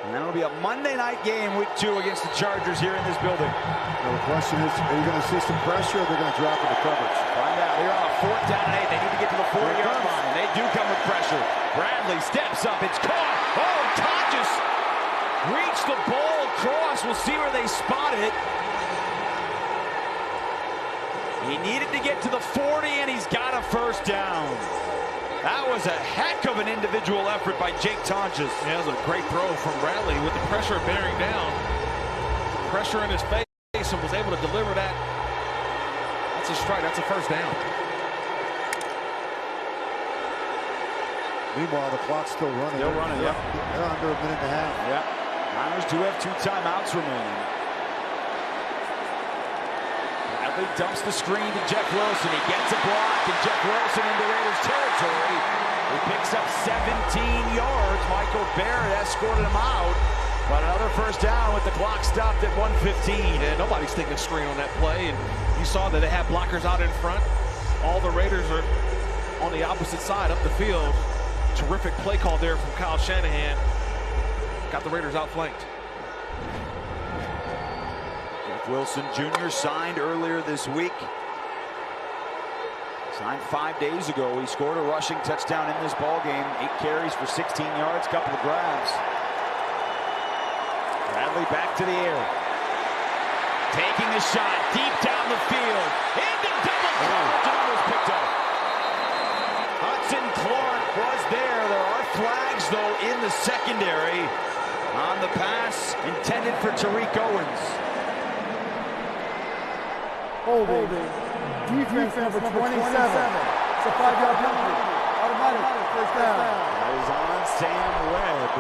And then it'll be a Monday night game, week 2 against the Chargers here in this building. Now the question is, are you going to see some pressure or they're going to drop into coverage? Find out. Here on a 4th down and 8. They need to get to the 40-yard line. They do come with pressure. Bradley steps up. It's caught. Oh, Tonjes reached the ball across. We'll see where they spot it. He needed to get to the 40, and he's got a first down. That was a heck of an individual effort by Jake Tonjes. Yeah, that was a great throw from Bradley with the pressure bearing down. Pressure in his face, and was able to deliver that. That's a strike. That's a first down. Meanwhile, the clock's still running. Still running, yeah. They're under a minute and a half. Yeah. Niners do have 2 timeouts remaining. Bradley dumps the screen to Jeff Wilson. He gets a block, and Jeff Wilson into Raiders territory. He picks up 17 yards. Michael Barrett escorted him out. But another first down with the clock stopped at 1:15. And nobody's thinking screen on that play. And you saw that they have blockers out in front. All the Raiders are on the opposite side up the field. Terrific play call there from Kyle Shanahan. Got the Raiders outflanked. Jeff Wilson Jr. signed earlier this week. Signed 5 days ago. He scored a rushing touchdown in this ball game. 8 carries for 16 yards, couple of grabs. Bradley back to the air. Taking the shot deep down the field. Into double coverage, and almost picked up. Hudson Clark was there. There are flags, though, in the secondary on the pass intended for Tariq Owens. Holding. Defense number 27. It's a 5-yard penalty. Automatic. First down. That is on Sam Webb.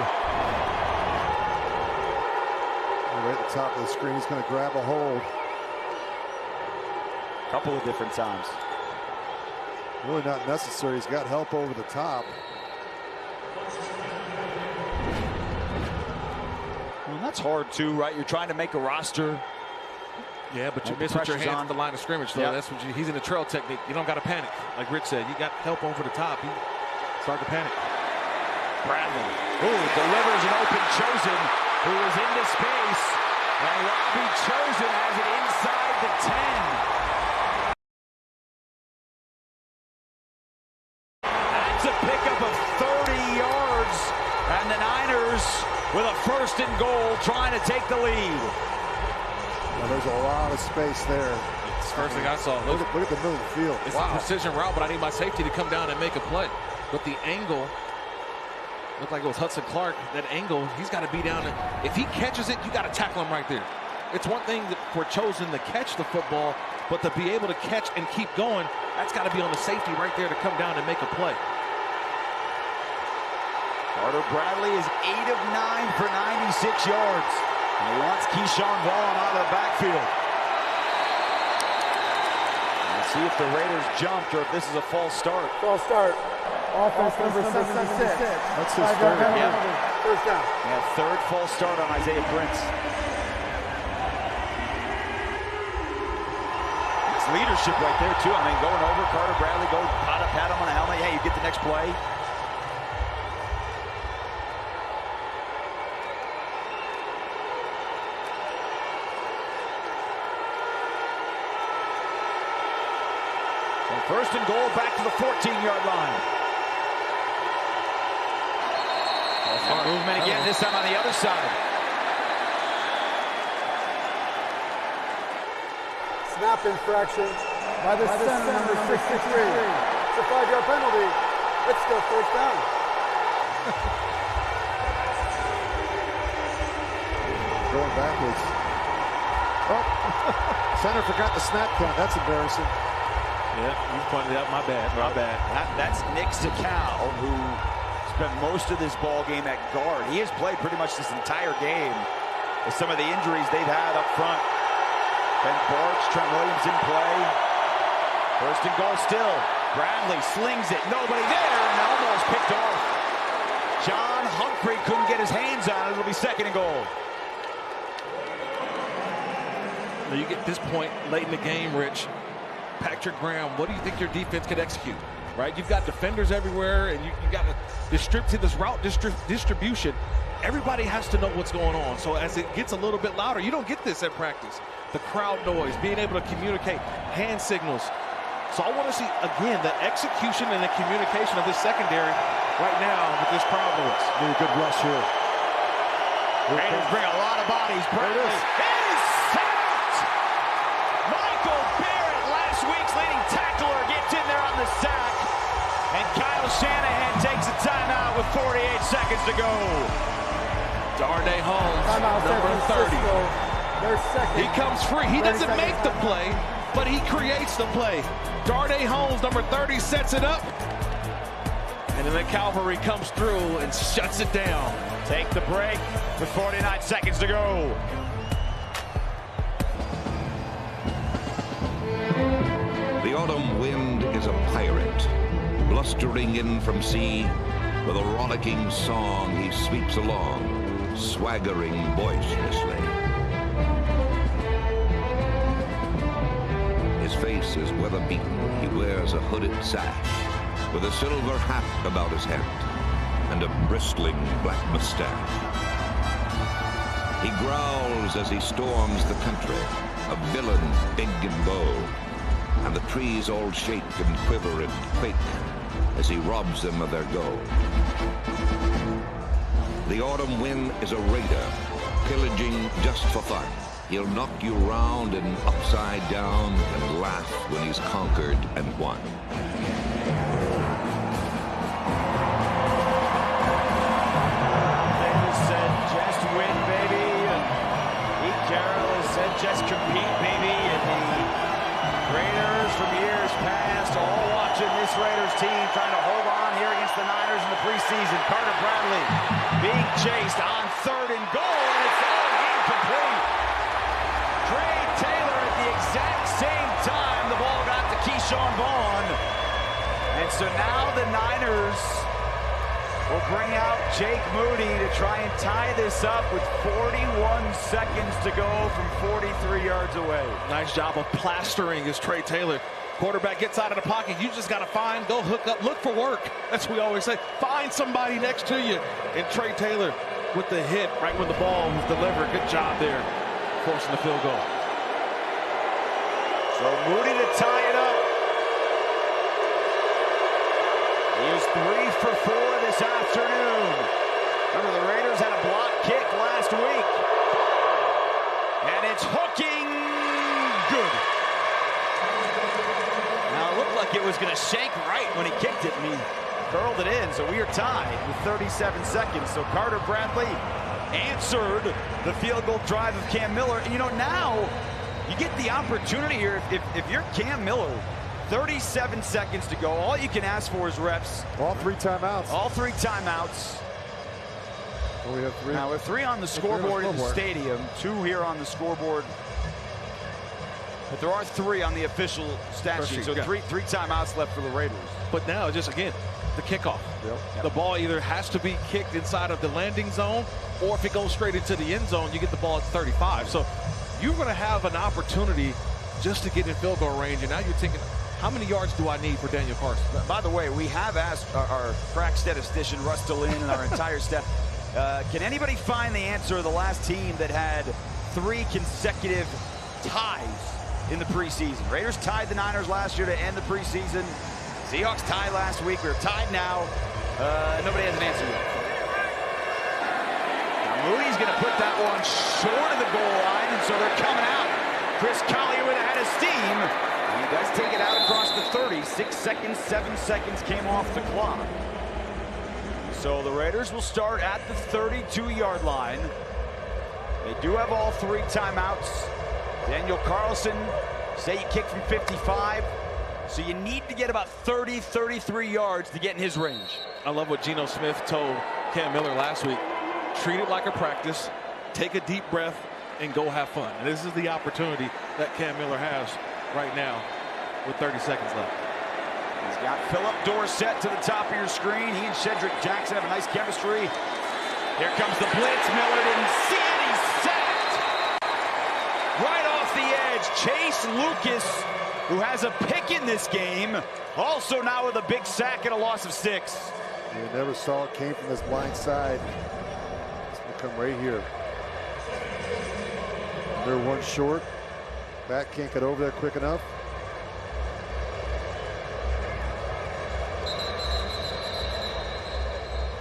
Right at the top of the screen, he's going to grab a hold. Couple of different times. Really not necessary. He's got help over the top. Well, that's hard too, right? You're trying to make a roster. Yeah, but you miss with your hands on at the line of scrimmage. So that's what he's in the trail technique. You don't got to panic. Like Rick said, you got help over the top. You start to panic. Bradley. Ooh, delivers an open Chosen, who is into space. And Robbie Chosen has it inside the 10. That's a pickup of 30 yards. And the Niners with a 1st and goal trying to take the lead. Well, there's a lot of space there. It's the first thing I saw. Look at the middle of the field. It's a precision route, but I need my safety to come down and make a play. But the angle looked like it was Hudson Clark. That angle, he's got to be down. If he catches it, you got to tackle him right there. It's one thing for Chosen to catch the football, but to be able to catch and keep going, that's got to be on the safety right there to come down and make a play. Carter Bradley is 8 of 9 for 96 yards. And he wants Keyshawn Vaughn out of the backfield. Let's see if the Raiders jumped or if this is a false start. False start. Offense number 76. That's his third. First down. Yeah, 3rd false start on Isaiah Prince. It's leadership right there, too. I mean, going over Carter Bradley, go pat him on the helmet. Yeah, you get the next play. So 1st and goal back to the 14-yard line. Movement again, this time on the other side. Snap infraction by the center, number 63. It's a 5-yard penalty. It's still first down. Going backwards. Oh, center forgot the snap count. That's embarrassing. Yeah, you pointed out. My bad. My bad. That's Nick Zakow, who spent most of this ball game at guard. He has played pretty much this entire game with some of the injuries they've had up front. Ben Barch, Trent Williams in play. 1st and goal still. Bradley slings it. Nobody there, and almost picked off. John Humphrey couldn't get his hands on it. It'll be 2nd and goal. Now you get this point late in the game, Rich. Patrick Graham, what do you think your defense could execute? Right? You've got defenders everywhere, and you got to distribute this route distribution. Everybody has to know what's going on. So as it gets a little bit louder, you don't get this at practice. The crowd noise, being able to communicate, hand signals. So I want to see, again, the execution and the communication of this secondary right now with this crowd noise. Really good rush here. Raiders bring a lot of bodies. Bradley is sacked. Michael Barrett, last week's leading tackler, gets in there on the sack. And Kyle Shanahan takes a timeout with 48 seconds to go. Darnay Holmes, number 30. He comes free. He doesn't make the play, but he creates the play. Darnay Holmes, number 30, sets it up. And then the cavalry comes through and shuts it down. Take the break with 49 seconds to go. The autumn wind is a pirate, blustering in from sea. With a rollicking song, he sweeps along, swaggering boisterously. His face is weather-beaten. He wears a hooded sash with a silver hat about his head and a bristling black mustache. He growls as he storms the country, a villain big and bold, and the trees all shake and quiver and quake as he robs them of their gold. The autumn wind is a raider, pillaging just for fun. He'll knock you round and upside down and laugh when he's conquered and won. They said just win, baby. Pete Carroll has said just compete, baby. And the Raiders from years past all watching this Raiders team trying to hold on here against the Niners in the preseason. Carter Bradley being chased on 3rd and goal, and it's all incomplete. Trey Taylor at the exact same time the ball got to Keyshawn Vaughn. And so now the Niners will bring out Jake Moody to try and tie this up with 41 seconds to go from 43 yards away. Nice job of plastering as Trey Taylor. Quarterback gets out of the pocket. You just got to find, go hook up, look for work. That's what we always say. Find somebody next to you. And Trey Taylor with the hit right when the ball was delivered. Good job there, forcing the field goal. So Moody to tie it up. He is 3 for 4 this afternoon. Remember, the Raiders had a block kick last week. And it's hooking good. Now, it looked like it was going to shake right when he kicked it, and he curled it in. So we are tied with 37 seconds. So Carter Bradley answered the field goal drive of Cam Miller. And, you know, now you get the opportunity here. If you're Cam Miller, 37 seconds to go. All you can ask for is reps. All 3 timeouts. All 3 timeouts. Well, we have 3. Now, with 3 on the scoreboard in the stadium, 2 here on the scoreboard. But there are 3 on the official stat sheet, so three timeouts left for the Raiders. But now, just again, the kickoff. Yep. The ball either has to be kicked inside of the landing zone, or if it goes straight into the end zone, you get the ball at 35. So you're going to have an opportunity just to get in field goal range, and now you're thinking, how many yards do I need for Daniel Carson? By the way, we have asked our crack statistician, Russ Delin, and our entire staff, can anybody find the answer of the last team that had 3 consecutive ties in the preseason? Raiders tied the Niners last year to end the preseason. Seahawks tied last week. We're tied now. Nobody has an answer yet. Now Moody's going to put that one short of the goal line, and so they're coming out. Chris Collier with a head of steam. He does take it out across the 30. 6 seconds, 7 seconds came off the clock. So the Raiders will start at the 32-yard line. They do have all 3 timeouts. Daniel Carlson, say you kick from 55. So you need to get about 30, 33 yards to get in his range. I love what Geno Smith told Cam Miller last week. Treat it like a practice. Take a deep breath and go have fun. And this is the opportunity that Cam Miller has right now with 30 seconds left. He's got Phillip Dorsett to the top of your screen. He and Shedrick Jackson have a nice chemistry. Here comes the blitz. Miller didn't see it. He's sacked right off the edge. it's Chase Lucas who has a pick in this game. Also now with a big sack and a loss of 6. You never saw it came from this blind side. It's going to come right here. They're one short. Back can't get over there quick enough.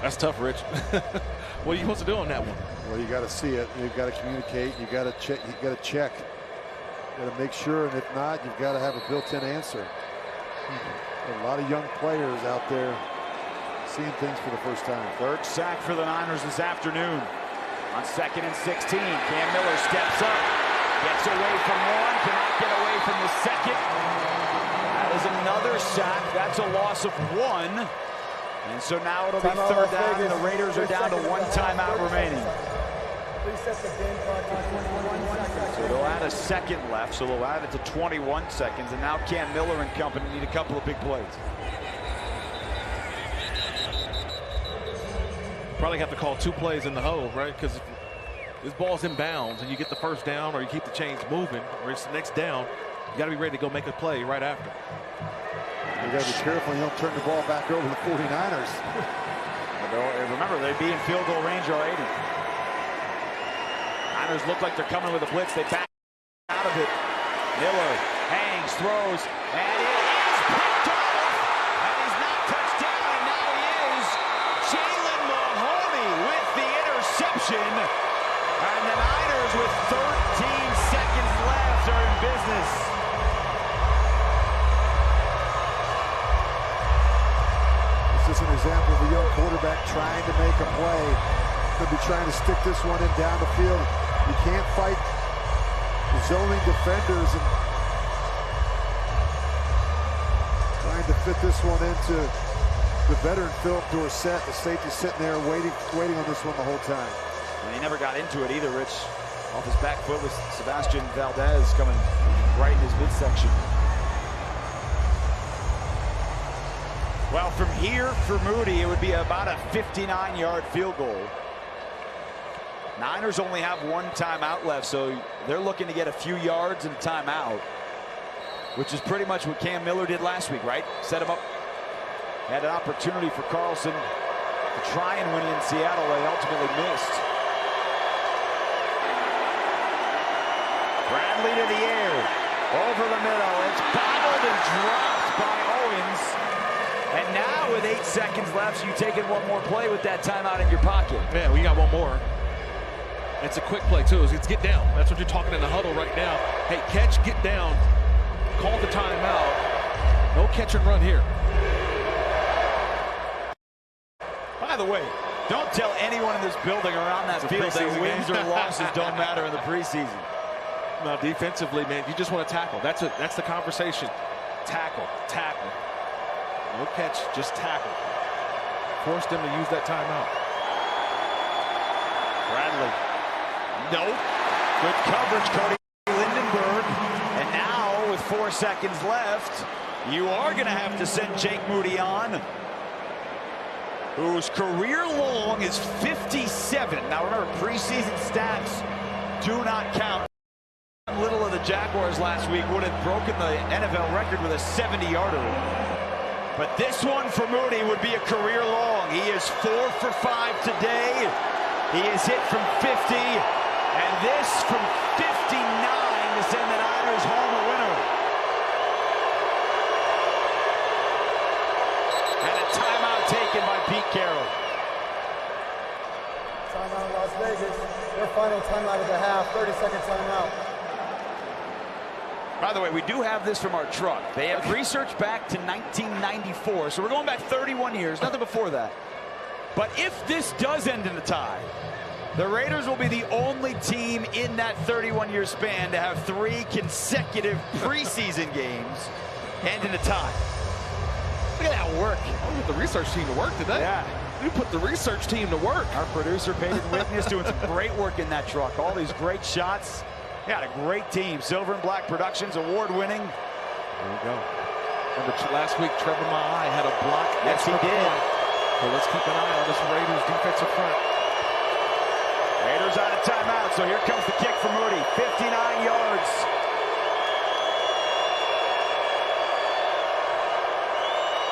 That's tough, Rich. What are you supposed to do on that one? Well, you got to see it. You've got to communicate. You got to check. You got to check. You got to make sure, and if not, you've got to have a built-in answer. A lot of young players out there seeing things for the first time. Third sack for the Niners this afternoon. On 2nd and 16, Cam Miller steps up, gets away from one, cannot get away from the second. That is another sack. That's a loss of 1. And so now it'll be third down, and the Raiders are down to 1 timeout remaining. So they'll add a second left, so they'll add it to 21 seconds, and now Cam Miller and company need a couple of big plays. Probably have to call 2 plays in the hole, right? Because if this ball's in bounds and you get the first down, or you keep the chains moving, or it's the next down, you got to be ready to go make a play right after. You got to be careful you don't turn the ball back over the 49ers. Remember, they'd be in field goal range already. Niners look like they're coming with a blitz. They back out of it. Miller hangs, throws, and it is picked off. And he's not touched down, and now he is. Jalen Mahoney with the interception. And the Niners, with 13 seconds left, are in business. This is an example of a young quarterback trying to make a play. Could be trying to stick this one in down the field. You can't fight zoning defenders and trying to fit this one into the veteran Philip Dorsett. The safety sitting there waiting on this one the whole time. And he never got into it either, Rich. Off his back foot with Sebastian Valdez coming right in his midsection. Well, from here for Moody, it would be about a 59-yard field goal. Niners only have 1 timeout left, so they're looking to get a few yards and a timeout, which is pretty much what Cam Miller did last week, right? Set him up. Had an opportunity for Carlson to try and win in Seattle. They ultimately missed. Bradley to the air. Over the middle. It's bobbled and dropped by Owens. And now with 8 seconds left, you taking one more play with that timeout in your pocket. Yeah, we got one more. It's a quick play, too. It's get down. That's what you're talking in the huddle right now. Hey, catch, get down. Call the timeout. No catch and run here. By the way, don't tell anyone in this building around that field that wins or losses don't matter in the preseason. No, defensively, man, you just want to tackle. That's the conversation. Tackle, tackle. No catch, just tackle. Force them to use that timeout. Bradley. Nope. Good coverage, Cody Lindenberg. And now, with 4 seconds left, you are going to have to send Jake Moody on, whose career long is 57. Now remember, preseason stats do not count. Little of the Jaguars last week would have broken the NFL record with a 70-yarder. But this one for Moody would be a career long. He is 4 for 5 today. He is hit from 50, and this from 59 to send the Niners home a winner. And a timeout taken by Pete Carroll. Timeout in Las Vegas. Their final timeout of the half, 30-second timeout. By the way, we do have this from our truck. They have research back to 1994, so we're going back 31 years, nothing before that. But if this does end in a tie, the Raiders will be the only team in that 31-year span to have 3 consecutive preseason games end in a tie. Look at that work. Oh, we put the research team to work today. Yeah. We put the research team to work. Our producer, Peyton Witness, doing some great work in that truck. All these great shots. Got a great team. Silver and Black Productions, award-winning. There we go. Remember last week, Trevor Maai had a block. Yes, he did. So let's keep an eye on this Raiders defensive front. Raiders out of timeout, so here comes the kick for Moody. 59 yards.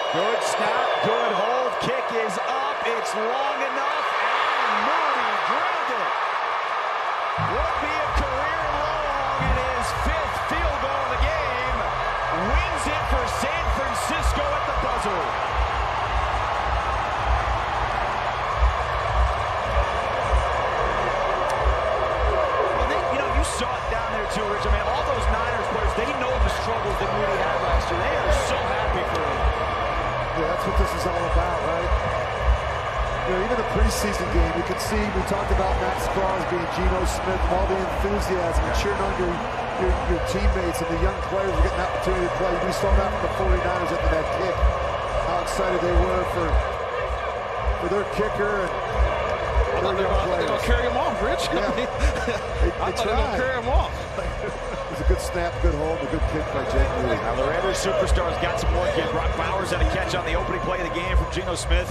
Good snap, good hold. Kick is up. It's long enough, and Moody drilled it. Would be a career long, and his 5th field goal of the game. Wins it for San Francisco at the buzzer. You saw it down there too, Rich. I mean, all those Niners players, they know the struggles that Moody had last year. They are so happy for him. Yeah, that's what this is all about, right? You know, even the preseason game, you can see, we talked about Max Crosby and Geno Smith and all the enthusiasm and cheering on your teammates and the young players are getting an opportunity to play. We saw that from the 49ers after that kick, how excited they were for their kicker and they're going to carry him off, Rich. Yeah. I thought they were going to carry him off. It was a good snap, good hold, a good kick by Jake Moody. Now the Raiders superstars got some work in. Brock Bowers had a catch on the opening play of the game from Geno Smith.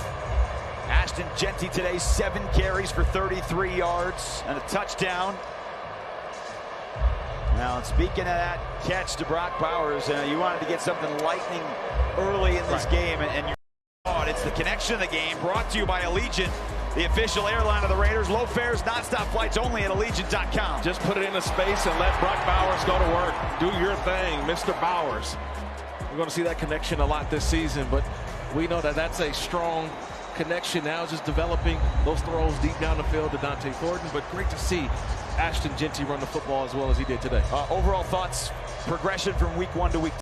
Ashton Jeanty today, 7 carries for 33 yards and a touchdown. Now, speaking of that catch to Brock Bowers, you wanted to get something lightning early in this game, and it's the connection of the game, brought to you by Allegiant, the official airline of the Raiders. Low fares, nonstop flights only at Allegiant.com. Just put it in a space and let Brock Bowers go to work. Do your thing, Mr. Bowers. We're going to see that connection a lot this season, but we know that that's a strong connection now, just developing those throws deep down the field to Dante Thornton. But great to see Ashton Jeanty run the football as well as he did today. Overall thoughts, progression from week 1 to week 2.